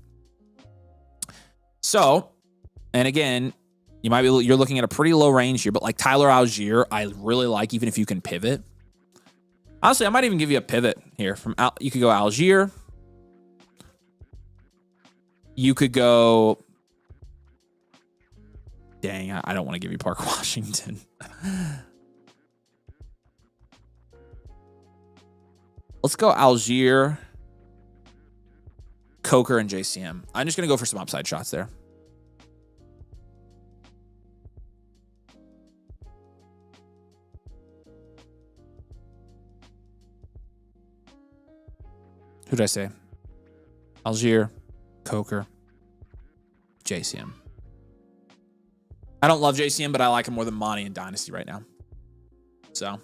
So, and again, you're looking at a pretty low range here, but like Tyler Algier, I really like, even if you can pivot. Honestly, I might even give you a pivot here. You could go Algier. You could go. Dang, I don't want to give you Parker Washington. Let's go Algier, Coker, and JCM. I'm just going to go for some upside shots there. Who did I say? Algier, Coker, JCM. I don't love JCM, but I like him more than Monty in Dynasty right now. So.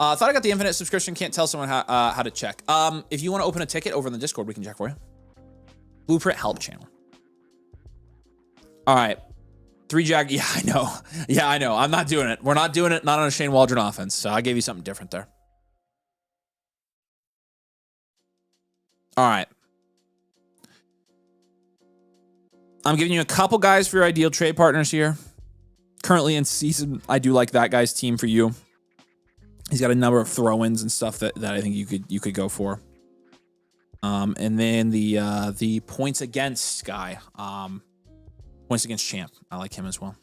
I thought I got the infinite subscription. Can't tell someone how to check. If you want to open a ticket over in the Discord, we can check for you. Blueprint help channel. All right. 3 Jag. Yeah, I know. Yeah, I know. I'm not doing it. We're not doing it. Not on a Shane Waldron offense. So I gave you something different there. All right. I'm giving you a couple guys for your ideal trade partners here. Currently in season, I do like that guy's team for you. He's got a number of throw-ins and stuff that I think you could go for. And then the points against guy, points against champ. I like him as well.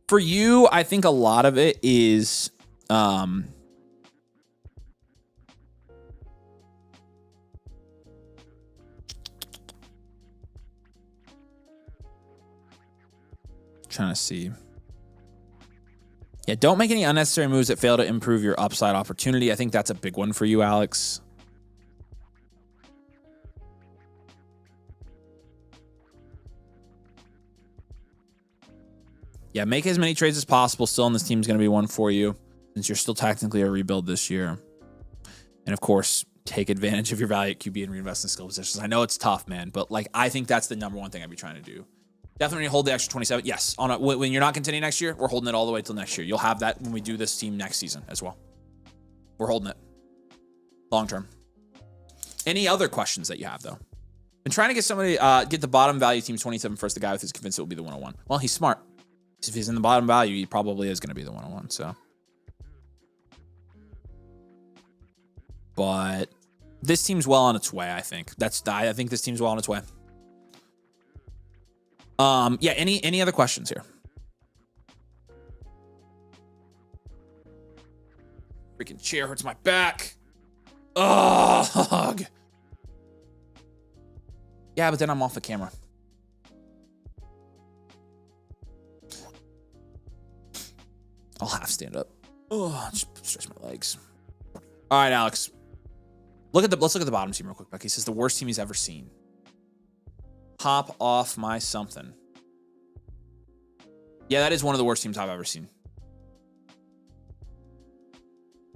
For you, I think a lot of it is trying to see. Yeah, don't make any unnecessary moves that fail to improve your upside opportunity. I think that's a big one for you, Alex. Yeah, make as many trades as possible. Still on this team is going to be one for you, since you're still technically a rebuild this year. And of course, take advantage of your value at QB and reinvest in skill positions. I know it's tough, man, but like I think that's the number one thing I'd be trying to do. Definitely hold the extra 27. Yes, when you're not continuing next year, we're holding it all the way till next year. You'll have that when we do this team next season as well. We're holding it long term. Any other questions that you have though? Been trying to get somebody get the bottom value team 27 first. The guy with his convinced it will be the 101. Well, he's smart. If he's in the bottom value, he probably is going to be the 101. So, but this team's well on its way. I think I think this team's well on its way. Yeah, any other questions here? Freaking chair hurts my back. Ugh. Yeah, but then I'm off the camera. I'll half stand up. Oh, just stretch my legs. All right, Alex. Let's look at the bottom team real quick, Becky. He says the worst team he's ever seen. Hop off my something. Yeah, that is one of the worst teams I've ever seen.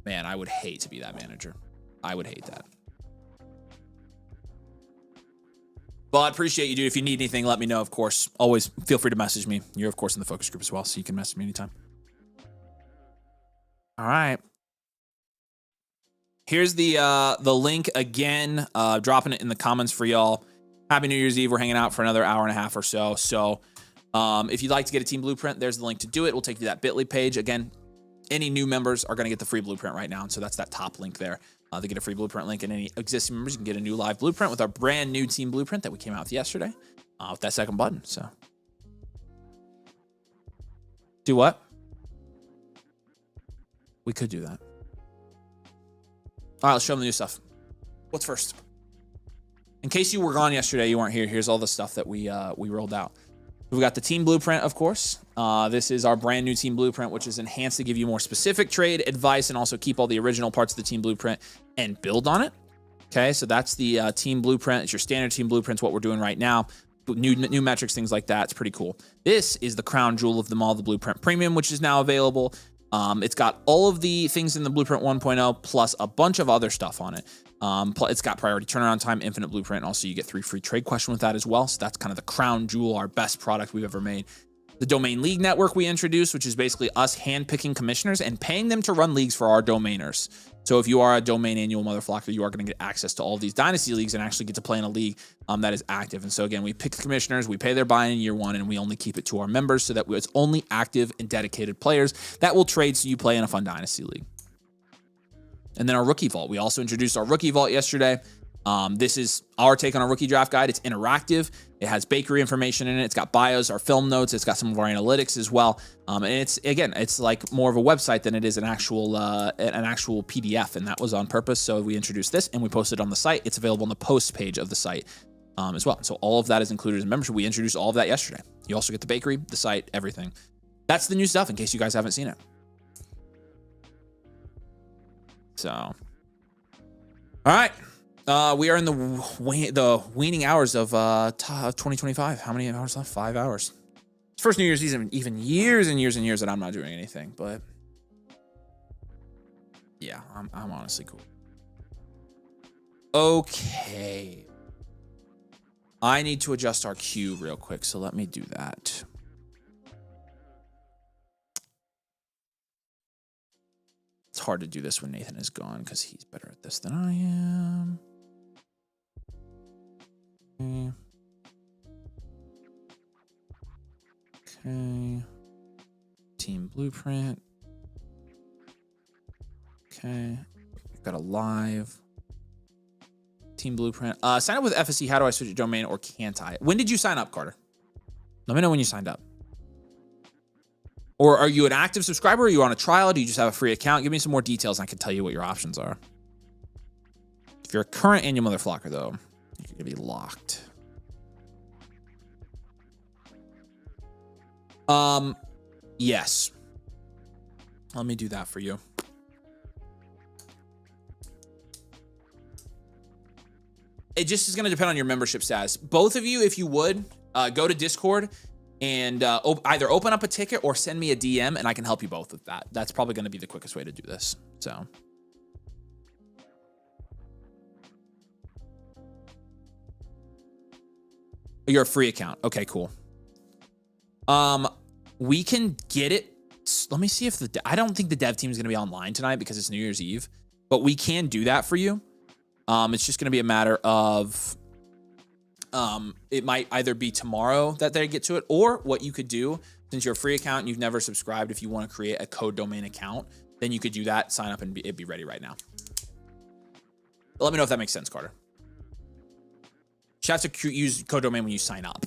Man, I would hate to be that manager. I would hate that. But appreciate you, dude. If you need anything, let me know, of course. Always feel free to message me. You're, of course, in the focus group as well, so you can message me anytime. All right. Here's the link again. Dropping it in the comments for y'all. Happy New Year's Eve. We're hanging out for another hour and a half or so. So if you'd like to get a team blueprint, there's the link to do it. We'll take you to that bit.ly page. Again, any new members are going to get the free blueprint right now. And so that's that top link there. They get a free blueprint link, and any existing members can get a new live blueprint with our brand new team blueprint that we came out with yesterday with that second button. So do what? We could do that. All right, let's show them the new stuff. What's first? In case you were gone yesterday, you weren't here, here's all the stuff that we rolled out. We've got the team blueprint, of course. This is our brand new team blueprint, which is enhanced to give you more specific trade advice and also keep all the original parts of the team blueprint and build on it. Okay, so that's the team blueprint. It's your standard team blueprint. It's what we're doing right now. New metrics, things like that. It's pretty cool. This is the crown jewel of them all, the Blueprint Premium, which is now available. It's got all of the things in the Blueprint 1.0 plus a bunch of other stuff on it. It's got priority turnaround time, infinite blueprint. Also, you get 3 free trade questions with that as well. So that's kind of the crown jewel, our best product we've ever made. The Domain League Network we introduced, which is basically us handpicking commissioners and paying them to run leagues for our domainers. So if you are a domain annual motherflocker, you are going to get access to all of these Dynasty leagues and actually get to play in a league that is active. And so again, we pick the commissioners, we pay their buy-in in year 1, and we only keep it to our members so that it's only active and dedicated players that will trade so you play in a fun Dynasty league. And then our Rookie Vault. We also introduced our Rookie Vault yesterday. This is our take on a rookie draft guide. It's interactive. It has bakery information in it. It's got bios, our film notes. It's got some of our analytics as well. And it's like more of a website than it is an actual PDF. And that was on purpose. So we introduced this and we posted it on the site. It's available on the post page of the site as well. So all of that is included in membership. We introduced all of that yesterday. You also get the bakery, the site, everything. That's the new stuff in case you guys haven't seen it. So, all right. We are in the waning hours of 2025. How many hours left? 5 hours. It's first New Year's Eve, even years and years and years that I'm not doing anything. But yeah, I'm honestly cool. Okay. I need to adjust our queue real quick, so let me do that. It's hard to do this when Nathan is gone because he's better at this than I am. Okay. Team blueprint. Okay. We've got a live team blueprint. Sign up with FSC. How do I switch a domain or can't I? When did you sign up, Carter? Let me know when you signed up. Or are you an active subscriber? Are you on a trial? Do you just have a free account? Give me some more details and I can tell you what your options are. If you're a current annual mother flocker, though, you're going to be locked. Yes. Let me do that for you. It just is going to depend on your membership status. Both of you, if you would, go to Discord and either open up a ticket or send me a DM and I can help you both with that. That's probably going to be the quickest way to do this. So. You're a free account. Okay, cool. We can get it. Let me see if I don't think the dev team is going to be online tonight because it's New Year's Eve, but we can do that for you. It's just going to be a matter of, it might either be tomorrow that they get to it, or what you could do, since you're a free account and you've never subscribed, if you want to create a code domain account, then you could do that, sign up, and it'd be ready right now. But let me know if that makes sense, Carter. You have to use code domain when you sign up.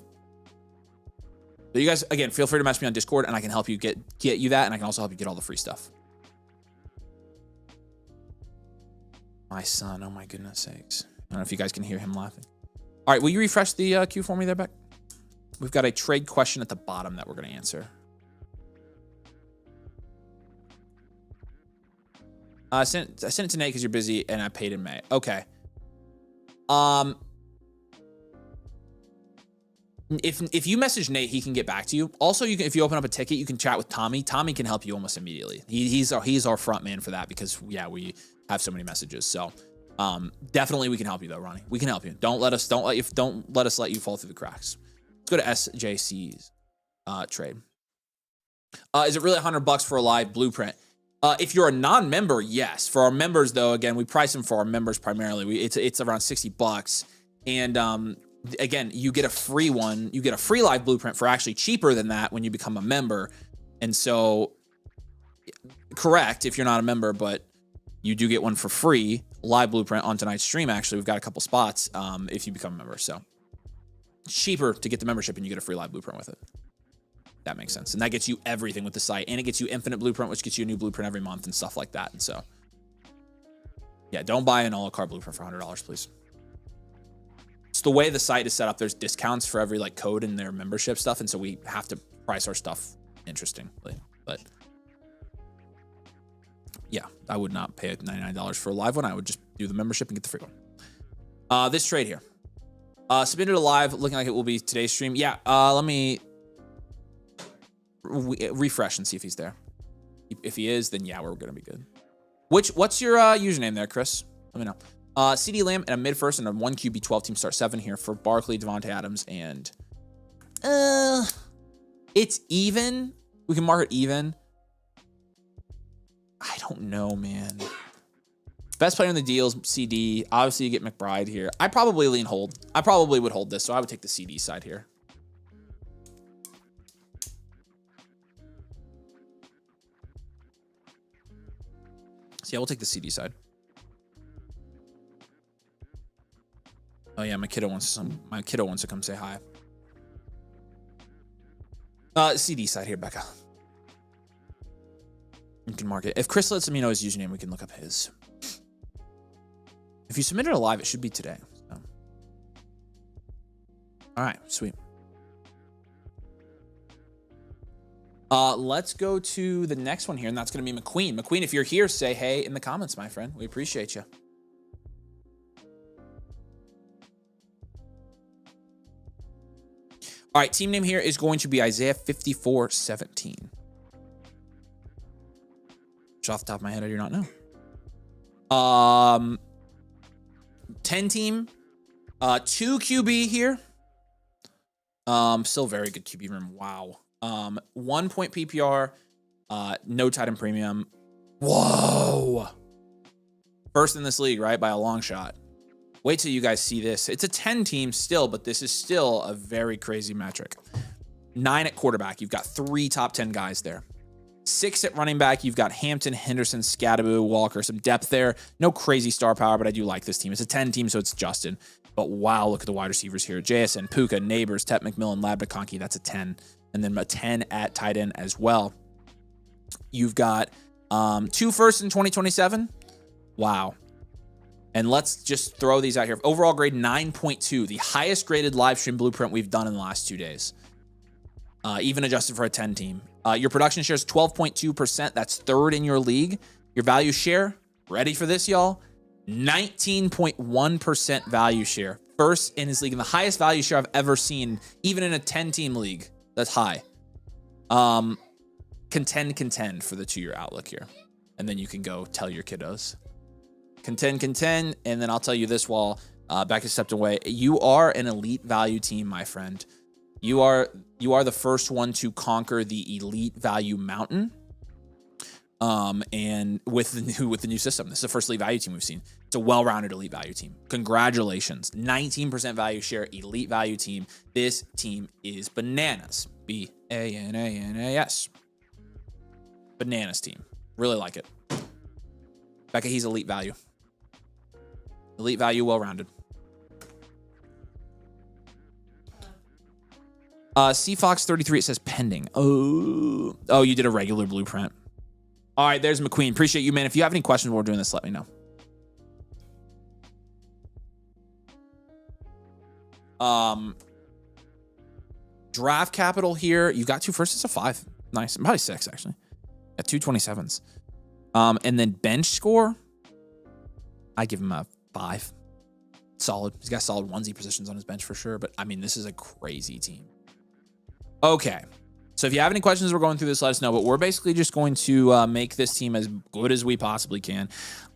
So you guys, again, feel free to message me on Discord and I can help you get you that, and I can also help you get all the free stuff. My son, oh my goodness sakes. I don't know if you guys can hear him laughing. All right, will you refresh the queue for me there, Beck? We've got a trade question at the bottom that we're going to answer. I sent it to Nate because you're busy, and I paid in May. Okay. If you message Nate, he can get back to you. Also, you can, if you open up a ticket, you can chat with Tommy. Tommy can help you almost immediately. He's our front man for that because yeah, we have so many messages. So definitely we can help you though, Ronnie. We can help you. Don't let us let you fall through the cracks. Let's go to SJC's trade. Is it really $100 for a live blueprint? If you're a non-member, yes. For our members though, again, we price them for our members primarily. It's around $60, and again, you get a free one. You get a free live blueprint for actually cheaper than that when you become a member. And so, correct, if you're not a member, but you do get one for free, live blueprint on tonight's stream. Actually, we've got a couple spots if you become a member. So, it's cheaper to get the membership and you get a free live blueprint with it. That makes sense. And that gets you everything with the site. And it gets you infinite blueprint, which gets you a new blueprint every month and stuff like that. And so, yeah, don't buy an a la carte blueprint for $100, please. It's the way the site is set up. There's discounts for every like code in their membership stuff. And so we have to price our stuff interestingly. But yeah, I would not pay $99 for a live one. I would just do the membership and get the free one. This trade here. Submitted a live, looking like it will be today's stream. Yeah, let me refresh and see if he's there. If he is, then yeah, we're gonna be good. What's your username there, Chris? Let me know. CD Lamb and a mid first and a 1 QB 12 team start 7 here for Barkley, Devontae Adams, and it's even. We can mark it even. I don't know, man. Best player in the deals, CD. Obviously, you get McBride here. I probably lean hold. I probably would hold this, so I would take the CD side here. So yeah, we'll take the CD side. Oh yeah, my kiddo wants to come say hi. CD side here, Becca. You can mark it. If Chris lets me know his username, we can look up his. If you submitted a live, it should be today. So. All right, sweet. Let's go to the next one here, and that's going to be McQueen. McQueen, if you're here, say hey in the comments, my friend. We appreciate you. All right, team name here is going to be Isaiah 5417. Which off the top of my head, I do not know. 10 team, 2 QB here. Still very good QB room. Wow. 1 point PPR, no tight end premium. Whoa. First in this league, right? By a long shot. Wait till you guys see this. It's a 10 team still, but this is still a very crazy metric. 9 at quarterback. You've got 3 top 10 guys there. 6 at running back. You've got Hampton, Henderson, Scadaboo, Walker. Some depth there. No crazy star power, but I do like this team. It's a 10 team, so it's Justin. But wow, look at the wide receivers here. JSN, Puka, Neighbors, Tet McMillan, Lab McConkey. That's a 10. And then a 10 at tight end as well. You've got 2 firsts in 2027. Wow. And let's just throw these out here. Overall grade 9.2, the highest graded live stream blueprint we've done in the last 2 days. Even adjusted for a 10 team. Your production share is 12.2%. That's 3rd in your league. Your value share, ready for this, y'all? 19.1% value share. First in his league, and the highest value share I've ever seen, even in a 10-team league. That's high. Contend for the 2-year outlook here. And then you can go tell your kiddos. Contend, and then I'll tell you this while Becca stepped away. You are an elite value team, my friend. You are the first one to conquer the elite value mountain. And with the new system, this is the first elite value team we've seen. It's a well-rounded elite value team. Congratulations, 19% value share, elite value team. This team is bananas. BANANAS. Bananas team. Really like it. Becca, he's elite value. Elite value, well-rounded. CFox33, it says pending. Oh, you did a regular blueprint. All right, there's McQueen. Appreciate you, man. If you have any questions while we're doing this, let me know. Draft capital here. You got 2 firsts. It's a 5. Nice. Probably 6, actually. Got 2 27s. And then bench score, I give him a 5. Solid. He's got solid onesie positions on his bench for sure. But I mean, this is a crazy team. Okay. So if you have any questions, we're going through this, let us know. But we're basically just going to make this team as good as we possibly can.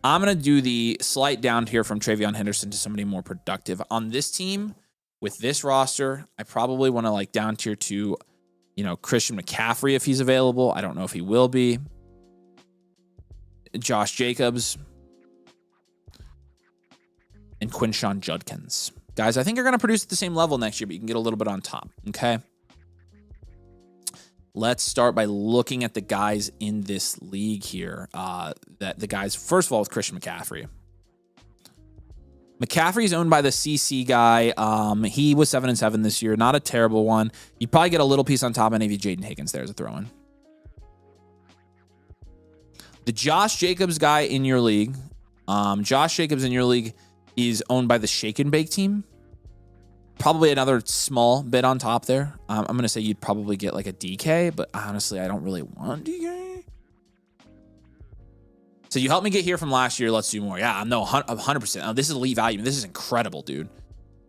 I'm going to do the slight down here from Travion Henderson to somebody more productive. On this team, with this roster, I probably want to like down tier to, you know, Christian McCaffrey if he's available. I don't know if he will be. Josh Jacobs. And Quinshon Judkins. Guys, I think you're going to produce at the same level next year, but you can get a little bit on top, okay? Let's start by looking at the guys in this league here. That the guys, first of all, with Christian McCaffrey. McCaffrey is owned by the CC guy. He was 7-7 this year. Not a terrible one. You'd probably get a little piece on top of maybe Jaden Higgins there as a throw-in. The Josh Jacobs guy in your league. Josh Jacobs in your league is owned by the Shake and Bake team. Probably another small bit on top there. I'm going to say you'd probably get like a DK, but honestly, I don't really want DK. So you helped me get here from last year. Let's do more. Yeah, no, 100%. Oh, this is elite value. This is incredible, dude.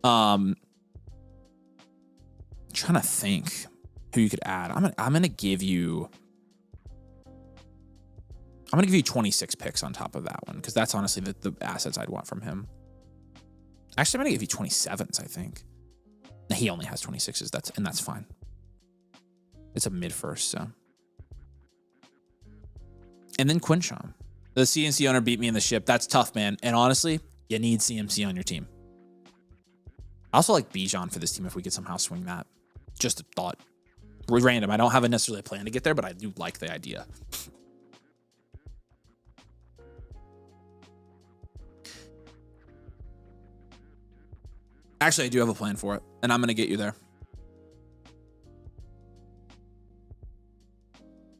I'm trying to think who you could add. I'm going to give you 26 picks on top of that one, because that's honestly the assets I'd want from him. Actually, I'm going to give you 27s, I think. He only has 26s. That's fine. It's a mid first, so. And then Quinshon. The CNC owner beat me in the ship. That's tough, man. And honestly, you need CMC on your team. I also like Bijan for this team if we could somehow swing that. Just a thought. Random. I don't have necessarily a plan to get there, but I do like the idea. Actually, I do have a plan for it, and I'm going to get you there.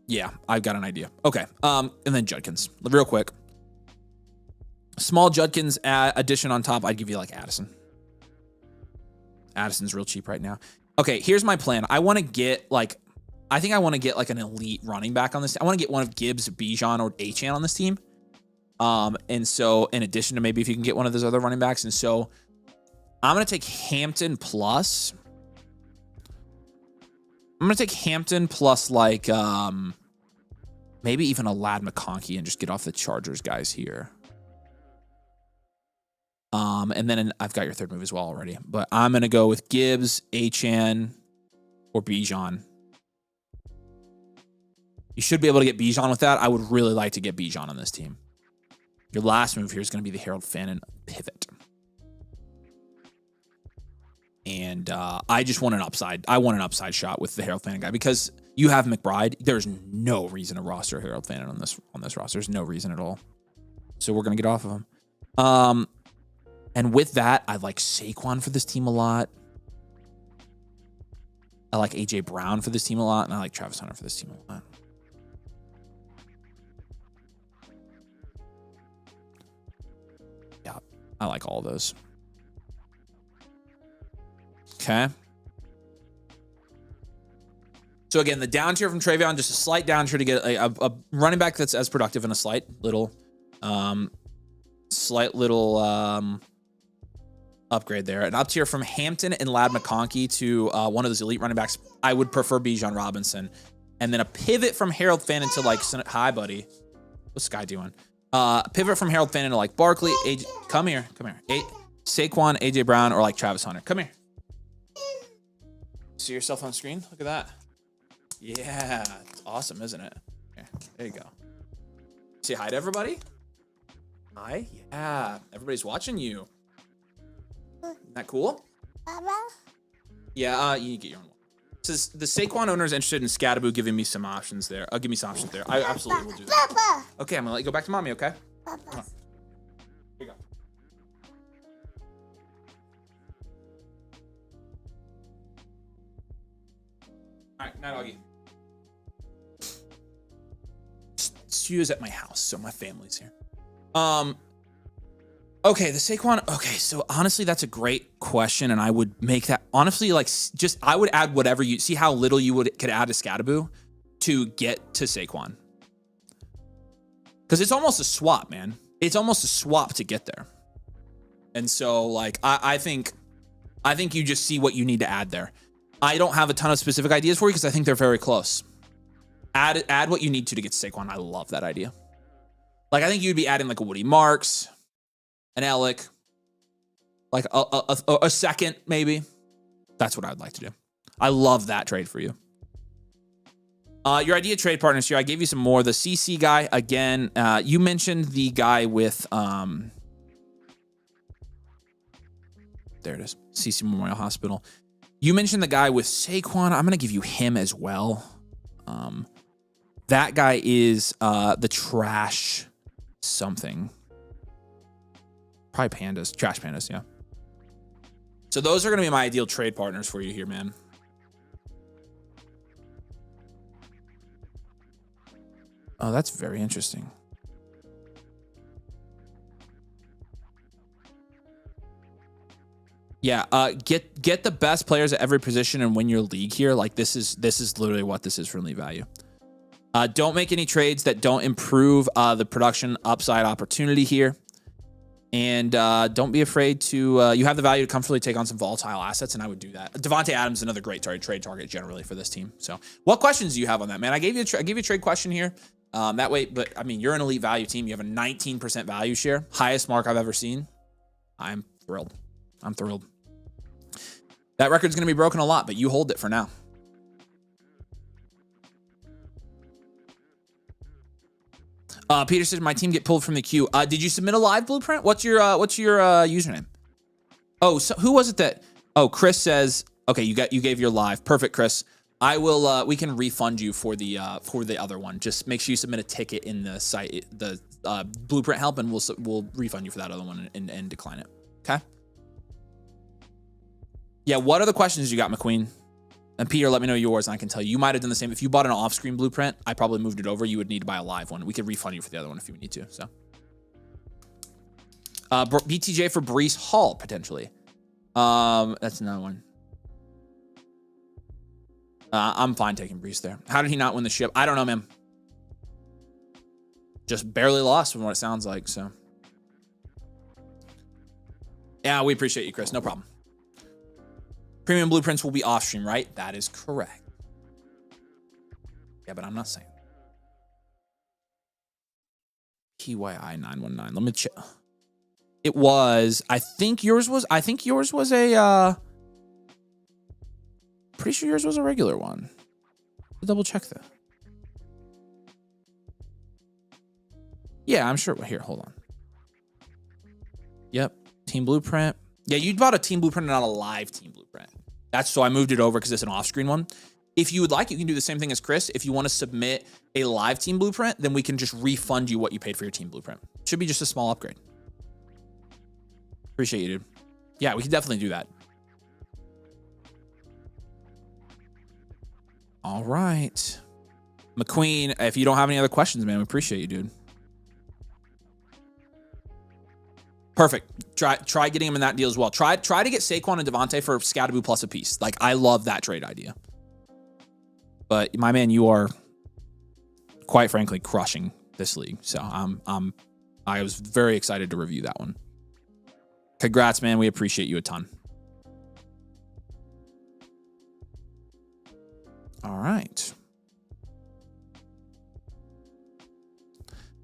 Yeah, I've got an idea. Okay, and then Judkins. Real quick. Small Judkins addition on top, I'd give you like Addison. Addison's real cheap right now. Okay, here's my plan. I want to get like, I think I want to get like an elite running back on this. I want to get one of Gibbs, Bijan, or Achane on this team. And so in addition to maybe if you can get one of those other running backs, and so I'm going to take Hampton plus. I'm going to take Hampton plus like maybe even a Ladd McConkey and just get off the Chargers guys here. And then I've got your third move as well already. But I'm going to go with Gibbs, Achane, or Bijan. You should be able to get Bijan with that. I would really like to get Bijan on this team. Your last move here is going to be the Harold Fannin pivot. And I just want an upside. I want an upside shot with the Harold Fannin guy because you have McBride. There's no reason to roster Harold Fannin on this roster. There's no reason at all. So we're going to get off of him. And with that, I like Saquon for this team a lot. I like AJ Brown for this team a lot. And I like Travis Hunter for this team a lot. Yeah, I like all of those. Okay. So again, the down tier from Travion, just a slight down tier to get a running back that's as productive and a slight little upgrade there. An up tier from Hampton and Ladd McConkey to one of those elite running backs. I would prefer Bijan Robinson. And then a pivot from Harold Fannin to like, hi buddy. What's this guy doing? Pivot from Harold Fannin to like Barkley, come here. Saquon, AJ Brown, or like Travis Hunter. Come here. See yourself on screen? Look at that. Yeah, it's awesome, isn't it? Here, there you go. Say hi to everybody. Hi. Yeah, everybody's watching you. Isn't that cool? Baba? Yeah, you get your own one. So the Saquon owner is interested in Scattaboo giving me some options there. I'll give me some options there. I absolutely will do that. Papa. Okay, I'm gonna let you go back to mommy. Okay. Papa. Here you go. All right, night doggy. Stu's at my house, so my family's here. Okay, the Saquon. Okay, so honestly, that's a great question, and I would make that honestly like just I would add whatever you see how little you could add to Scattaboo to get to Saquon. Because it's almost a swap, man. It's almost a swap to get there. And so, like, I think you just see what you need to add there. I don't have a ton of specific ideas for you because I think they're very close. Add what you need to get Saquon. I love that idea. Like, I think you'd be adding like a Woody Marks, an Alec, like a second maybe. That's what I would like to do. I love that trade for you. Your idea trade partners here. I gave you some more. The CC guy again. You mentioned the guy with there it is. CC Memorial Hospital. You mentioned the guy with Saquon. I'm gonna give you him as well. That guy is the trash something. Probably pandas. Trash pandas, yeah. So those are gonna be my ideal trade partners for you here, man. Oh, that's very interesting. Yeah, get the best players at every position and win your league here. Like this is literally what this is for league value. Don't make any trades that don't improve the production upside opportunity here. And don't be afraid to, you have the value to comfortably take on some volatile assets, and I would do that. Devontae Adams is another great trade target generally for this team. So what questions do you have on that, man? I gave you a trade question here. That way, but I mean, you're an elite value team. You have a 19% value share, highest mark I've ever seen. I'm thrilled. I'm thrilled. That record's going to be broken a lot, but you hold it for now. Peter says my team get pulled from the queue. Did you submit a live blueprint? What's your username? Oh, so who was it that? Oh, Chris says, okay, you gave your live. Perfect, Chris. I will. We can refund you for the other one. Just make sure you submit a ticket in the site, the blueprint help, and we'll refund you for that other one and decline it. Okay. Yeah. What other questions you got, McQueen? And Peter, let me know yours, and I can tell you. You might have done the same. If you bought an off-screen blueprint, I probably moved it over. You would need to buy a live one. We could refund you for the other one if you need to. So, BTJ for Breece Hall potentially. That's another one. I'm fine taking Breece there. How did he not win the ship? I don't know, man. Just barely lost from what it sounds like. So, yeah, we appreciate you, Chris. No problem. Premium blueprints will be off stream, right? That is correct. Yeah, but I'm not saying. PYI 919. Let me check. It was. I think yours was a. Pretty sure yours was a regular one. I'll double check that. Yeah, I'm sure. Here, hold on. Yep, team blueprint. Yeah, you bought a team blueprint and not a live team blueprint. That's so I moved it over because it's an off-screen one. If you would like, you can do the same thing as Chris. If you want to submit a live team blueprint, then we can just refund you what you paid for your team blueprint. Should be just a small upgrade. Appreciate you, dude. Yeah, we can definitely do that. All right. McQueen, if you don't have any other questions, man, we appreciate you, dude. Perfect. Try getting him in that deal as well. Try to get Saquon and Devontae for Scatterboo plus a piece. Like, I love that trade idea. But my man, you are quite frankly crushing this league. So I was very excited to review that one. Congrats, man. We appreciate you a ton. All right.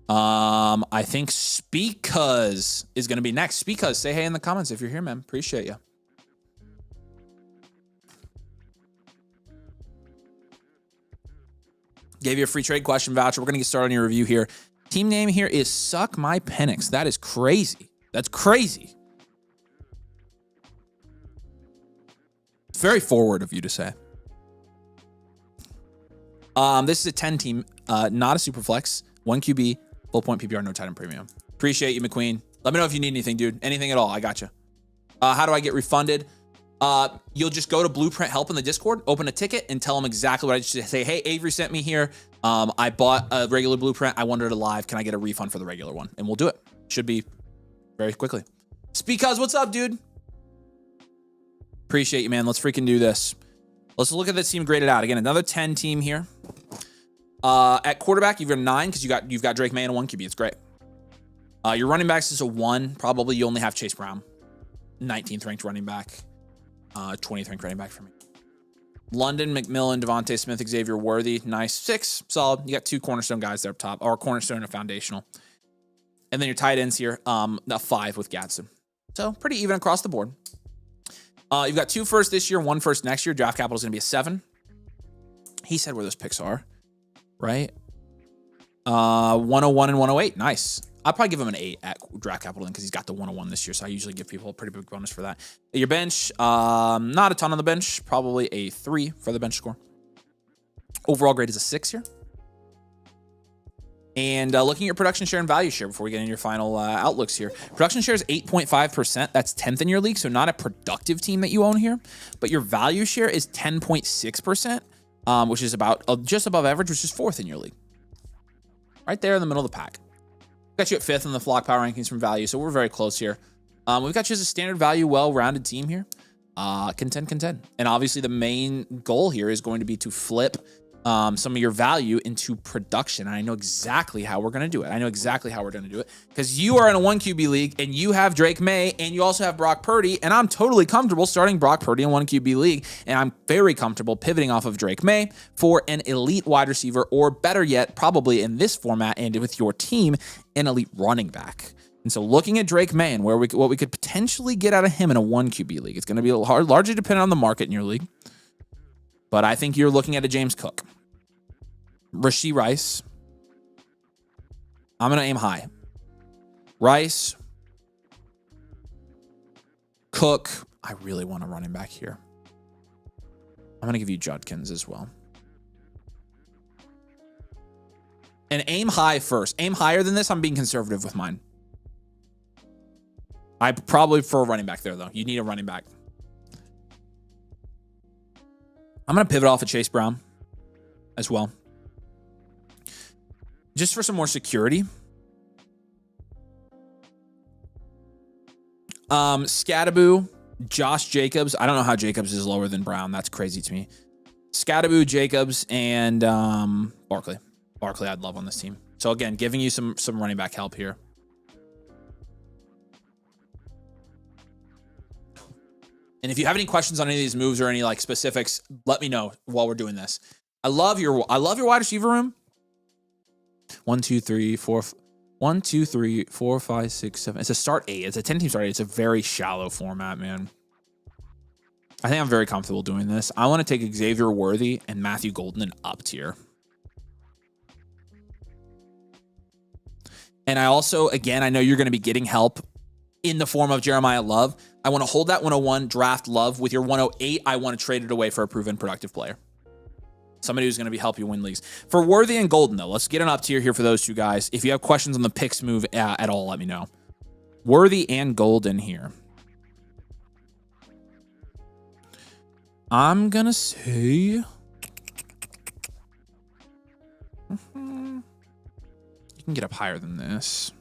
I think Speakuz is going to be next. Speakuz, say hey in the comments if you're here, man. Appreciate you. Gave you a free trade question voucher. We're going to get started on your review here. Team name here is Suck My Penix. That is crazy. That's crazy. It's very forward of you to say. This is a 10 team, not a super flex. 1 QB, full point PPR, no tight end premium. Appreciate you, McQueen. Let me know if you need anything, dude. Anything at all. I got you. How do I get refunded? You'll just go to Blueprint Help in the Discord, open a ticket, and tell them exactly what I just say. Hey, Avery sent me here. I bought a regular Blueprint. I wanted it live. Can I get a refund for the regular one? And we'll do it. Should be very quickly. Speakuz, what's up, dude? Appreciate you, man. Let's freaking do this. Let's look at this team graded out. Again, another 10 team here. At quarterback, you've got a 9 because you've got Drake May and a 1 QB. It's great. Your running backs is a 1. Probably you only have Chase Brown, 19th ranked running back, 20th ranked running back for me. London, McMillan, Devontae Smith, Xavier Worthy. Nice. 6, solid. You got 2 cornerstone guys there up top, or cornerstone and foundational. And then your tight ends here, a 5 with Gadsden. So pretty even across the board. You've got 2 firsts this year, 1 first next year. Draft capital is going to be a 7. He said where those picks are, right? 101 and 108. Nice. I'll probably give him an 8 at draft capital because he's got the 101 this year. So I usually give people a pretty big bonus for that. Your bench, not a ton on the bench. Probably a 3 for the bench score. Overall grade is a 6 here. And looking at your production share and value share before we get into your final outlooks here. Production share is 8.5%. That's 10th in your league, so not a productive team that you own here. But your value share is 10.6%, which is about just above average, which is 4th in your league. Right there in the middle of the pack. Got you at 5th in the Flock Power Rankings from value, so we're very close here. We've got you as a standard value, well-rounded team here. Contend. And obviously the main goal here is going to be to flip some of your value into production. And I know exactly how we're going to do it. Because you are in a 1 QB league and you have Drake May and you also have Brock Purdy. And I'm totally comfortable starting Brock Purdy in 1 QB league. And I'm very comfortable pivoting off of Drake May for an elite wide receiver, or better yet, probably in this format and with your team, an elite running back. And so looking at Drake May and what we could potentially get out of him in a 1 QB league, it's going to be largely dependent on the market in your league. But I think you're looking at a James Cook. Rashee Rice. I'm going to aim high. Rice. Cook. I really want a running back here. I'm going to give you Judkins as well. And aim high first. Aim higher than this. I'm being conservative with mine. I probably prefer a running back there, though. You need a running back. I'm going to pivot off of Chase Brown as well. Just for some more security. Scattaboo, Josh Jacobs. I don't know how Jacobs is lower than Brown. That's crazy to me. Scattaboo, Jacobs, and Barkley. Barkley I'd love on this team. So again, giving you some running back help here. And if you have any questions on any of these moves or any like specifics, let me know while we're doing this. I love your wide receiver room. 1, 2, 3, 4, 1, 2, 3, 4, 5, 6, 7. It's a start 8. It's a 10-team start 8. It's a very shallow format, man. I think I'm very comfortable doing this. I want to take Xavier Worthy and Matthew Golden and up tier. And I also, again, I know you're going to be getting help in the form of Jeremiah Love. I want to hold that 101, draft Love. With your 108, I want to trade it away for a proven productive player. Somebody who's going to be help you win leagues. For Worthy and Golden, though, let's get an up tier here for those two guys. If you have questions on the picks move at all, let me know. Worthy and Golden here. I'm going to say... You can get up higher than this.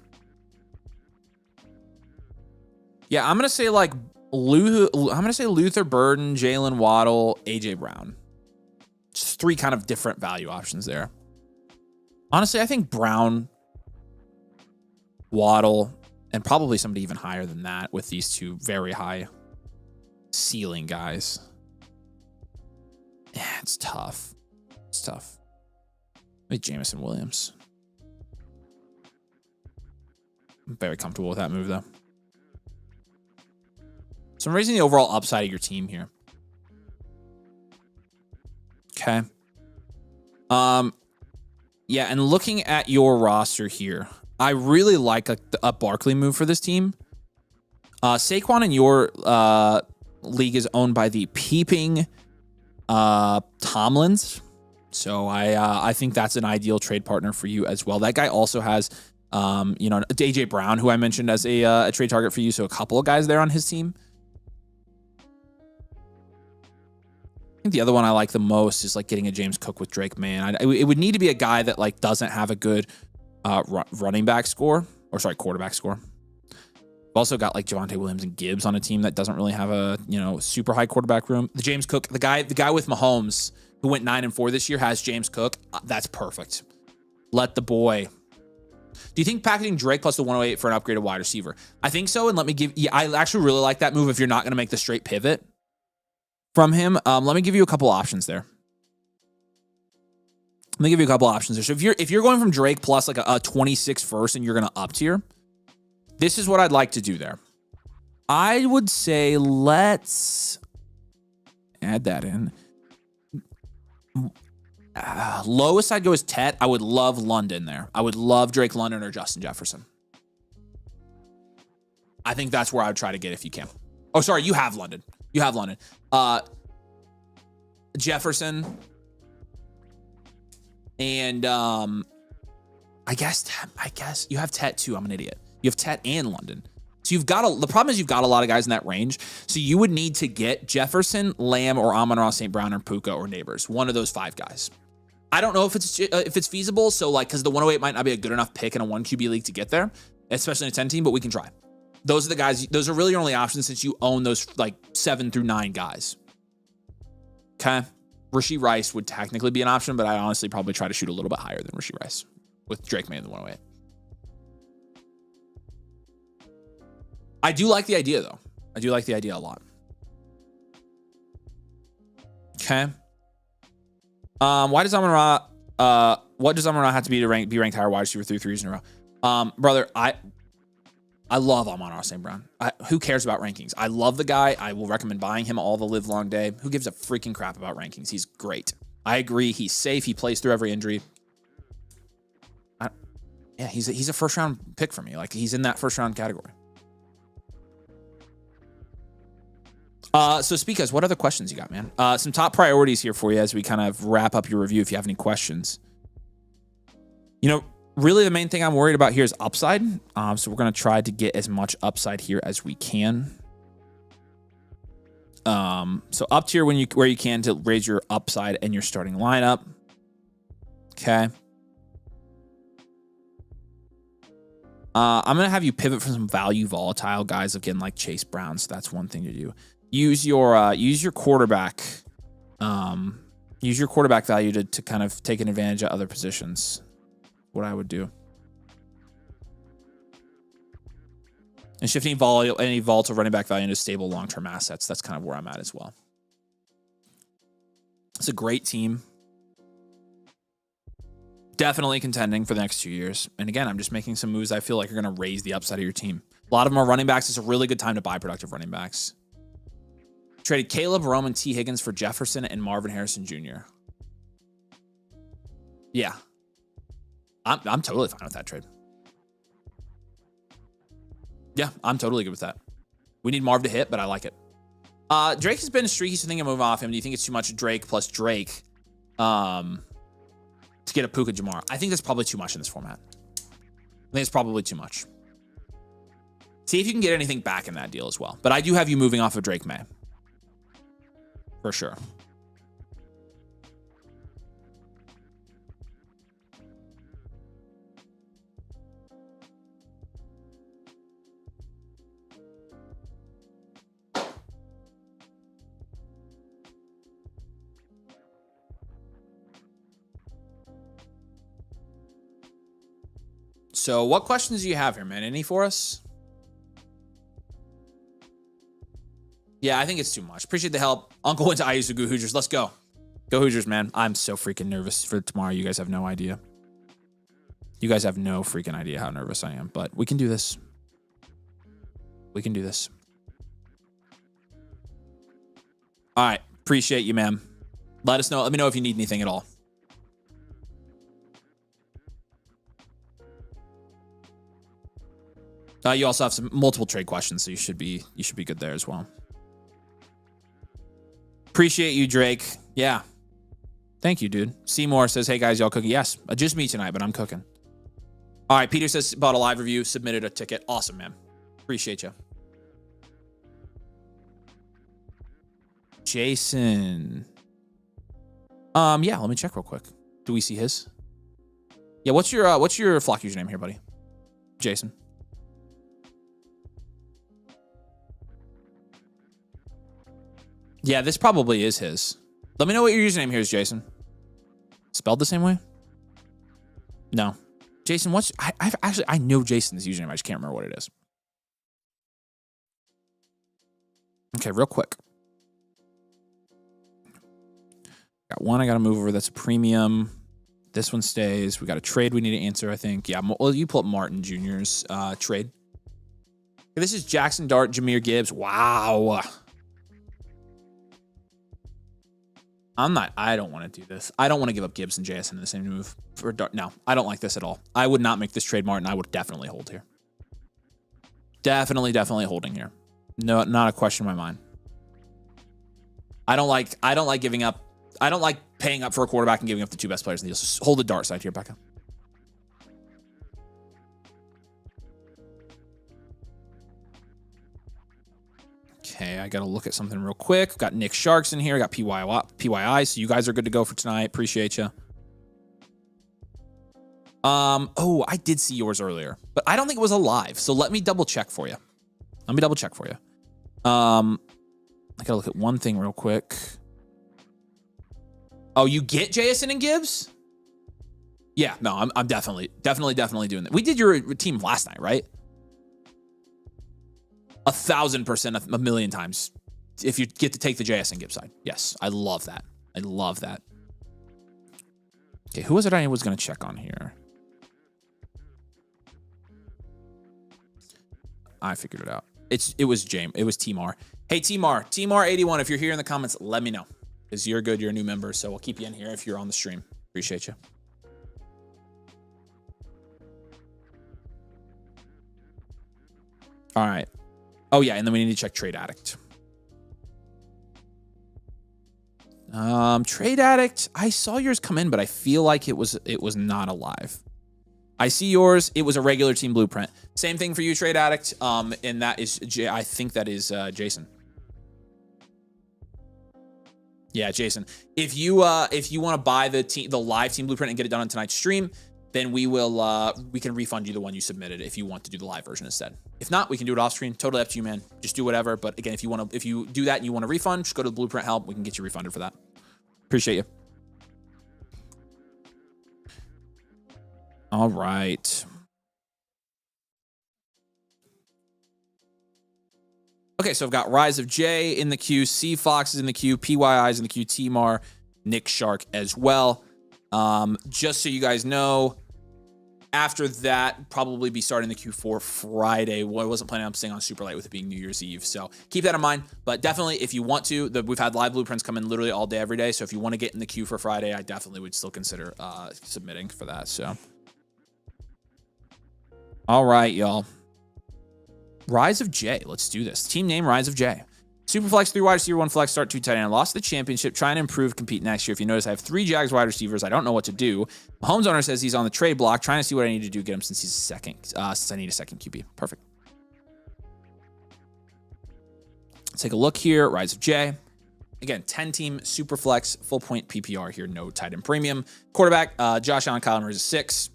Yeah, I'm going to say like Luther Burden, Jalen Waddle, AJ Brown. Just 3 kind of different value options there. Honestly, I think Brown, Waddle, and probably somebody even higher than that with these 2 very high ceiling guys. Yeah, it's tough. It's tough. Maybe Jamison Williams. I'm very comfortable with that move, though. So I'm raising the overall upside of your team here. Okay. Yeah, and looking at your roster here, I really like a Barkley move for this team. Saquon in your league is owned by the Peeping Tomlins. So I think that's an ideal trade partner for you as well. That guy also has AJ Brown, who I mentioned as a trade target for you. So a couple of guys there on his team. I think the other one I like the most is like getting a James Cook with Drake May. It would need to be a guy that like doesn't have a good running back score, or sorry, quarterback score. We've also got like Javonte Williams and Gibbs on a team that doesn't really have a super high quarterback room. The James Cook, the guy with Mahomes, who went 9-4 this year, has James Cook. That's perfect. Let the boy. Do you think packaging Drake plus the 108 for an upgraded wide receiver? I think so. And let me give you, I actually really like that move if you're not going to make the straight pivot from him. Let me give you a couple options there. So if you're going from Drake plus like a 26 first and you're going to up tier, this is what I'd like to do there. I would say let's add that in. Lowest I'd go is Tet. I would love London there. I would love Drake London or Justin Jefferson. I think that's where I would try to get if you can. Oh, sorry, you have London. Jefferson. And I guess you have Tet too. I'm an idiot. You have Tet and London. So the problem is you've got a lot of guys in that range. So you would need to get Jefferson, Lamb, or Amon-Ra St. Brown, or Puka, or Neighbors. One of those 5 guys. I don't know if it's feasible. So like, because the 108 might not be a good enough pick in a 1 QB league to get there, especially in a 10 team, but we can try. Those are the guys. Those are really your only options since you own those like 7 through 9 guys. Okay. Rashee Rice would technically be an option, but I honestly probably try to shoot a little bit higher than Rashee Rice with Drake May in the 108. I do like the idea though. I do like the idea a lot. Okay. Why does Amon-Ra, what does Amon-Ra have to be to be ranked higher wide receiver 3 years in a row? Brother, I love Amon-Ra St. Brown. Who cares about rankings? I love the guy. I will recommend buying him all the live long day. Who gives a freaking crap about rankings? He's great. I agree. He's safe. He plays through every injury. Yeah, he's a first round pick for me. Like, he's in that first round category. So Speakers, what other questions you got, man? Some top priorities here for you as we kind of wrap up your review. If you have any questions, really the main thing I'm worried about here is upside. So we're going to try to get as much upside here as we can. So up tier where you can to raise your upside and your starting lineup. Okay. I'm going to have you pivot from some value volatile guys again, like Chase Brown. So that's one thing to do. Use your quarterback. Use your quarterback value to kind of take an advantage of other positions. What I would do. And shifting any volatile running back value into stable long-term assets. That's kind of where I'm at as well. It's a great team. Definitely contending for the next 2 years. And again, I'm just making some moves I feel like are going to raise the upside of your team. A lot of them are running backs. It's a really good time to buy productive running backs. Traded Caleb, Roman, T. Higgins for Jefferson and Marvin Harrison Jr. Yeah. I'm totally fine with that trade. Yeah, I'm totally good with that. We need Marv to hit, but I like it. Drake has been streaky, so thinking of moving off him. Do you think it's too much Drake plus Drake to get a Puka Jamar? I think that's probably too much in this format. I think it's probably too much. See if you can get anything back in that deal as well. But I do have you moving off of Drake May. For sure. So what questions do you have here, man? Any for us? Yeah, I think it's too much. Appreciate the help. Uncle went to IU, go Hoosiers. Let's go. Go Hoosiers, man. I'm so freaking nervous for tomorrow. You guys have no idea. You guys have no freaking idea how nervous I am. But we can do this. We can do this. All right. Appreciate you, man. Let us know. Let me know if you need anything at all. You also have some multiple trade questions, so you should be good there as well. Appreciate you, Drake. Yeah. Thank you, dude. Seymour says, hey, guys, y'all cooking? Yes, just me tonight, but I'm cooking. All right, Peter says, bought a live review, submitted a ticket. Awesome, man. Appreciate you. Jason. Yeah, let me check real quick. Do we see his? Yeah, what's your flock username here, buddy? Jason. Yeah, this probably is his. Let me know what your username here is, Jason. Spelled the same way? No. Jason, what's... I know Jason's username. I just can't remember what it is. Okay, real quick. Got one I got to move over. That's a premium. This one stays. We got a trade we need to answer, I think. Yeah, well, you pull up Martin Jr.'s trade. This is Jackson Dart, Jahmyr Gibbs. Wow. I don't want to do this. I don't want to give up Gibbs and JSN in the same move for Dart. No, I don't like this at all. I would not make this trade, Martin. I would definitely hold here. Definitely holding here. No, not a question in my mind. I don't like giving up. I don't like paying up for a quarterback and giving up the two best players in the deal. So hold the Dart side here, Becca. Okay, I got to look at something real quick. Got Nick Sharks in here. Got PYI. So you guys are good to go for tonight. Appreciate you. Oh, I did see yours earlier, but I don't think it was alive. So let me double check for you. I got to look at one thing real quick. Oh, you get JSN and Gibbs? Yeah, no, I'm definitely doing that. We did your team last night, right? 1,000%, a million times. If you get to take the JSN Gibbs side. Yes, I love that. Okay, who was it I was going to check on here? I figured it out. It was James. It was T-Mar. Hey, T-Mar81, if you're here in the comments, let me know. Because you're good. You're a new member, so we'll keep you in here if you're on the stream. Appreciate you. All right. Oh, yeah, and then we need to check Trade Addict. Trade Addict, I saw yours come in, but I feel like it was not alive. I see yours. It was a regular team blueprint. Same thing for you, Trade Addict. And that is, I think that is Jason. Yeah, Jason. If you want to buy the live team blueprint and get it done on tonight's stream, then we can refund you the one you submitted if you want to do the live version instead. If not, we can do it off screen. Totally up to you, man. Just do whatever. But again, if you do that and you want a refund, just go to the blueprint help. We can get you refunded for that. Appreciate you. All right. Okay, so I've got Rise of J in the queue, C Fox is in the queue, PYI is in the queue, T-Mar, Nick Shark as well. Just so you guys know, after that, probably be starting the queue for Friday. Well, I wasn't planning on staying on super late with it being New Year's Eve. So keep that in mind. But definitely, if you want to, we've had live blueprints come in literally all day, every day. So if you want to get in the queue for Friday, I definitely would still consider submitting for that. So, all right, y'all. Rise of J. Let's do this. Team name, Rise of J. Superflex, 3 wide receiver, 1 flex, start 2 tight end. Lost the championship, trying to improve, compete next year. If you notice, I have 3 Jags wide receivers. I don't know what to do. Mahomes owner says he's on the trade block, trying to see what I need to do to get him since he's since I need a second QB. Perfect. Let's take a look here. Rise of J. Again, 10-team Superflex, full point PPR here. No tight end premium. Quarterback, Josh Allen, Kyler Murray is a 6.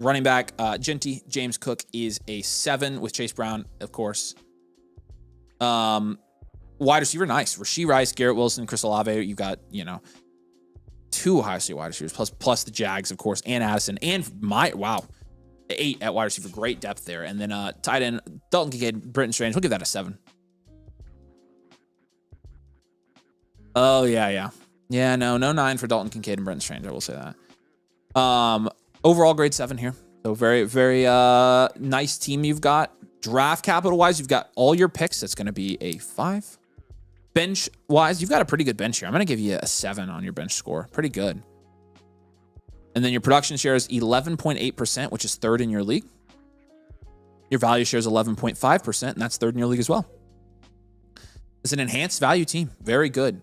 Running back, Genty, James Cook is a 7 with Chase Brown, of course. Wide receiver, nice. Rashee Rice, Garrett Wilson, Chris Olave. You've got, 2 Ohio State wide receivers, plus the Jags, of course, and Addison, and 8 at wide receiver. Great depth there. And then tight end, Dalton Kincaid, Britton Strange. We'll give that a 7. Oh, yeah. Yeah, no 9 for Dalton Kincaid and Britton Strange. I will say that. Overall, grade 7 here. So very, very nice team you've got. Draft capital-wise, you've got all your picks. That's going to be a 5. Bench-wise, you've got a pretty good bench here. I'm going to give you a 7 on your bench score. Pretty good. And then your production share is 11.8%, which is 3rd in your league. Your value share is 11.5%, and that's 3rd in your league as well. It's an enhanced value team. Very good.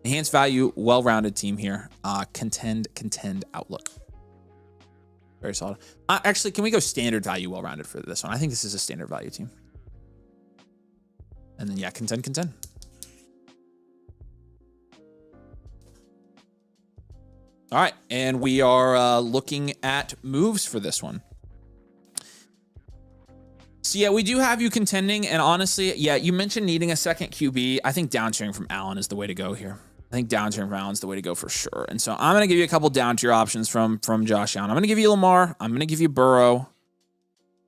Enhanced value, well-rounded team here. Contend outlook. Very solid. Actually, can we go standard value, well-rounded for this one? I think this is a standard value team. And then, yeah, contend. All right, and we are looking at moves for this one. So, yeah, we do have you contending, and honestly, yeah, you mentioned needing a second QB. I think downstream from Allen is the way to go here. I think down tier Allen's the way to go for sure. And so I'm going to give you a couple down tier options from Josh Allen. I'm going to give you Lamar. I'm going to give you Burrow.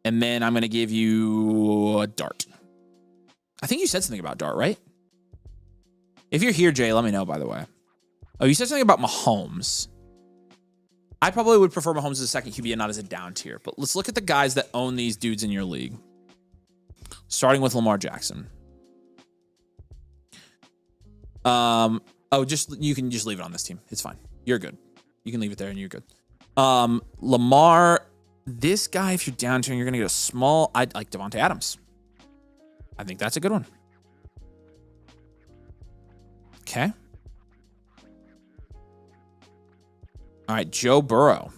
And then I'm going to give you a Dart. I think you said something about Dart, right? If you're here, Jay, let me know, by the way. Oh, you said something about Mahomes. I probably would prefer Mahomes as a second QB and not as a down tier. But let's look at the guys that own these dudes in your league. Starting with Lamar Jackson. You can just leave it on this team. It's fine. You're good. You can leave it there and you're good. Lamar, this guy, if you're down tier, you're going to get a small. I'd like Devontae Adams. I think that's a good one. Okay. All right, Joe Burrow.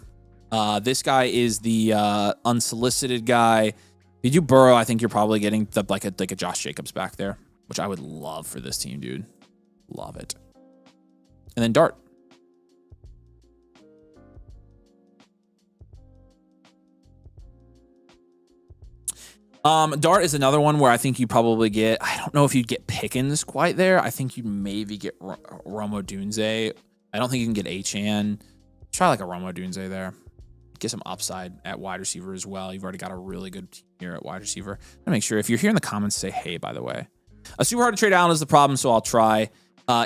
This guy is the unsolicited guy. If you do Burrow, I think you're probably getting like a Josh Jacobs back there, which I would love for this team, dude. Love it. And then Dart. Dart is another one where I think you probably get, I don't know if you'd get Pickens quite there. I think you'd maybe get Romo Dunze. I don't think you can get Achane. Try like a Romo Dunze there. Get some upside at wide receiver as well. You've already got a really good team here at wide receiver. I'm gonna make sure if you're here in the comments, say hey, by the way. Super hard to trade Allen is the problem, so I'll try.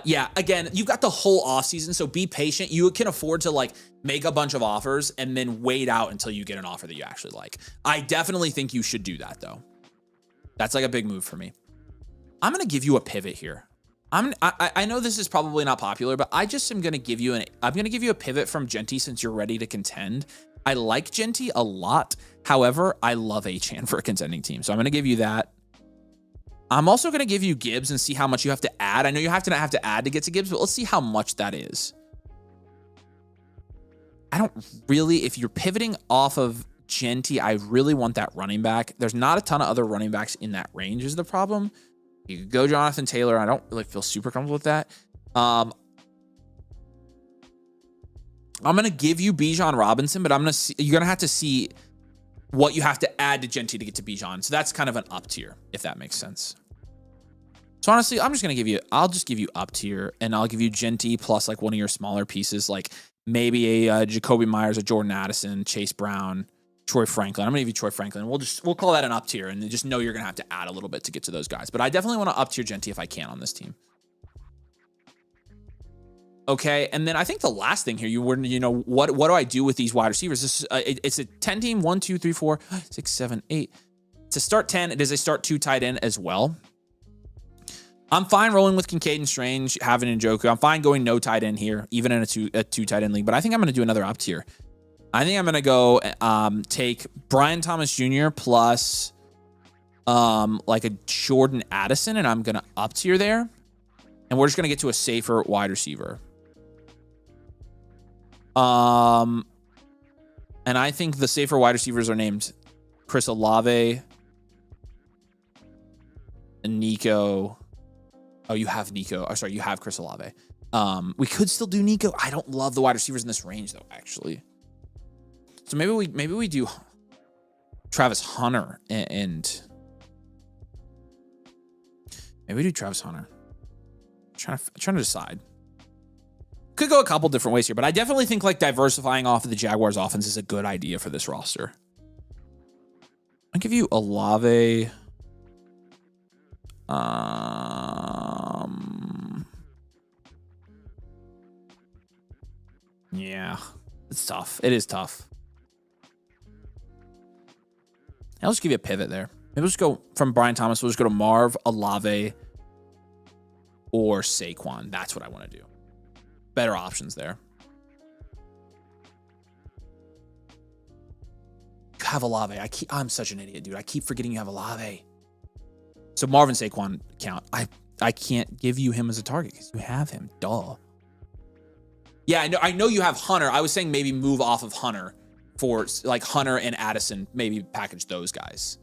Yeah, again, you've got the whole offseason, so be patient. You can afford to like make a bunch of offers and then wait out until you get an offer that you actually like. I definitely think you should do that, though. That's like a big move for me. I'm going to give you a pivot here. I know this is probably not popular, but I just am going to give you a pivot from Genty since you're ready to contend. I like Genty a lot. However, I love Achane for a contending team, so I'm going to give you that. I'm also going to give you Gibbs and see how much you have to add. I know you have to add to get to Gibbs, but let's see how much that is. I don't really, if you're pivoting off of Genty, I really want that running back. There's not a ton of other running backs in that range is the problem. You could go Jonathan Taylor. I don't really feel super comfortable with that. I'm going to give you Bijan Robinson, but you're going to have to see what you have to add to Genty to get to Bijan. So that's kind of an up tier, if that makes sense. So honestly, I'll just give you up tier, and I'll give you Genty plus like one of your smaller pieces, like maybe a Jacoby Myers, a Jordan Addison, Chase Brown, Troy Franklin. I'm gonna give you Troy Franklin. We'll call that an up tier, and just know you're gonna have to add a little bit to get to those guys. But I definitely want to up tier Genty if I can on this team. Okay, and then I think the last thing here, what do I do with these wide receivers? It's a 10 team, 1, 2, 3, 4, 6, 7, 8. To start 10, it is a start 2 tight end as well. I'm fine rolling with Kincaid and Strange, having Njoku. I'm fine going no tight end here, even in a two tight end league. But I think I'm going to do another up tier. I think I'm going to go take Brian Thomas Jr. plus like a Jordan Addison, and I'm going to up tier there. And we're just going to get to a safer wide receiver. And I think the safer wide receivers are named Chris Olave and Nico. Oh, you have Nico. Oh, sorry, you have Chris Olave. We could still do Nico. I don't love the wide receivers in this range, though, actually. So maybe we do Travis Hunter and maybe we do Travis Hunter. Trying to decide. Could go a couple different ways here, but I definitely think like diversifying off of the Jaguars offense is a good idea for this roster. I'll give you Olave. Yeah, it's tough. It is tough. I'll just give you a pivot there. Maybe we'll just go from Brian Thomas. We'll just go to Marv, Olave, or Saquon. That's what I want to do. Better options there. You have Olave. I'm such an idiot, dude. I keep forgetting you have Olave. So Marvin Saquon count. I can't give you him as a target because you have him. Duh. Yeah, I know you have Hunter. I was saying maybe move off of Hunter for like Hunter and Addison. Maybe package those guys.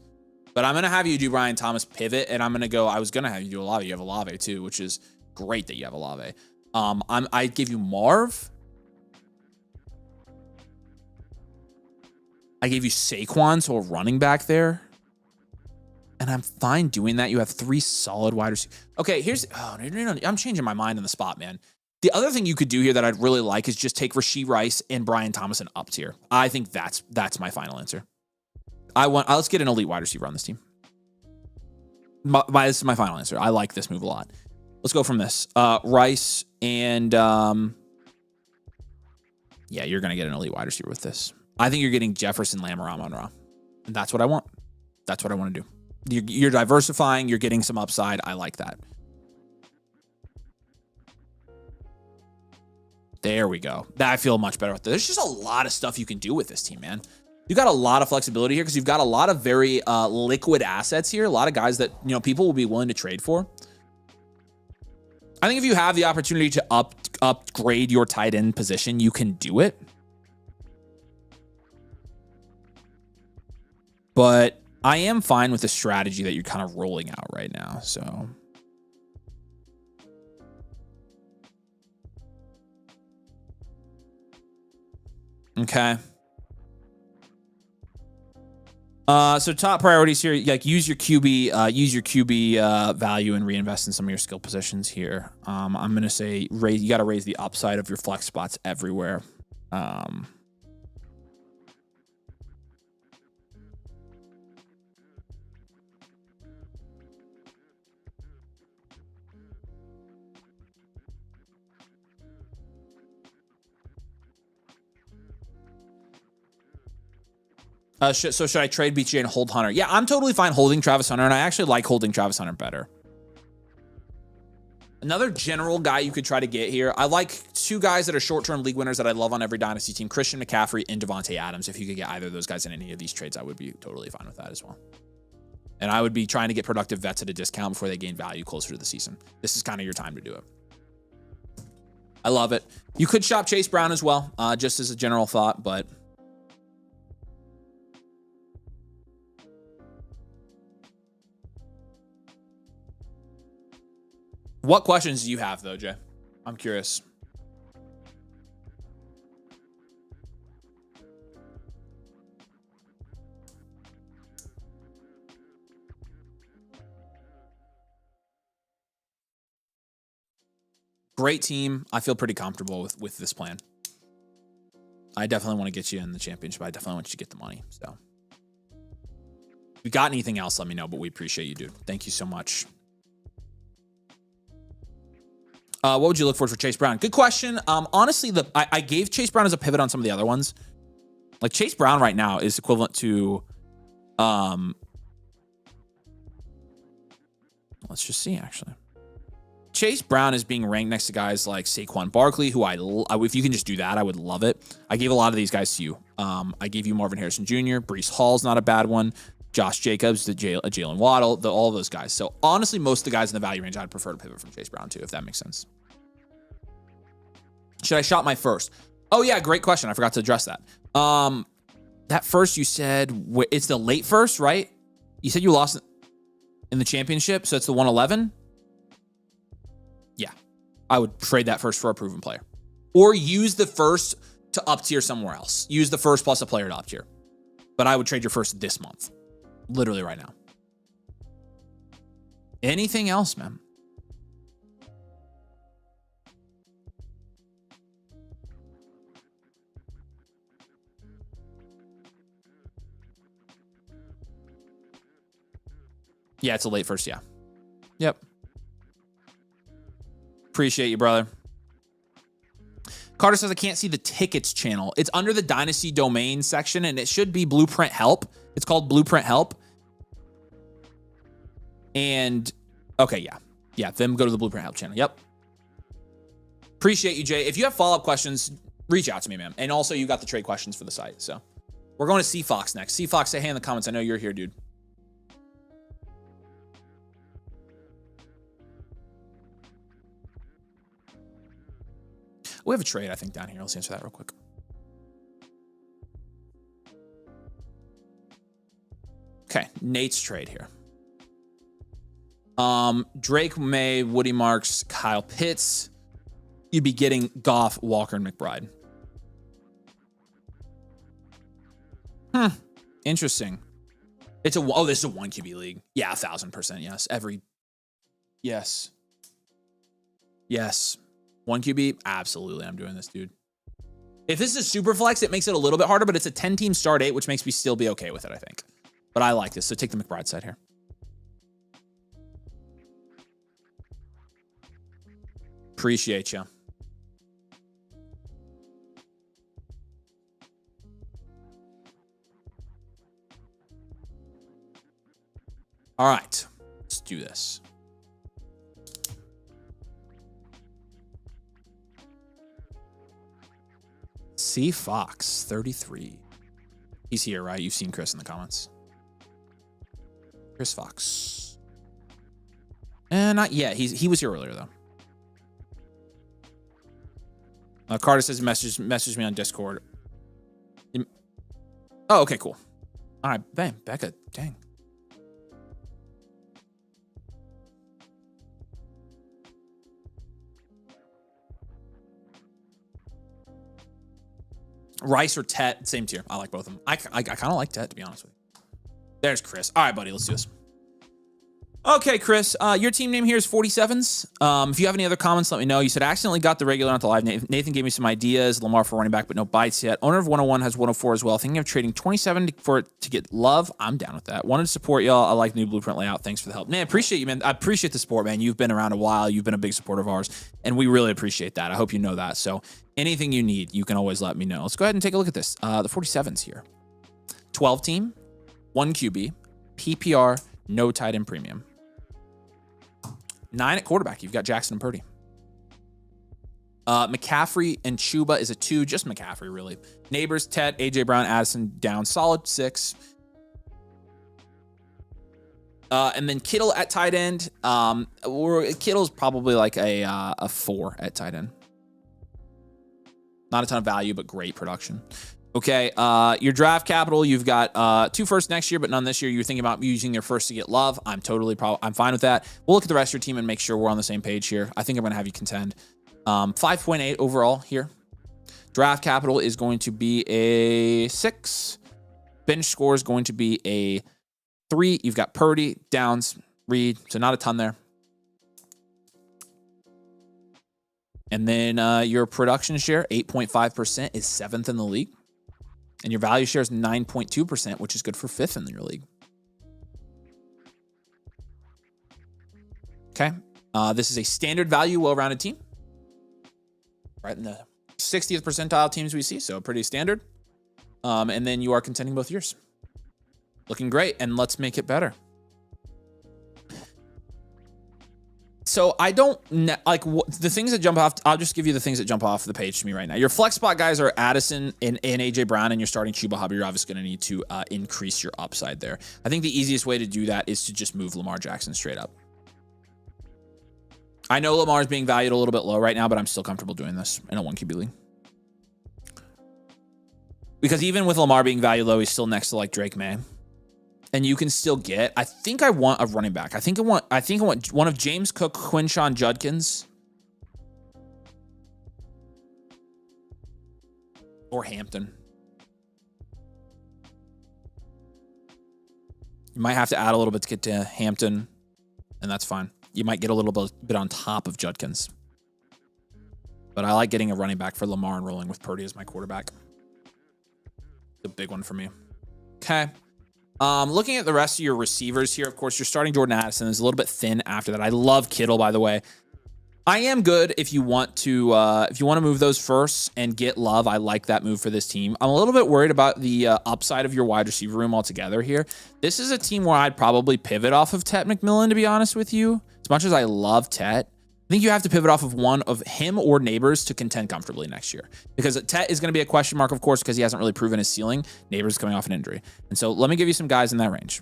But I'm going to have you do Brian Thomas pivot, and I'm going to go. I was going to have you do Olave. You have Olave too, which is great that you have Olave. I give you Marv. I gave you Saquon, so a running back there. And I'm fine doing that. You have 3 solid wide receivers. Okay, no. I'm changing my mind on the spot, man. The other thing you could do here that I'd really like is just take Rashee Rice and Brian Thomas up tier. I think that's my final answer. Let's get an elite wide receiver on this team. This is my final answer. I like this move a lot. Let's go from this. Rice and yeah, you're gonna get an elite wide receiver with this. I think you're getting Jefferson, Lamb, or Amon-Ra. And that's what I want. That's what I want to do. You're diversifying. You're getting some upside. I like that. There we go. I feel much better with this. There's just a lot of stuff you can do with this team, man. You got a lot of flexibility here because you've got a lot of very liquid assets here. A lot of guys that, you know, people will be willing to trade for. I think if you have the opportunity to upgrade your tight end position, you can do it. But I am fine with the strategy that you're kind of rolling out right now. So okay. So top priorities here, like use your QB value and reinvest in some of your skill positions here. I'm gonna say you got to raise the upside of your flex spots everywhere. So should I trade BJ and hold Hunter? Yeah, I'm totally fine holding Travis Hunter, and I actually like holding Travis Hunter better. Another general guy you could try to get here. I like two guys that are short-term league winners that I love on every Dynasty team, Christian McCaffrey and Devontae Adams. If you could get either of those guys in any of these trades, I would be totally fine with that as well. And I would be trying to get productive vets at a discount before they gain value closer to the season. This is kind of your time to do it. I love it. You could shop Chase Brown as well, just as a general thought, but... What questions do you have, though, Jay? I'm curious. Great team. I feel pretty comfortable with this plan. I definitely want to get you in the championship. I definitely want you to get the money. So, if you got anything else, let me know. But we appreciate you, dude. Thank you so much. What would you look for Chase Brown? Good question. Honestly, I gave Chase Brown as a pivot on some of the other ones. Like Chase Brown right now is equivalent to, let's just see actually. Chase Brown is being ranked next to guys like Saquon Barkley, who if you can just do that, I would love it. I gave a lot of these guys to you. I gave you Marvin Harrison Jr., Breece Hall's not a bad one. Josh Jacobs, Jalen Waddle, all of those guys. So honestly, most of the guys in the value range, I'd prefer to pivot from Chase Brown too, if that makes sense. Should I shop my first? Oh yeah, great question. I forgot to address that. That first you said, it's the late first, right? You said you lost in the championship, so it's the 111? Yeah, I would trade that first for a proven player. Or use the first to up tier somewhere else. Use the first plus a player to up tier. But I would trade your first this month. Literally right now. Anything else, man? Yeah, it's a late first, yeah. Yep. Appreciate you, brother. Carter says, I can't see the tickets channel. It's under the Dynasty domain section, and it should be Blueprint Help. It's called Blueprint Help. And, okay, yeah. Yeah, then go to the Blueprint Help channel. Yep. Appreciate you, Jay. If you have follow-up questions, reach out to me, man. And also, you got the trade questions for the site. So, we're going to C-Fox next. C-Fox, say hey in the comments. I know you're here, dude. We have a trade, I think, down here. Let's answer that real quick. Okay, Nate's trade here. Drake May, Woody Marks, Kyle Pitts. You'd be getting Goff, Walker, and McBride. Interesting. This is a 1 QB league. Yeah, 1,000%. Yes. Yes. 1 QB, absolutely, I'm doing this, dude. If this is a super flex, it makes it a little bit harder, but it's a 10-team start 8, which makes me still be okay with it, I think. But I like this, so take the McBride side here. Appreciate you. All right, let's do this. C Fox 33. He's here, right? You've seen Chris in the comments. Chris Fox. Not yet. He was here earlier though. Carter says message me on Discord. Oh, okay, cool. All right, bam, Becca, dang. Rice or Tet, same tier. I like both of them. I kind of like Tet, to be honest with you. There's Chris. All right, buddy, let's do this. Okay, Chris, your team name here is 47s. If you have any other comments, let me know. You said, I accidentally got the regular onto live. Nathan gave me some ideas. Lamar for running back, but no bites yet. Owner of 101 has 104 as well. Thinking of trading 27 for it to get love. I'm down with that. Wanted to support y'all. I like the new blueprint layout. Thanks for the help. Man, appreciate you, man. I appreciate the support, man. You've been around a while. You've been a big supporter of ours, and we really appreciate that. I hope you know that. So anything you need, you can always let me know. Let's go ahead and take a look at this. The 47s here. 12 team, 1 QB, PPR, no tight end premium. 9 at quarterback. You've got Jackson and Purdy. McCaffrey and Chuba is a 2. Just McCaffrey, really. Neighbors, Ted, AJ Brown, Addison down. Solid 6. And then Kittle at tight end. Kittle's probably like a 4 at tight end. Not a ton of value, but great production. Okay, your draft capital, you've got 2 firsts next year, but none this year. You're thinking about using your first to get love. I'm fine with that. We'll look at the rest of your team and make sure we're on the same page here. I think I'm going to have you contend. 5.8 overall here. Draft capital is going to be a 6. Bench score is going to be a 3. You've got Purdy, Downs, Reed, so not a ton there. And then your production share, 8.5%, is 7th in the league. And your value share is 9.2%, which is good for 5th in your league. Okay. This is a standard value, well-rounded team. Right in the 60th percentile teams we see, so pretty standard. And then you are contending both years. Looking great, and let's make it better. So I don't like the things that jump off. I'll just give you the things that jump off the page to me right now. Your flex spot guys are Addison and AJ Brown, and you're starting Chuba Hubbard. You're obviously going to need to increase your upside there. I think the easiest way to do that is to just move Lamar Jackson straight up. I know Lamar is being valued a little bit low right now, but I'm still comfortable doing this in a 1 QB league. Because even with Lamar being valued low, he's still next to like Drake May. And you can still get, I think I want a running back. I think I want one of James Cook, Quinshon Judkins, or Hampton. You might have to add a little bit to get to Hampton, and that's fine. You might get a little bit on top of Judkins. But I like getting a running back for Lamar and rolling with Purdy as my quarterback. The big one for me. Okay. Looking at the rest of your receivers here, of course, you're starting Jordan Addison. Is a little bit thin after that. I love Kittle, by the way. I am good if you want to move those first and get love. I like that move for this team. I'm a little bit worried about the upside of your wide receiver room altogether here. This is a team where I'd probably pivot off of Tet McMillan, to be honest with you. As much as I love Tet, I think you have to pivot off of one of him or Neighbors to contend comfortably next year. Because Tet is going to be a question mark, of course, because he hasn't really proven his ceiling. Neighbors is coming off an injury. And so let me give you some guys in that range.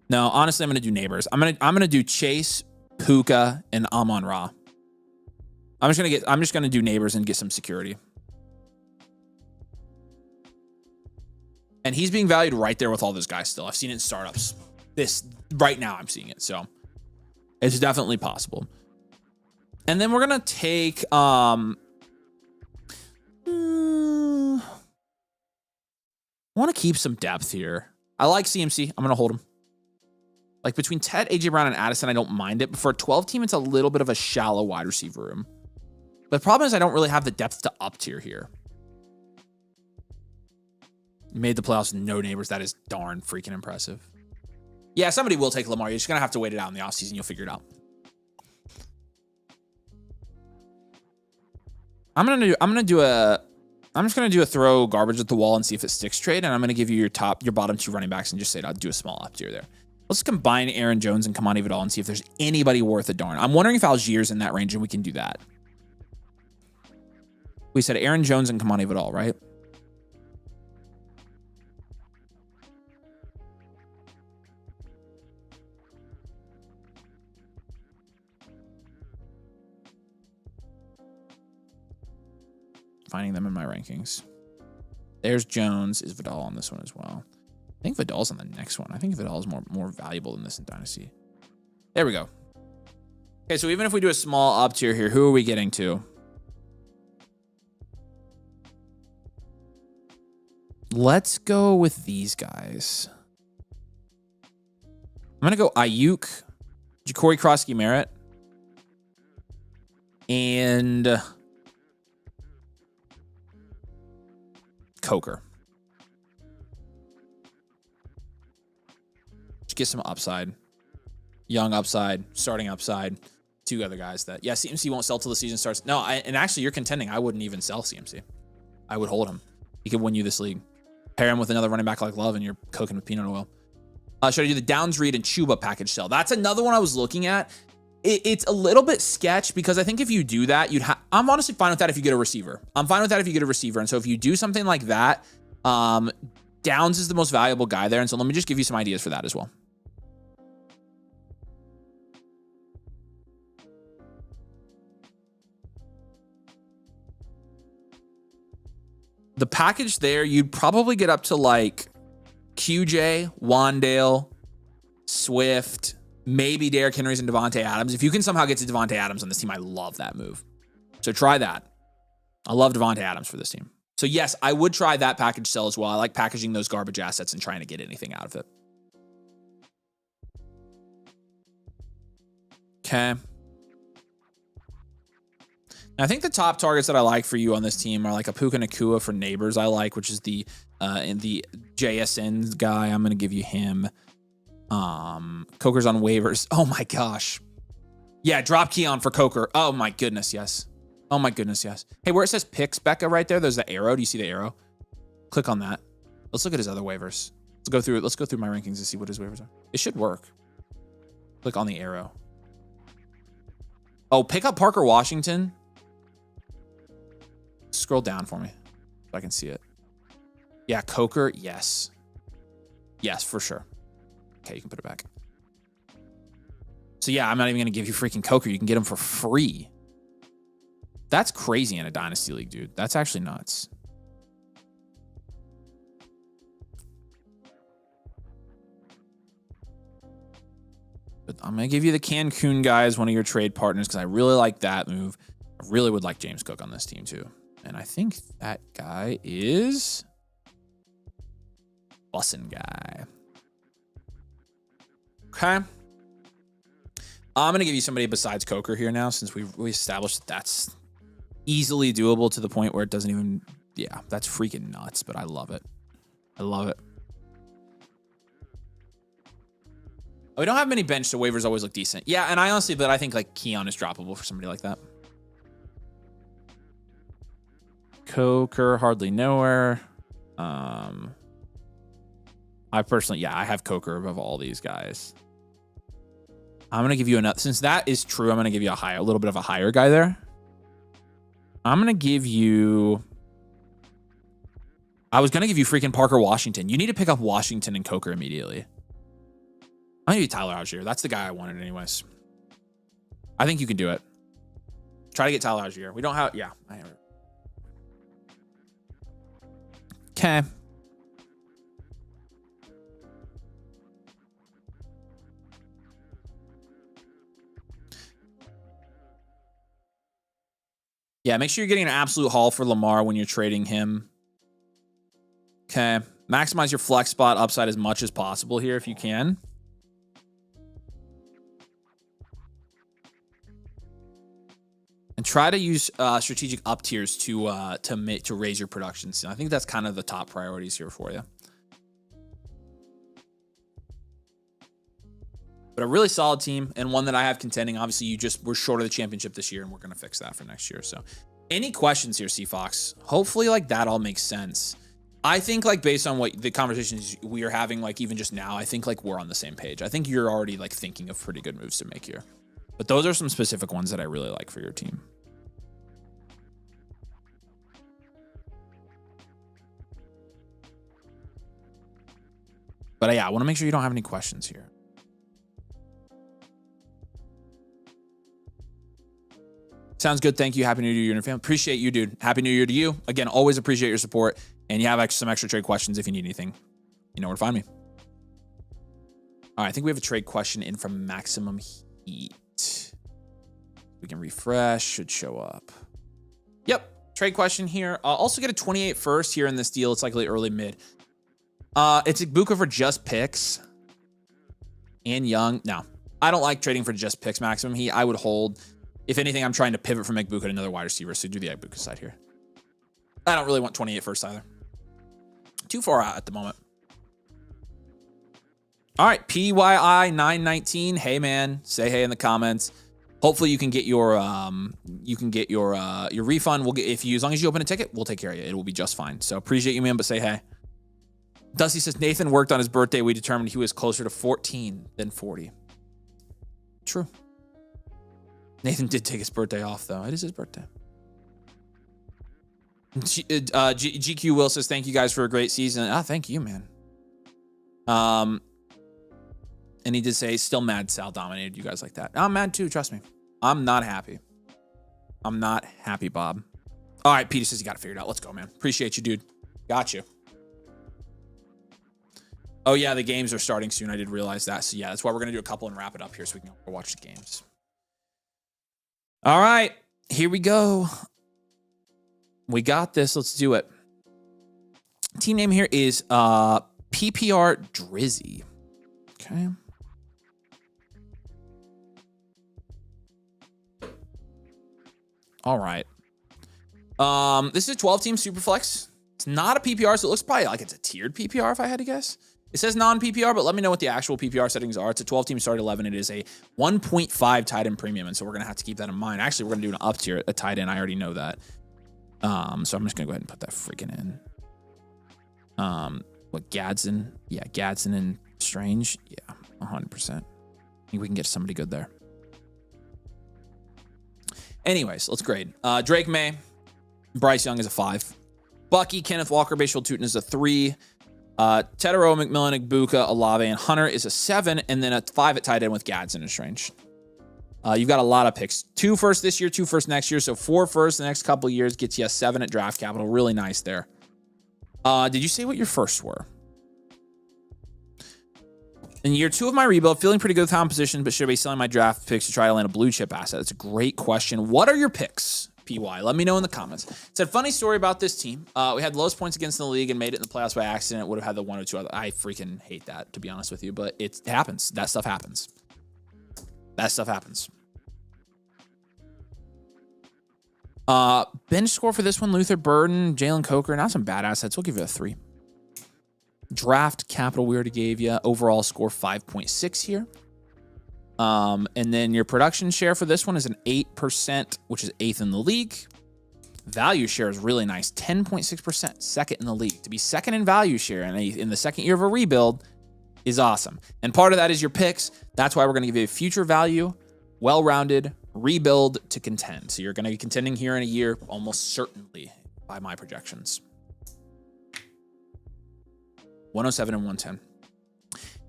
No, honestly, I'm going to do Neighbors. I'm going to do Chase, Puka, and Amon-Ra. I'm just going to do Neighbors and get some security. And he's being valued right there with all those guys still. I've seen it in startups. Right now I'm seeing it. So it's definitely possible. And then we're going to take I want to keep some depth here. I like CMC. I'm going to hold him. Like between Ted, AJ Brown, and Addison, I don't mind it. But for a 12 team, it's a little bit of a shallow wide receiver room. But the problem is I don't really have the depth to up tier here. Made the playoffs with no neighbors. That is darn freaking impressive. Yeah, somebody will take Lamar. You're just going to have to wait it out in the offseason. You'll figure it out. I'm just going to do a throw garbage at the wall and see if it sticks trade. And I'm going to give you your bottom 2 running backs and just say, I'll do a small up tier there. Let's combine Aaron Jones and Kamani Vidal and see if there's anybody worth a darn. I'm wondering if Algier's in that range and we can do that. We said Aaron Jones and Kamani Vidal, right? Finding them in my rankings. There's Jones. Is Vidal on this one as well? I think Vidal's on the next one. I think Vidal is more valuable than this in Dynasty. There we go. Okay, so even if we do a small up tier here, who are we getting to? Let's go with these guys. I'm going to go Ayuk, Ja'Cory Krosky-Merritt, and Coker. Just get some upside. Young upside, starting upside. 2 other guys that, yeah, CMC won't sell till the season starts. No, and actually you're contending. I wouldn't even sell CMC. I would hold him. He could win you this league. Pair him with another running back like Love and you're cooking with peanut oil. Should I do the Downs, Reed, and Chuba package sell? That's another one I was looking at. It's a little bit sketch because I think if you do that, I'm honestly fine with that if you get a receiver. I'm fine with that if you get a receiver. And so if you do something like that, Downs is the most valuable guy there. And so let me just give you some ideas for that as well. The package there, you'd probably get up to like QJ, Wandale, Swift, maybe Derrick Henry's and Devontae Adams. If you can somehow get to Devontae Adams on this team, I love that move. So try that. I love Devontae Adams for this team. So yes, I would try that package sell as well. I like packaging those garbage assets and trying to get anything out of it. Okay. I think the top targets that I like for you on this team are like a Puka Nacua for Neighbors I like, which is the JSN guy. I'm going to give you him. Coker's on waivers. Oh my gosh. Yeah, drop Keon for Coker. Oh my goodness, yes. Oh my goodness, yes. Hey, where it says picks, Becca, right there, there's the arrow. Do you see the arrow? Click on that. Let's look at his other waivers. Let's go through my rankings to see what his waivers are. It should work. Click on the arrow. Oh, pick up Parker Washington. Scroll down for me so I can see it. Yeah, Coker, yes. Yes, for sure. Okay, you can put it back. So yeah, I'm not even going to give you freaking Coker. You can get him for free. That's crazy in a Dynasty League, dude. That's actually nuts. But I'm going to give you the Cancun guy as one of your trade partners because I really like that move. I really would like James Cook on this team too. And I think that guy is Bussin' guy. Okay. I'm going to give you somebody besides Coker here now since we established that that's easily doable to the point where it doesn't even... Yeah, that's freaking nuts, but I love it. I love it. Oh, we don't have many bench, so waivers always look decent. Yeah, and I think like Keon is droppable for somebody like that. Coker, hardly nowhere. I personally, yeah, I have Coker above all these guys. I'm going to give you another, since that is true, I'm going to give you a little bit of a higher guy there. I'm going to give you, I was going to give you freaking Parker Washington. You need to pick up Washington and Coker immediately. I'm going to give you Tyler Algier. That's the guy I wanted anyways. I think you can do it. Try to get Tyler Algier. We don't have, yeah. I have it. Okay. Yeah, make sure you're getting an absolute haul for Lamar when you're trading him. Okay. Maximize your flex spot upside as much as possible here if you can. try to use strategic up tiers to raise your production. So I think that's kind of the top priorities here for you. But a really solid team and one that I have contending. Obviously, we're short of the championship this year, and we're going to fix that for next year. So any questions here, C-Fox? Hopefully, like, that all makes sense. I think, like, based on what the conversations we are having, like, even just now, I think, like, we're on the same page. I think you're already, like, thinking of pretty good moves to make here. But those are some specific ones that I really like for your team. But yeah, I want to make sure you don't have any questions here. Sounds good. Thank you. Happy New Year to you and your family. Appreciate you, dude. Happy New Year to you. Again, always appreciate your support. And you have some extra trade questions if you need anything. You know where to find me. All right, I think we have a trade question in from Maximum Heat. We can refresh. Should show up. Yep. Trade question here. Also get a 28 first here in this deal. It's likely early mid. It's Ibuka for just picks. And Young. No, I don't like trading for just picks, Maximum Heat. I would hold. If anything, I'm trying to pivot from Ibuka to another wide receiver, so do the Ibuka side here. I don't really want 28 first either. Too far out at the moment. All right, PYI919. Hey man, say hey in the comments. Hopefully you can get your refund. We'll get as long as you open a ticket, we'll take care of you. It will be just fine. So appreciate you, man. But say hey. Dusty says Nathan worked on his birthday. We determined he was closer to 14 than 40. True. Nathan did take his birthday off, though. It is his birthday. GQ Will says, thank you guys for a great season. Thank you, man. And he did say, still mad Sal dominated you guys like that. I'm mad, too. Trust me. I'm not happy. I'm not happy, Bob. All right, Peter says you got it figured out. Let's go, man. Appreciate you, dude. Got you. Oh, yeah, the games are starting soon. I did realize that. So, yeah, that's why we're going to do a couple and wrap it up here so we can go watch the games. All right, here we go. We got this. Let's do it. Team name here is PPR Drizzy. Okay. All right. This is a 12-team Superflex. It's not a PPR, so it looks probably like it's a tiered PPR if I had to guess. It says non-PPR, but let me know what the actual PPR settings are. It's a 12-team start 11. It is a 1.5 tight end premium, and so we're going to have to keep that in mind. Actually, we're going to do an up tier, a tight end. I already know that. So I'm just going to go ahead and put that freaking in. What, Gadsden? Yeah, Gadsden and Strange. Yeah, 100%. I think we can get somebody good there. Anyways, let's grade. Drake May, Bryce Young is a 5. Bucky, Kenneth Walker, Bashal Tootin is a 3. Tedero, McMillan, Ibuka, Olave, and Hunter is a 7, and then a 5 at tight end with Gadsden and Strange. You've got a lot of picks. 2 first this year, 2 first next year, so 4 first the next couple of years gets you a 7 at draft capital. Really nice there. Did you say what your firsts were? In year 2 of my rebuild, feeling pretty good with composition, but should I be selling my draft picks to try to land a blue chip asset? That's a great question. What are your picks? PY. Let me know in the comments. It's a funny story about this team. We had the lowest points against in the league and made it in the playoffs by accident. Would have had the 1 or 2 other. I freaking hate that, to be honest with you, but it happens. That stuff happens. That stuff happens. Bench score for this one, Luther Burden, Jalen Coker, not some bad assets. We'll give you a 3. Draft capital we already gave you. Overall score 5.6 here. And then your production share for this one is an 8%, which is 8th in the league. Value share is really nice, 10.6%, second in the league. To be second in value share in the second year of a rebuild is awesome. And part of that is your picks. That's why we're going to give you a future value, well-rounded rebuild to contend. So you're going to be contending here in a year, almost certainly by my projections. 107 and 110.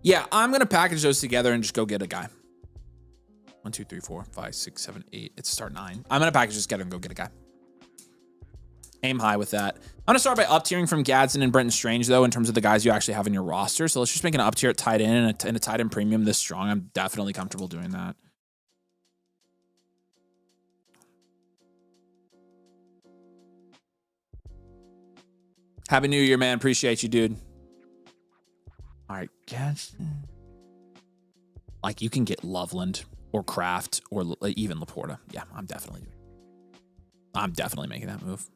Yeah, I'm going to package those together and just go get a guy. 1, 2, 3, 4, 5, 6, 7, 8. It's start 9. I'm going to package this together and go get a guy. Aim high with that. I'm going to start by up-tiering from Gadsden and Brenton Strange, though, in terms of the guys you actually have in your roster. So let's just make an up-tier at tight end and a tight end premium this strong. I'm definitely comfortable doing that. Happy New Year, man. Appreciate you, dude. All right, Gadsden. Like, you can get Loveland or Kraft or even Laporta. Yeah, I'm definitely doing it. I'm definitely making that move.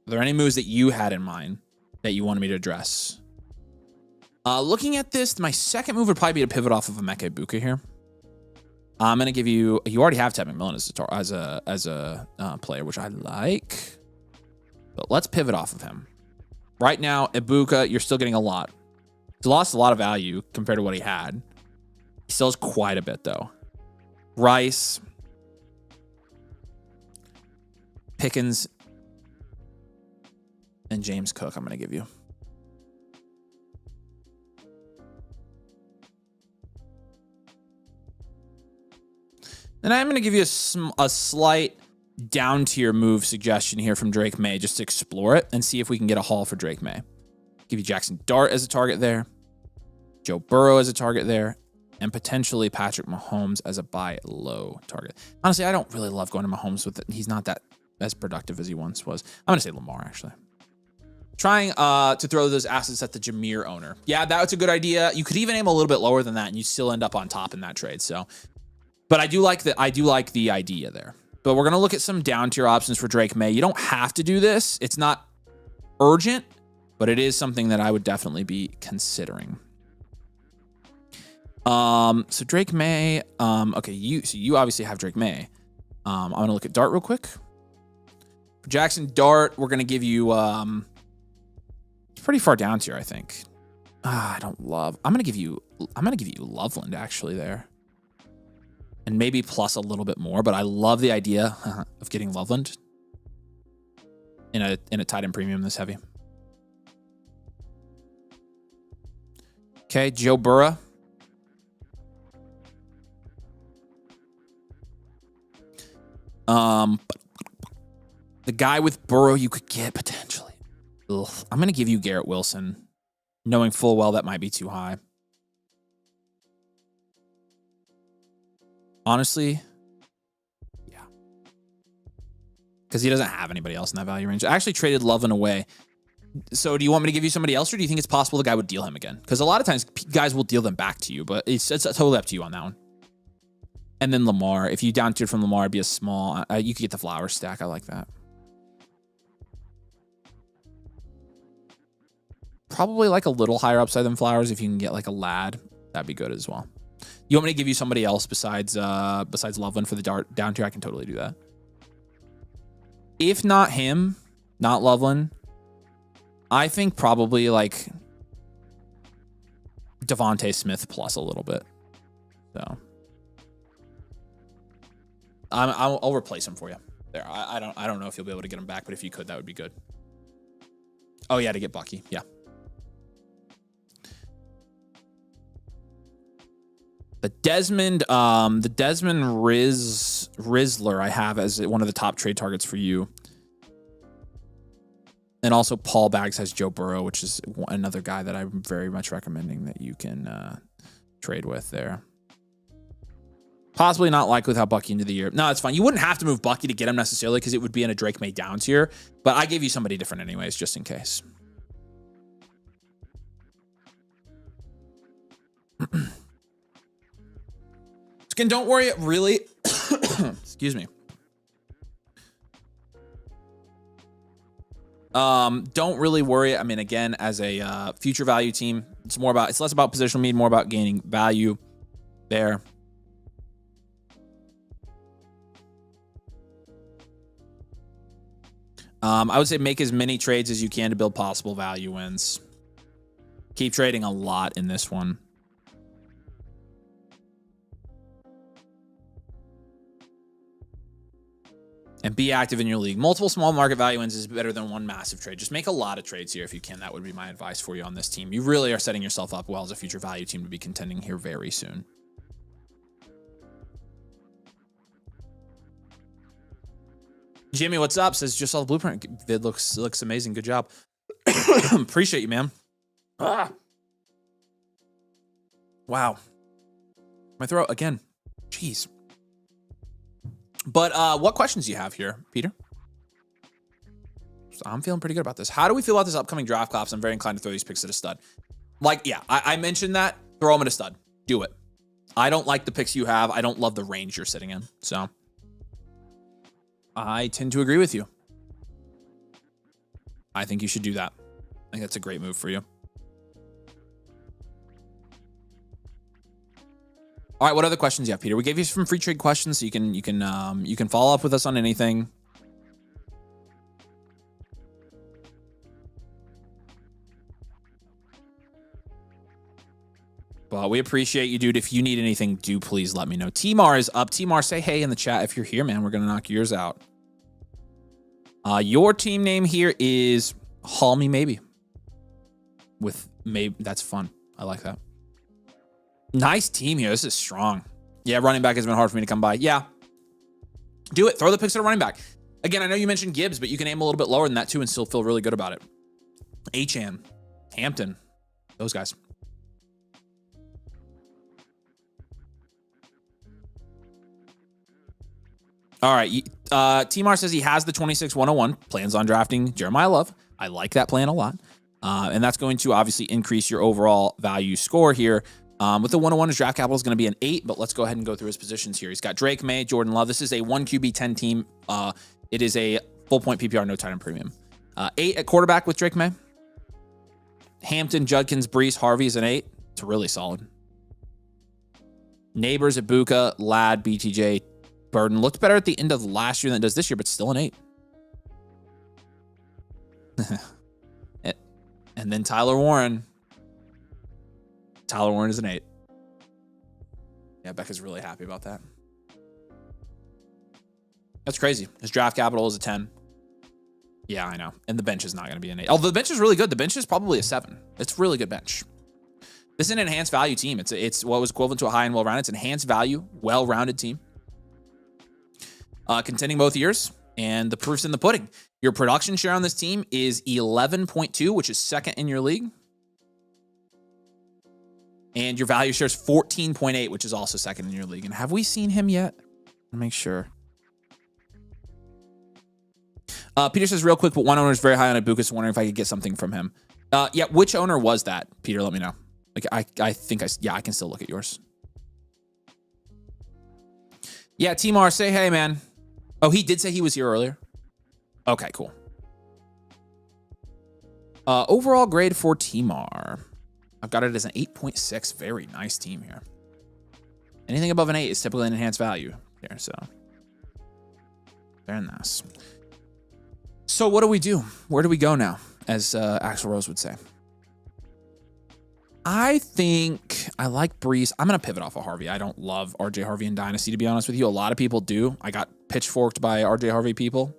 Are there any moves that you had in mind that you wanted me to address? Looking at this, my second move would probably be to pivot off of a Mecha Ibuka here. I'm gonna give you. You already have Ted McMillan as a player, which I like. But let's pivot off of him. Right now, Ibuka, you're still getting a lot. He's lost a lot of value compared to what he had. He still has quite a bit though. Rice, Pickens, and James Cook. I'm gonna give you. And I'm going to give you a slight down tier move suggestion here from Drake May, just to explore it and see if we can get a haul for Drake May. Give you Jackson Dart as a target there, Joe Burrow as a target there, and potentially Patrick Mahomes as a buy low target. Honestly, I don't really love going to Mahomes with it. He's not that as productive as he once was. I'm going to say Lamar, actually. Trying to throw those assets at the Jameer owner. Yeah, that's a good idea. You could even aim a little bit lower than that, and you still end up on top in that trade. So. But I do like the idea there. But we're gonna look at some down tier options for Drake May. You don't have to do this. It's not urgent, but it is something that I would definitely be considering. So Drake May. Okay, you obviously have Drake May. I'm gonna look at Dart real quick. For Jackson Dart, we're gonna give you it's pretty far down tier, I think. I don't love. I'm gonna give you Loveland actually there. And maybe plus a little bit more, but I love the idea of getting Loveland in a tight end premium this heavy. Okay, Joe Burrow. The guy with Burrow you could get potentially. Ugh. I'm gonna give you Garrett Wilson, knowing full well that might be too high. Honestly, yeah. Because he doesn't have anybody else in that value range. I actually traded Loveland away. So do you want me to give you somebody else, or do you think it's possible the guy would deal him again? Because a lot of times guys will deal them back to you, but it's totally up to you on that one. And then Lamar. If you down tiered from Lamar, it'd be a small. You could get the Flowers stack. I like that. Probably like a little higher upside than Flowers. If you can get like a Lad, that'd be good as well. You want me to give you somebody else besides Loveland for the Dart down tier? I can totally do that. If not him, not Loveland, I think probably like Devontae Smith plus a little bit. So I'll replace him for you there. I don't know if you'll be able to get him back, but if you could, that would be good. Oh yeah, to get Bucky. Yeah. The Desmond Rizzler I have as one of the top trade targets for you. And also Paul Baggs has Joe Burrow, which is another guy that I'm very much recommending that you can trade with there. Possibly not likely without Bucky into the year. No, it's fine. You wouldn't have to move Bucky to get him necessarily because it would be in a Drake May down tier. But I gave you somebody different anyways, just in case. Again, don't worry, really. Excuse me. Don't really worry. I mean, again, as a future value team, it's less about positional need, more about gaining value there. I would say make as many trades as you can to build possible value wins. Keep trading a lot in this one. And be active in your league. Multiple small market value wins is better than one massive trade. Just make a lot of trades here if you can. That would be my advice for you on this team. You really are setting yourself up well as a future value team to be contending here very soon. Jimmy, what's up? Says just saw the blueprint. Vid looks amazing. Good job. Appreciate you, man. Wow. My throat again. Jeez. But what questions do you have here, Peter? So I'm feeling pretty good about this. How do we feel about this upcoming draft class? I'm very inclined to throw these picks at a stud. Like, yeah, I mentioned that. Throw them at a stud. Do it. I don't like the picks you have. I don't love the range you're sitting in. So I tend to agree with you. I think you should do that. I think that's a great move for you. All right, what other questions you have, Peter? We gave you some free trade questions, so you can follow up with us on anything. But we appreciate you, dude. If you need anything, do please let me know. Timar is up. Timar, say hey in the chat if you're here, man. We're gonna knock yours out. Your team name here is Haul Me Maybe. With maybe, that's fun. I like that. Nice team here. This is strong. Yeah, running back has been hard for me to come by. Yeah. Do it. Throw the picks at a running back. Again, I know you mentioned Gibbs, but you can aim a little bit lower than that too and still feel really good about it. Achan, Hampton, those guys. All right. Timar says he has the 26-101, plans on drafting Jeremiah Love. I like that plan a lot. And that's going to obviously increase your overall value score here. With the 101, his draft capital is going to be an 8, but let's go ahead and go through his positions here. He's got Drake May, Jordan Love. This is a 1 QB 10 team. It is a full point PPR, no tight end premium. 8 at quarterback with Drake May. Hampton, Judkins, Brees, Harvey is an 8. It's really solid. Neighbors, Ibuka, Ladd, BTJ, Burden. Looked better at the end of last year than it does this year, but still an 8. And then Tyler Warren. Tyler Warren is an 8. Yeah, Becca's really happy about that. That's crazy. His draft capital is a 10. Yeah, I know. And the bench is not going to be an 8. Although the bench is really good. The bench is probably a 7. It's a really good bench. This is an enhanced value team. It's what was equivalent to a high and well-rounded. It's an enhanced value, well-rounded team. Contending both years. And the proof's in the pudding. Your production share on this team is 11.2, which is second in your league. And your value share is 14.8, which is also second in your league. And have we seen him yet? I'll make sure. Peter says real quick, but one owner is very high on Ibuka, so wondering if I could get something from him. Yeah, which owner was that? Peter, let me know. Like I think I can still look at yours. Yeah, Timar, say hey, man. Oh, he did say he was here earlier. Okay, cool. Overall grade for Timar. I've got it as an 8.6. Very nice team here. Anything above an 8 is typically an enhanced value here, so very nice. So what do we do? Where do we go now, as Axl Rose would say? I think I like Brees. I'm going to pivot off of Harvey. I don't love RJ Harvey in Dynasty, to be honest with you. A lot of people do. I got pitchforked by RJ Harvey people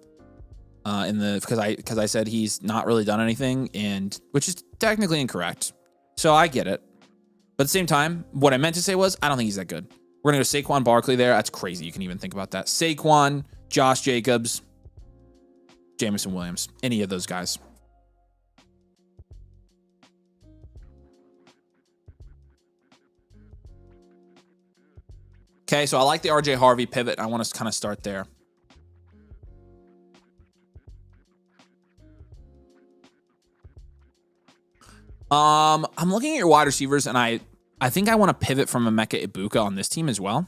because I said he's not really done anything, and which is technically incorrect. So I get it. But at the same time, what I meant to say was I don't think he's that good. We're going to go Saquon Barkley there. That's crazy. You can even think about that. Saquon, Josh Jacobs, Jameson Williams, any of those guys. Okay, so I like the RJ Harvey pivot. I want to kind of start there. I'm looking at your wide receivers, and I think I want to pivot from Emeka Ibuka on this team as well.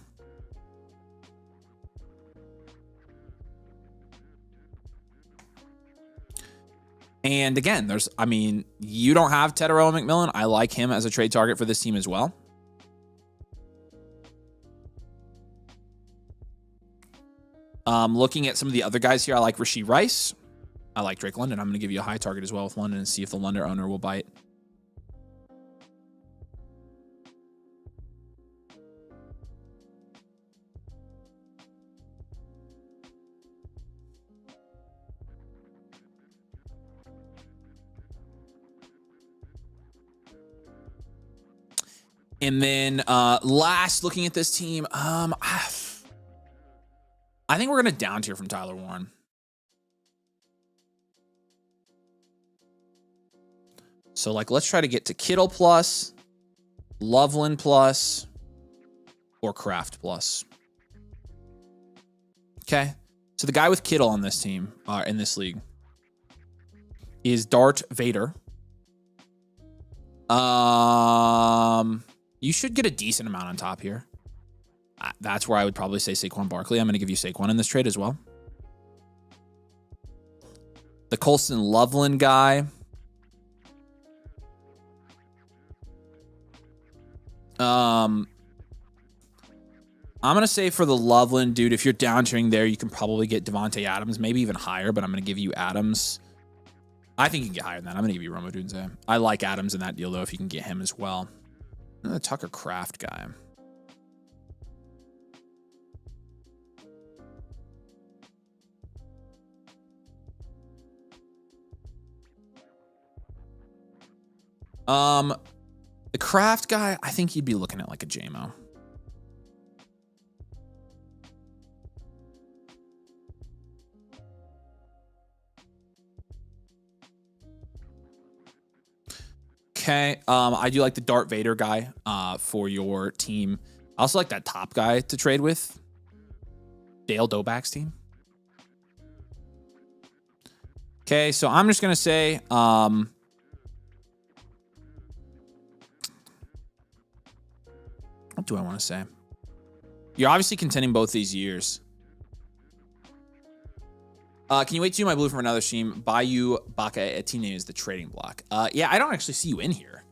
And again, you don't have Tedero McMillan. I like him as a trade target for this team as well. Looking at some of the other guys here, I like Rashee Rice. I like Drake London. I'm going to give you a high target as well with London and see if the London owner will bite. And then last, looking at this team, I think we're going to down tier from Tyler Warren. So, let's try to get to Kittle plus, Loveland plus, or Kraft plus. Okay. So, the guy with Kittle on this team, in this league, is Dart Vader. You should get a decent amount on top here. That's where I would probably say Saquon Barkley. I'm going to give you Saquon in this trade as well. The Colston Loveland guy. I'm going to say for the Loveland, dude, if you're downturning there, you can probably get Devontae Adams, maybe even higher, but I'm going to give you Adams. I think you can get higher than that. I'm going to give you Rome Odunze. I like Adams in that deal, though, if you can get him as well. And the Tucker Kraft guy. The Kraft guy, I think you'd be looking at like a JMO. Okay. I do like the Darth Vader guy for your team. I also like that top guy to trade with. Dale Doback's team. Okay, so I'm just gonna say what do I want to say? You're obviously contending both these years. Can you wait to my blue from another team? Bayou Baka Etine is the trading block. Yeah, I don't actually see you in here.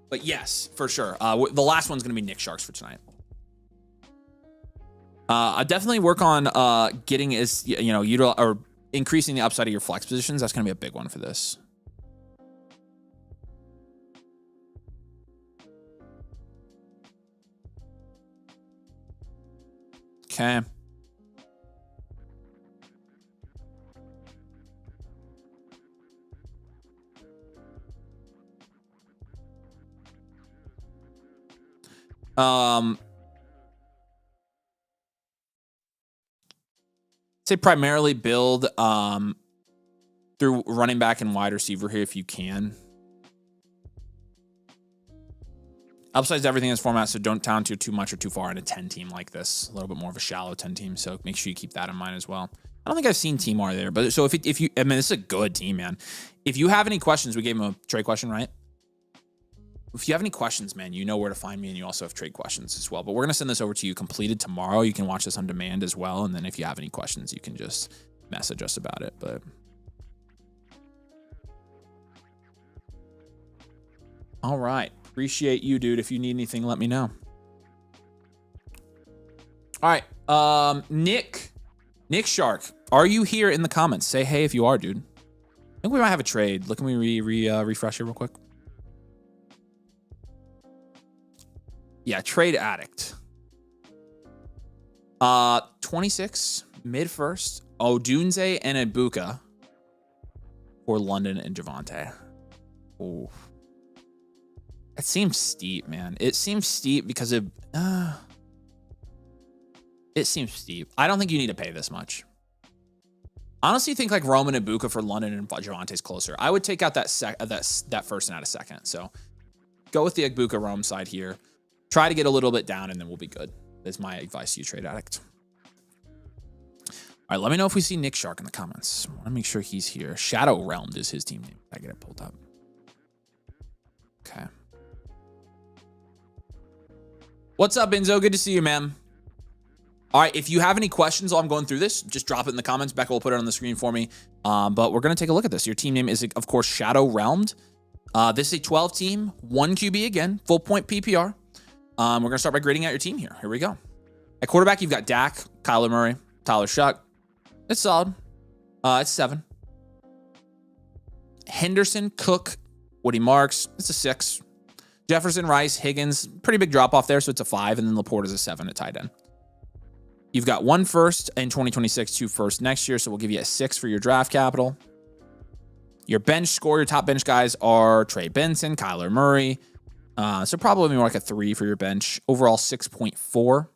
But yes, for sure. The last one's going to be Nick Sharks for tonight. I definitely work on getting as, or increasing the upside of your flex positions. That's going to be a big one for this. Okay. Say primarily build through running back and wide receiver here if you can. Upside's everything in this format, so don't down too much or too far in a 10 team like this. A little bit more of a shallow 10 team, so make sure you keep that in mind as well. I don't think I've seen Timar there, but so if you, I mean, this is a good team, man. If you have any questions, we gave him a trade question, right? If you have any questions, man, you know where to find me, and you also have trade questions as well. But we're going to send this over to you completed tomorrow. You can watch this on demand as well, and then if you have any questions, you can just message us about it. But all right. Appreciate you, dude. If you need anything, let me know. All right. Nick Shark, are you here in the comments? Say hey if you are, dude. I think we might have a trade. Look, can we refresh here real quick? Yeah, trade addict. 26, mid first, Odunze and Ibuka for London and Javonte. Oh. It seems steep, man. It seems steep because it seems steep. I don't think you need to pay this much. Honestly, think like Roman and Ibuka for London and Javonte's closer. I would take out that first and add a second. So go with the Ibuka Rome side here. Try to get a little bit down, and then we'll be good. That's my advice to you, trade addict. All right, let me know if we see Nick Shark in the comments. I want to make sure he's here. Shadow Realmed is his team name. I get it pulled up. Okay. What's up, Enzo? Good to see you, man. All right, if you have any questions while I'm going through this, just drop it in the comments. Becca will put it on the screen for me. But we're going to take a look at this. Your team name is, of course, Shadow Realmed. This is a 12 team, 1 QB again, full point PPR. We're going to start by grading out your team here. Here we go. At quarterback, you've got Dak, Kyler Murray, Tyler Shuck. It's solid. It's 7. Henderson, Cook, Woody Marks. It's a 6. Jefferson, Rice, Higgins. Pretty big drop off there, so it's a 5. And then Laporte is a 7 at tight end. You've got 1 first in 2026, 2 first next year, so we'll give you a 6 for your draft capital. Your bench score, your top bench guys are Trey Benson, Kyler Murray. So probably more like a 3 for your bench. Overall, 6.4.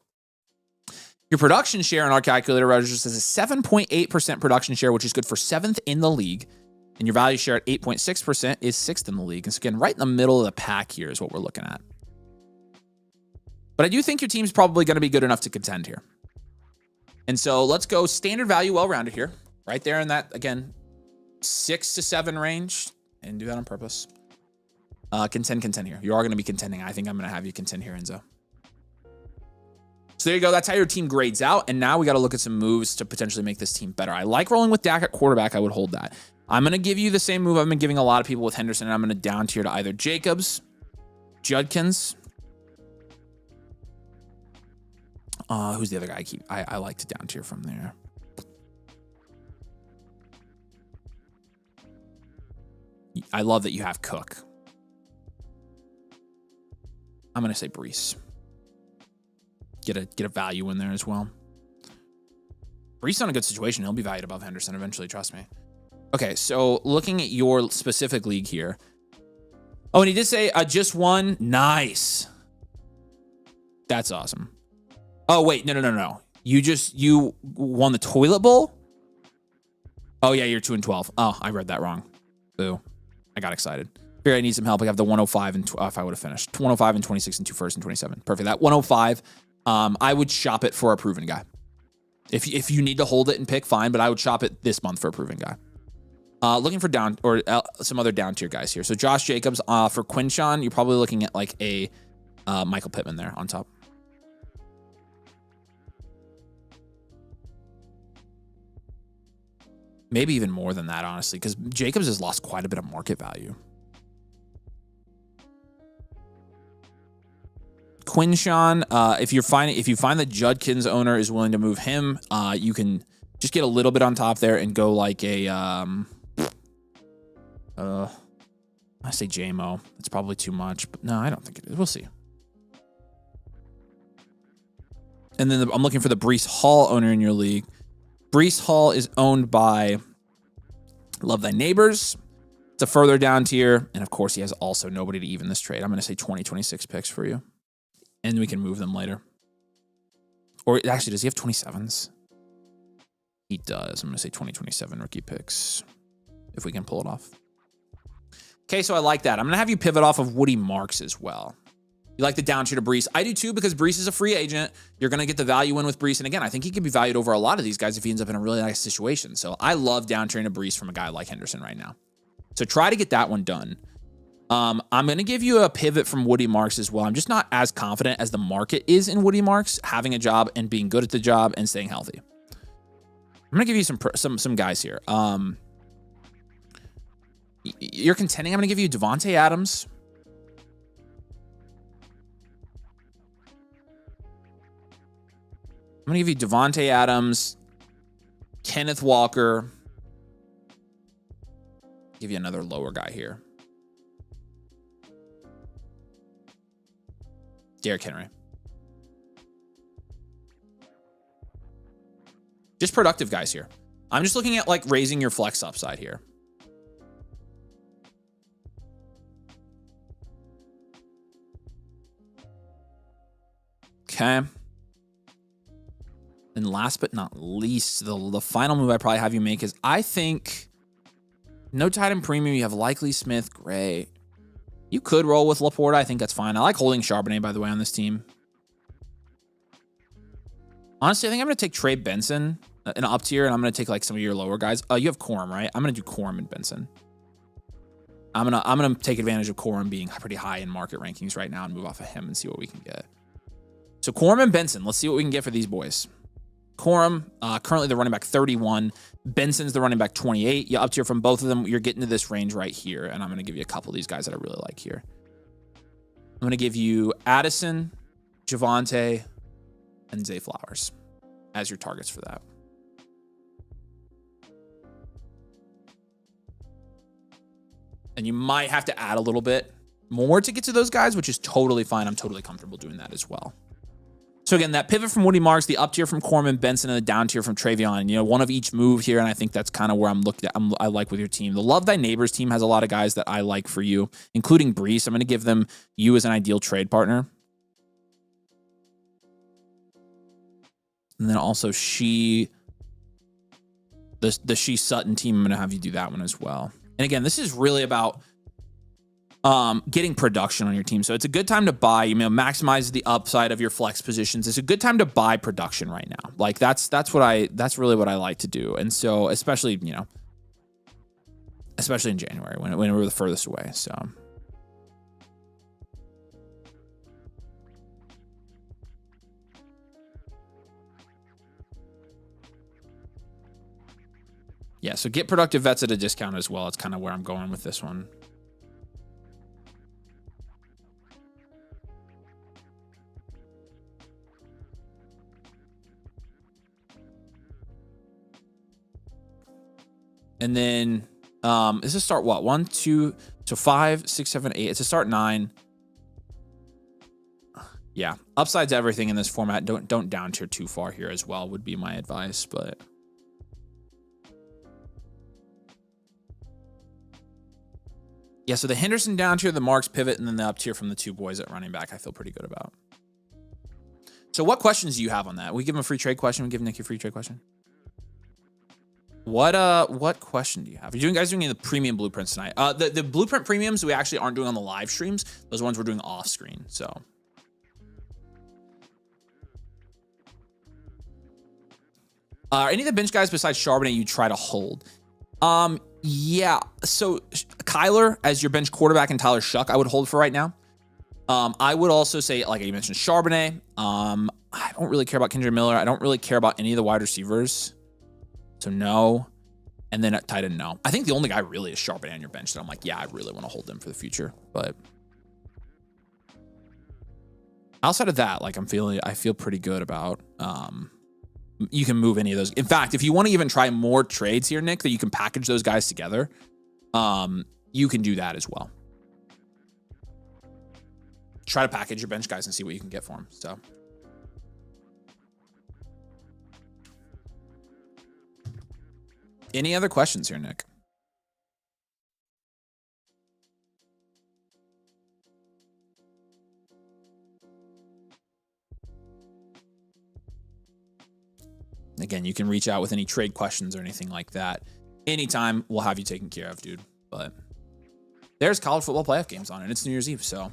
Your production share in our calculator registers as a 7.8% production share, which is good for 7th in the league. And your value share at 8.6% is 6th in the league. And so again, right in the middle of the pack here is what we're looking at. But I do think your team's probably going to be good enough to contend here. And so let's go standard value, well-rounded here. Right there in that, again, 6 to 7 range. And do that on purpose. Contend here. You are going to be contending. I think I'm going to have you contend here, Enzo. So there you go. That's how your team grades out. And now we got to look at some moves to potentially make this team better. I like rolling with Dak at quarterback. I would hold that. I'm going to give you the same move I've been giving a lot of people with Henderson, and I'm going to down tier to either Jacobs, Judkins. Who's the other guy I like to down tier from there? I love that you have Cook. I'm going to say Brees. Get a value in there as well. Brees on a good situation. He'll be valued above Henderson eventually, trust me. Okay, so looking at your specific league here. Oh, and he did say just one. Nice. That's awesome. Oh, wait. No. You won the toilet bowl? Oh, yeah, you're 2-12. Oh, I read that wrong. Boo. I got excited. Here, I need some help. I have the 105 and if I would have finished 105 and 26 and 2 first and 27. Perfect. That 105, I would shop it for a proven guy. If you need to hold it and pick, fine, but I would shop it this month for a proven guy. Looking for down or some other down tier guys here. So Josh Jacobs for Quinshawn, you're probably looking at like a Michael Pittman there on top. Maybe even more than that, honestly, because Jacobs has lost quite a bit of market value. Quinshawn, if you find that Judkins owner is willing to move him, you can just get a little bit on top there and go like a I say JMO. It's probably too much, but no, I don't think it is. We'll see. And then I'm looking for the Brees Hall owner in your league. Brees Hall is owned by Love Thy Neighbors. It's a further down tier. And of course, he has also nobody to even this trade. I'm going to say 2026 picks for you. And we can move them later. Or actually, does he have 27s? He does. I'm going to say 2027 rookie picks if we can pull it off. Okay, so I like that. I'm going to have you pivot off of Woody Marks as well. You like the down tier to Brees. I do too, because Brees is a free agent. You're going to get the value in with Brees. And again, I think he could be valued over a lot of these guys if he ends up in a really nice situation. So I love down tiering to Brees from a guy like Henderson right now. So try to get that one done. I'm going to give you a pivot from Woody Marks as well. I'm just not as confident as the market is in Woody Marks having a job and being good at the job and staying healthy. I'm going to give you some guys here. You're contending. I'm going to give you Devontae Adams. I'm going to give you Devontae Adams, Kenneth Walker. Give you another lower guy here. Derrick Henry. Just productive guys here. I'm just looking at like raising your flex upside here. Okay. And last but not least, the final move I probably have you make is I think no tight end premium. You have Likely Smith. Great. You could roll with Laporta. I think that's fine. I like holding Charbonnet, by the way, on this team. Honestly, I think I'm going to take Trey Benson, an up tier, and I'm going to take like some of your lower guys. You have Corum, right? I'm going to do Corum and Benson. I'm gonna take advantage of Corum being pretty high in market rankings right now and move off of him and see what we can get. So Corum and Benson, let's see what we can get for these boys. Corum, currently the running back 31. Benson's the running back 28. You up tier from both of them. You're getting to this range right here, and I'm going to give you a couple of these guys that I really like here. I'm going to give you Addison, Javonte, and Zay Flowers as your targets for that. And you might have to add a little bit more to get to those guys, which is totally fine. I'm totally comfortable doing that as well. So again, that pivot from Woody Marks, the up tier from Corum Benson, and the down tier from Travion. You know, one of each move here, and I think that's kind of where I'm looking at. I like with your team. The Love Thy Neighbors team has a lot of guys that I like for you, including Brees. I'm going to give them you as an ideal trade partner. And then also the She Sutton team, I'm going to have you do that one as well. And again, this is really about getting production on your team. So it's a good time to buy, maximize the upside of your flex positions. It's a good time to buy production right now. Like that's really what I like to do. And so especially in January when we're the furthest away. So Yeah, so get productive vets at a discount as well. It's kind of where I'm going with this one. And then is a start what? 1, 2, so 5, 6, 7, 8. It's a start 9. Yeah, upside's everything in this format. Don't down tier too far here as well would be my advice, but yeah, so the Henderson down tier, the Marks pivot, and then the up tier from the 2 boys at running back, I feel pretty good about. So what questions do you have on that? We give him a free trade question. We give Nick a free trade question. What question do you have? Are you guys doing any of the premium blueprints tonight? The blueprint premiums we actually aren't doing on the live streams. Those ones we're doing off screen. So any of the bench guys besides Charbonnet you try to hold? Yeah. So Kyler as your bench quarterback and Tyler Shuck, I would hold for right now. I would also say, like you mentioned, Charbonnet. I don't really care about Kendra Miller. I don't really care about any of the wide receivers. So no. And then at tight end, no. I think the only guy really is Charbonnet on your bench that I'm like, yeah, I really want to hold them for the future. But outside of that, like I feel pretty good about, you can move any of those. In fact, if you want to even try more trades here, Nick, that you can package those guys together, you can do that as well. Try to package your bench guys and see what you can get for them. So any other questions here, Nick? Again, you can reach out with any trade questions or anything like that. Anytime, we'll have you taken care of, dude. But there's college football playoff games on it. It's New Year's Eve, so.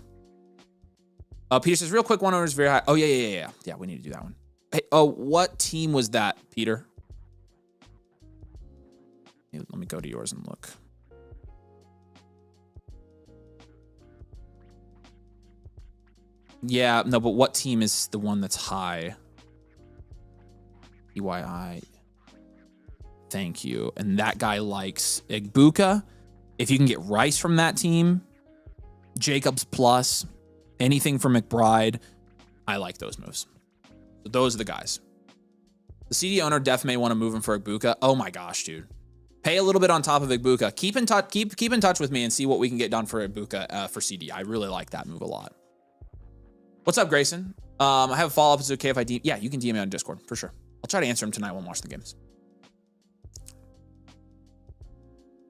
Peter says, real quick, one owner is very high. Oh, yeah. Yeah, we need to do that one. Hey, what team was that, Peter? Let me go to yours and look. Yeah, no, but what team is the one that's high? EYI. Thank you. And that guy likes Igbuka. If you can get Rice from that team, Jacobs plus, anything from McBride, I like those moves. So those are the guys. The CD owner def may want to move him for Igbuka. Oh my gosh, dude. Pay a little bit on top of Igbuka. Keep in touch with me and see what we can get done for Igbuka for CD. I really like that move a lot. What's up, Grayson? I have a follow-up. Is it okay if I DM? Yeah, you can DM me on Discord for sure. I'll try to answer him tonight when I'm watching the games.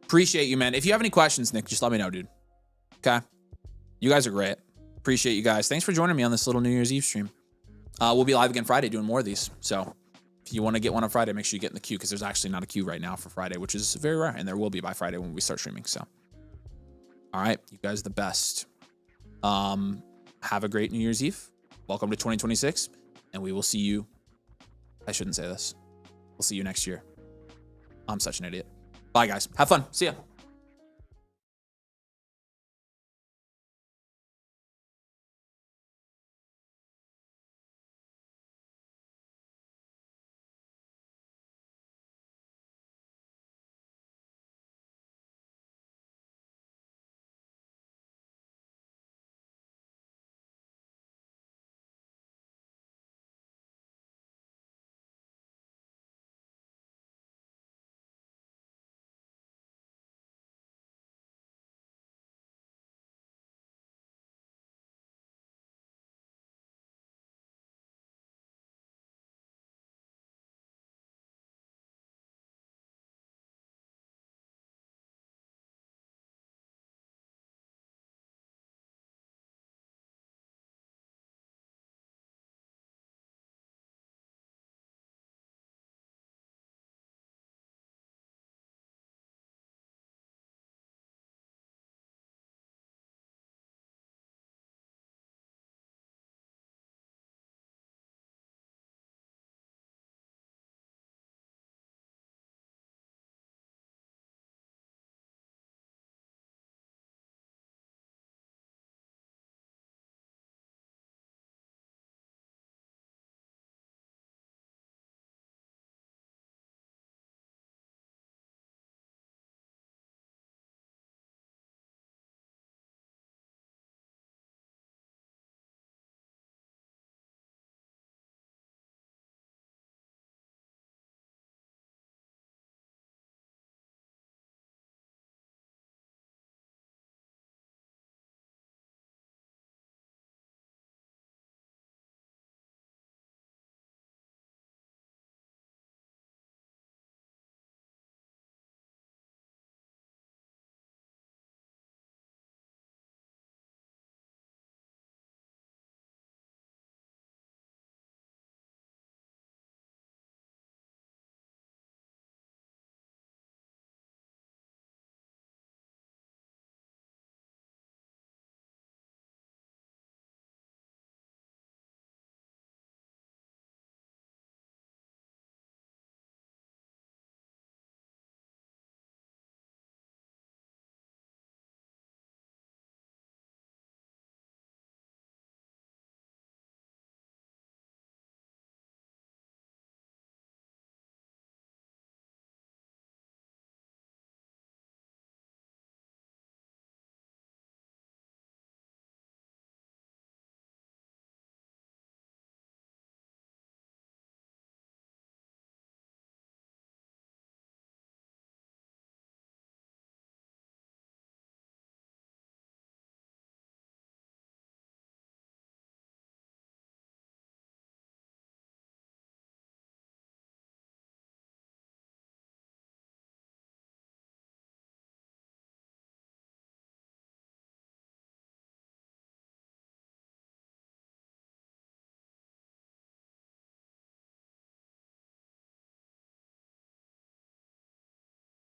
Appreciate you, man. If you have any questions, Nick, just let me know, dude. Okay? You guys are great. Appreciate you guys. Thanks for joining me on this little New Year's Eve stream. We'll be live again Friday doing more of these. So if you want to get one on Friday, make sure you get in the queue because there's actually not a queue right now for Friday, which is very rare. And there will be by Friday when we start streaming. So, all right. You guys are the best. Have a great New Year's Eve. Welcome to 2026. And we will see you. I shouldn't say this. We'll see you next year. I'm such an idiot. Bye, guys. Have fun. See ya.